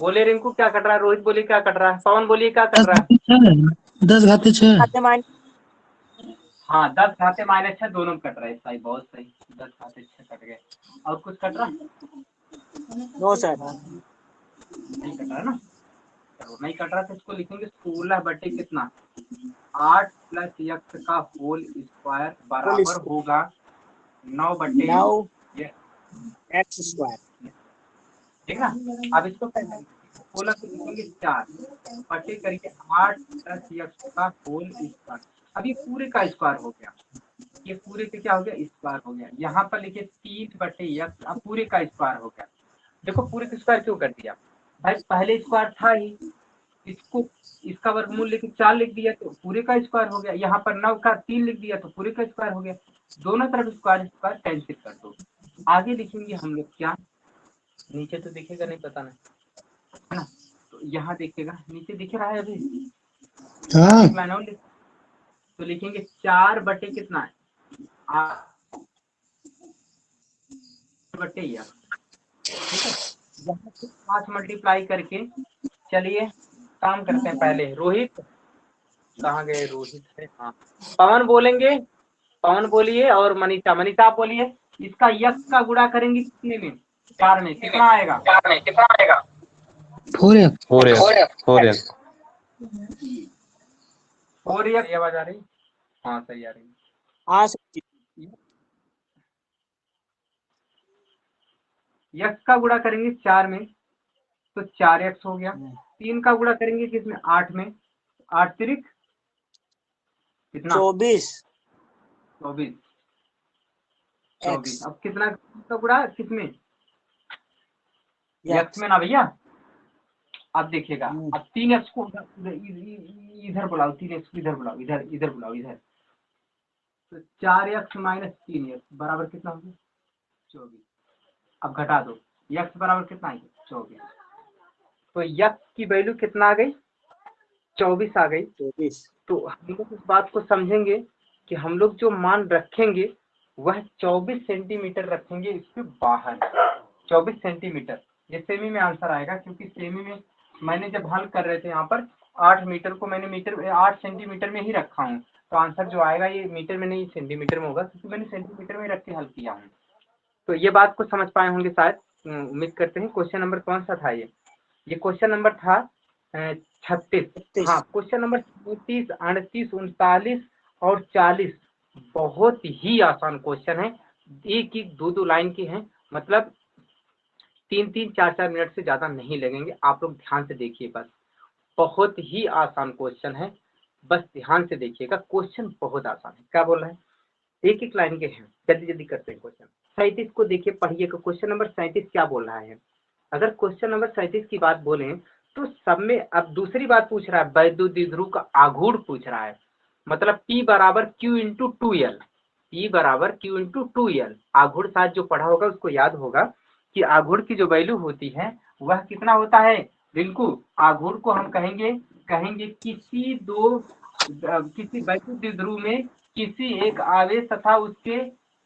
बोले रिंकू क्या कट रहा है, रोहित बोलिए क्या कट रहा है, पवन बोलिए क्या कट रहा है, 10 घाते 6। हाँ 10 घाते माइनस 6 दोनों कट रहा है, सही बहुत सही, 10 घाते 6 कट गए, और कुछ कट रहा नो सर, नहीं कट रहा है ना, चलो नहीं कट रहा तो इसको लिखेंगे 16 बटे कितना 8 प्लस यक्स का होल स्क्वायर बराबर होगा 9/9 एक्स स्क्वायर। ठीक ना। अब इसको कैसे होला तो लिखेंगे 4 बटे करके 8 प्लस यक्स का होल स्क्वायर। अब ये पूरे का स्क्वायर हो गया, ये पूरे का क्या हो गया, स्क्वायर हो गया। यहाँ पर लिखे 3 बटे यक्स, अब पूरे का स्क्वायर हो गया। देखो पूरे का स्क्वायर क्यों कर दिया भाई, पहले स्क्वायर था ही, इसको इसका वर्गमूल लेके 4 लिख दिया तो पूरे का स्क्वायर हो गया। यहाँ पर 9 का 3 लिख दिया तो पूरे का स्क्वायर हो गया। दोनों तरफ स्क्वायर स्क्वायर कैंसिल कर दो। आगे लिखेंगे हम लोग क्या, नीचे तो दिखेगा नहीं, पता नहीं है ना, तो यहाँ देखिएगा नीचे दिख रहा है अभी। हाँ। एक लाइन और तो लिखेंगे 4 बटे कितना है, 8 बटे यह, ठीक है। यहाँ से 5 मल्टीप्लाई करके चलिए काम करते हैं। पहले रोहित कहाँ गए, रोहित है, हाँ पवन बोलेंगे, पवन बोलिए, और मनीषा, मनीषा आप बोलिए। इसका यक्स का गुणा करेंगे कितने में, 4 में, कितना आएगा, 4x। 4x आवाज आ रही, हाँ सही आ रही। हाँ यक्स का गुणा करेंगे 4 में तो 4x हो गया। 3 का गुणा करेंगे किसमें, 8 में, 8 तिरिक कितना, 24। 24। अब कितना का गुणा किसमें, यक्स में ना भैया। अब देखिएगा, अब 3x को इधर बुलाओ, 3x इधर बुलाओ, इधर बुलाओ, इधर। तो 4x माइनस 3x बराबर कितना हो गया, 24। अब घटा दो, x बराबर कितना है, 24। तो x की वैल्यू कितना आ गई, 24 आ गई। 24। तो हम लोग इस बात को समझेंगे कि हम लोग जो मान रखेंगे वह 24 सेंटीमीटर रखेंगे, इसके बाहर 24 सेंटीमीटर। ये सेमी में आंसर आएगा, क्योंकि सेमी में मैंने जब हल कर रहे थे यहाँ पर 8 मीटर को मैंने 8 सेंटीमीटर में ही रखा हूँ, तो आंसर जो आएगा ये मीटर में नहीं सेंटीमीटर में होगा, क्योंकि मैंने सेंटीमीटर में रख के हल किया हूँ। तो ये बात को समझ पाए होंगे शायद, उम्मीद करते हैं। क्वेश्चन नंबर कौन सा था ये क्वेश्चन नंबर था 36। हाँ, क्वेश्चन नंबर 37, 38, 39 और 40 बहुत ही आसान क्वेश्चन है। एक एक दो लाइन के हैं, मतलब 3-3, 4-4 मिनट से ज्यादा नहीं लगेंगे। आप लोग ध्यान से देखिए, बस बहुत ही आसान क्वेश्चन है, बस ध्यान से देखिएगा। क्वेश्चन बहुत आसान है। क्या बोल रहे हैं, एक एक लाइन के हैं, जल्दी जल्दी करते हैं। क्वेश्चन 37 को देखिए, पढ़िएगा। क्वेश्चन नंबर 37 क्या बोल रहा है। अगर क्वेश्चन नंबर 37 की बात बोलें तो सब में अब दूसरी बात पूछ रहा है, वैद्युत द्विध्रुव का आघूर्ण पूछ रहा है। मतलब P बराबर Q इंटू 2L, P बराबर Q इंटू 2L। आघूर्ण शायद जो पढ़ा होगा उसको याद होगा कि आघूर्ण की जो वैल्यू होती है वह कितना होता है रिंकू। आघूर्ण को हम कहेंगे किसी वैद्युत द्विध्रुव में किसी एक आवेश तथा उसके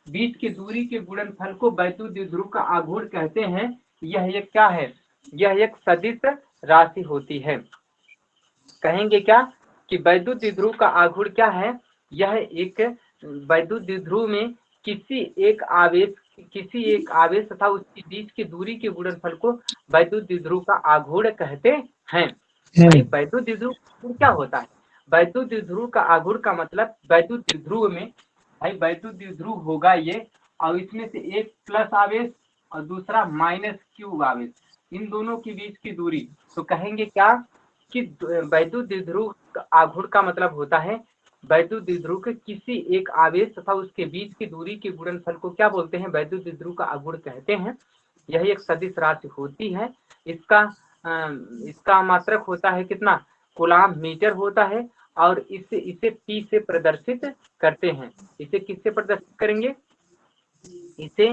बीच की दूरी के गुणनफल को वैद्युत द्विध्रुव का आघूर्ण कहते हैं। यह एक क्या है, यह एक सदिश राशि होती है। कहेंगे क्या कि वैद्युत द्विध्रुव का आघूर्ण क्या है, यह एक वैद्युत द्विध्रुव में किसी एक आवेश तथा उसके बीच की दूरी के गुणनफल को वैद्युत द्विध्रुव का आघूर्ण कहते हैं। वैद्युत द्विध्रुव क्या होता है, वैद्युत द्विध्रुव का आघूर्ण का मतलब वैद्युत द्विध्रुव में भाई वैद्युत द्विध्रुव होगा ये, और इसमें से एक प्लस आवेश और दूसरा माइनस क्यू आवेश, इन दोनों के बीच की दूरी। तो कहेंगे क्या कि वैद्युत द्विध्रुव आघूर्ण का मतलब होता है वैद्युत द्विध्रुव के किसी एक आवेश तथा उसके बीच की दूरी के गुणनफल को क्या बोलते हैं, वैद्युत द्विध्रुव का आघूर्ण कहते हैं। यह एक सदिश राशि होती है। इसका मात्रक होता है कितना, कूलाम मीटर होता है, और इसे P से प्रदर्शित करते हैं। इसे किससे प्रदर्शित करेंगे, इसे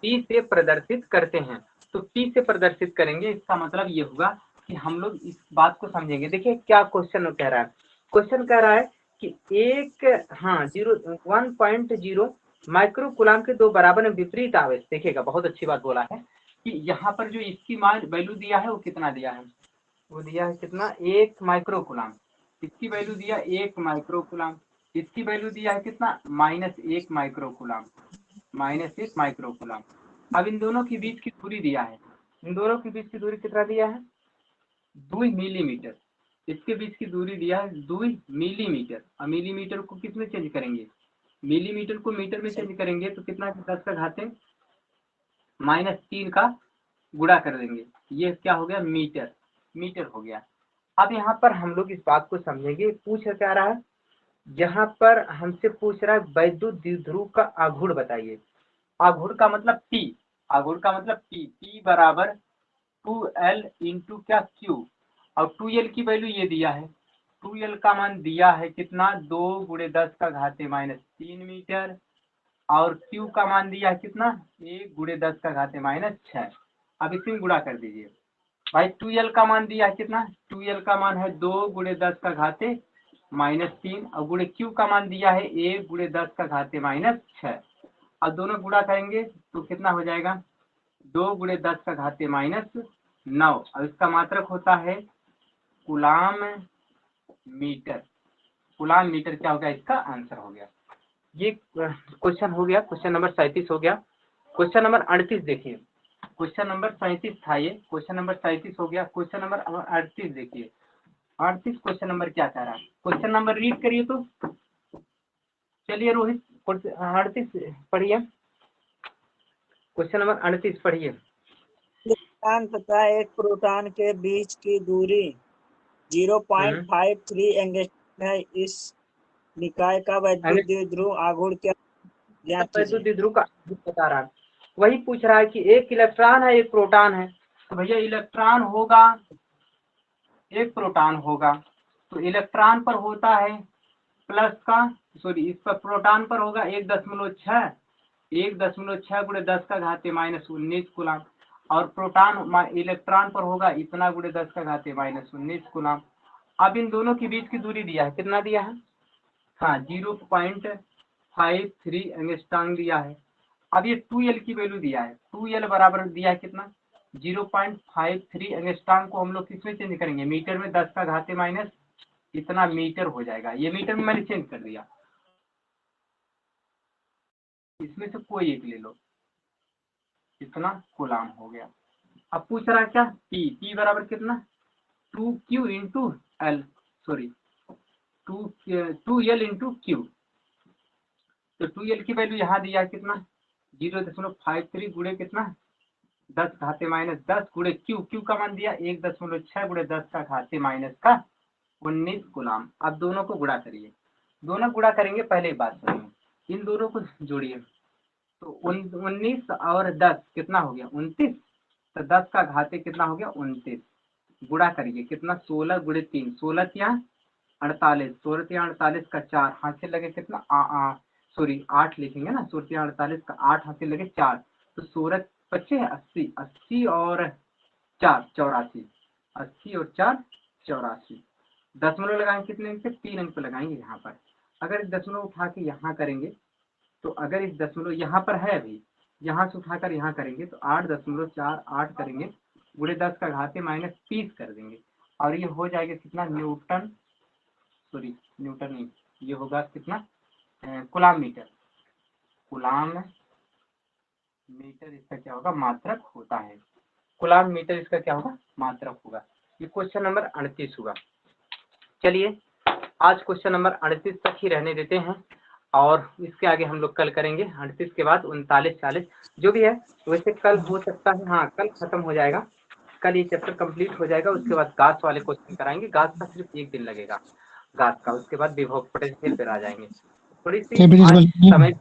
P से प्रदर्शित करते हैं। तो P से प्रदर्शित करेंगे, इसका मतलब ये होगा कि हम लोग इस बात को समझेंगे। देखिए क्या क्वेश्चन कह रहा है, क्वेश्चन कह रहा है कि 1.0 माइक्रो कूलाम के दो बराबर विपरीत आवेश। देखिएगा बहुत अच्छी बात बोला है कि यहाँ पर जो इसकी मान वैल्यू दिया है वो कितना दिया है, वो दिया है कितना, 1 माइक्रो कूलाम। इसकी वैल्यू दिया 1 माइक्रो कूलाम, इसकी वैल्यू दिया है कितना, -1 माइक्रो कूलाम, -1 माइक्रो कूलाम। अब इन दोनों के बीच की दूरी दिया है, इन दोनों के बीच की दूरी कितना दिया है, 2 मिलीमीटर। इसके बीच की दूरी दिया है 2 मिलीमीटर। अब मिलीमीटर को किस में चेंज करेंगे, मिलीमीटर को मीटर में चेंज करेंगे तो कितना 10 का घाते -3 का गुणा कर देंगे, ये क्या हो गया मीटर, मीटर हो गया। अब यहाँ पर हम लोग इस बात को समझेंगे, पूछ क्या रहा है, यहाँ पर हमसे पूछ रहा है वैद्युत द्विध्रुव का आघूर्ण बताइए। आघूर्ण का मतलब P, आघूर्ण का मतलब P बराबर 2L इंटू क्या Q, और 2L की वैल्यू ये दिया है, 2L का मान दिया है कितना 2 × 10 का घाते -3 मीटर, और Q का मान दिया है कितना 1 × 10 का घाते -6। अब इसमें गुणा कर दीजिए भाई, 2L का मान दिया है कितना, 2L का मान है 2 × 10 का घाते -3, और गुणे Q का मान दिया है 1 × 10 का घाते -6। अब दोनों गुणा करेंगे तो कितना हो जाएगा 2 × 10 का घाते -9, और इसका मात्रक होता है कूलाम मीटर। कूलाम मीटर क्या हो गया, इसका आंसर हो गया। ये क्वेश्चन हो गया, क्वेश्चन नंबर 37 हो गया। क्वेश्चन नंबर 38 देखिए, क्वेश्चन नंबर 37 था ये, क्वेश्चन नंबर 37 हो गया। क्वेश्चन नंबर 38 देखिए, 38 क्वेश्चन नंबर क्या कह रहा है, क्वेश्चन नंबर रीड करिए तो। चलिए रोहित 38 पढ़िए, क्वेश्चन नंबर 38 पढ़िए। इलेक्ट्रॉन तथा एक प्रोटॉन के बीच की दूरी 0.53 एंगस्ट्रॉम है। इस निकाय का वैद्युत द्विध्रुव आघूर्ण क्या ज्ञात कीजिए। वैद्युत द्विध्रुव का बता रहा है, वही पूछ रहा है कि एक इलेक्ट्रॉन है एक प्रोटॉन है, तो भैया इलेक्ट्रॉन होगा एक प्रोटॉन होगा, तो इलेक्ट्रॉन पर होता है प्लस का, सॉरी इस पर प्रोटॉन पर होगा 1.6 × 10 का घाते -19 कूलम, और प्रोटॉन इलेक्ट्रॉन पर होगा इतना × 10 का घाते -19 कूलम। अब इन दोनों के बीच की दूरी दिया है, कितना दिया है, हाँ 0.53 एंगस्ट्रॉम दिया है। अब ये 2L की वैल्यू दिया है, 2L बराबर दिया है कितना 0.53 एंगस्ट्रॉम को हम लोग किस में चेंज करेंगे, मीटर में 10 का घाते माइनस इतना मीटर हो जाएगा, ये मीटर में मैंने चेंज कर दिया, इसमें से कोई एक ले लो, इतना कूलाम हो गया। अब पूछ रहा है क्या P बराबर कितना 2Q into L, sorry 2L into Q, तो 2L की वैल्यू यहाँ दिया है कितना 0.53 गुणे कितना 10 घाते -10 गुणे Q का मान दिया 1.6 × 10 का घाते -19 कूलाम। अब दोनों को गुणा करिए, दोनों गुणा करेंगे, पहले एक बात सुनिए, इन दोनों को जोड़िए तो 19 और 10 कितना हो गया 29, तो 10 का घाते कितना हो गया 29, गुणा करिए कितना 16 × 3, 16 या 48, 16 या 48 का 4 हाथ से लगे कितना सॉरी 8 लिखेंगे ना, 16 या 48 का 8 हाथ से लगे 4, तो 16 25 80, 80 और 4 84, 80 और 4 84, दशमलव लगाएंगे कितने अंक पे 3 अंक पे लगाएंगे यहाँ पर। अगर इस दशमलव उठा के यहाँ करेंगे तो अगर इस दशमलव यहाँ पर है अभी, यहाँ से उठाकर यहाँ करेंगे तो 8.48 करेंगे गुणे 10 का घाते -30 कर देंगे, और ये हो जाएगा कितना न्यूटन, सॉरी न्यूटन नहीं, ये होगा कितना कूलाम मीटर, कूलाम मीटर इसका क्या होगा मात्रक होता है, कूलाम मीटर इसका क्या होगा मात्रक होगा। ये क्वेश्चन नंबर 38 होगा। चलिए आज क्वेश्चन नंबर 38 तक ही रहने देते हैं, और इसके आगे हम लोग कल करेंगे 38 के बाद 39 40 जो भी है, वैसे कल हो सकता है, हाँ कल खत्म हो जाएगा, कल ये चैप्टर कंप्लीट हो जाएगा। उसके बाद गास वाले क्वेश्चन कराएंगे, गास का सिर्फ 1 दिन लगेगा गास का, उसके बाद विभव पोटेंशियल पर आ जाएंगे। थोड़ी सी आज समय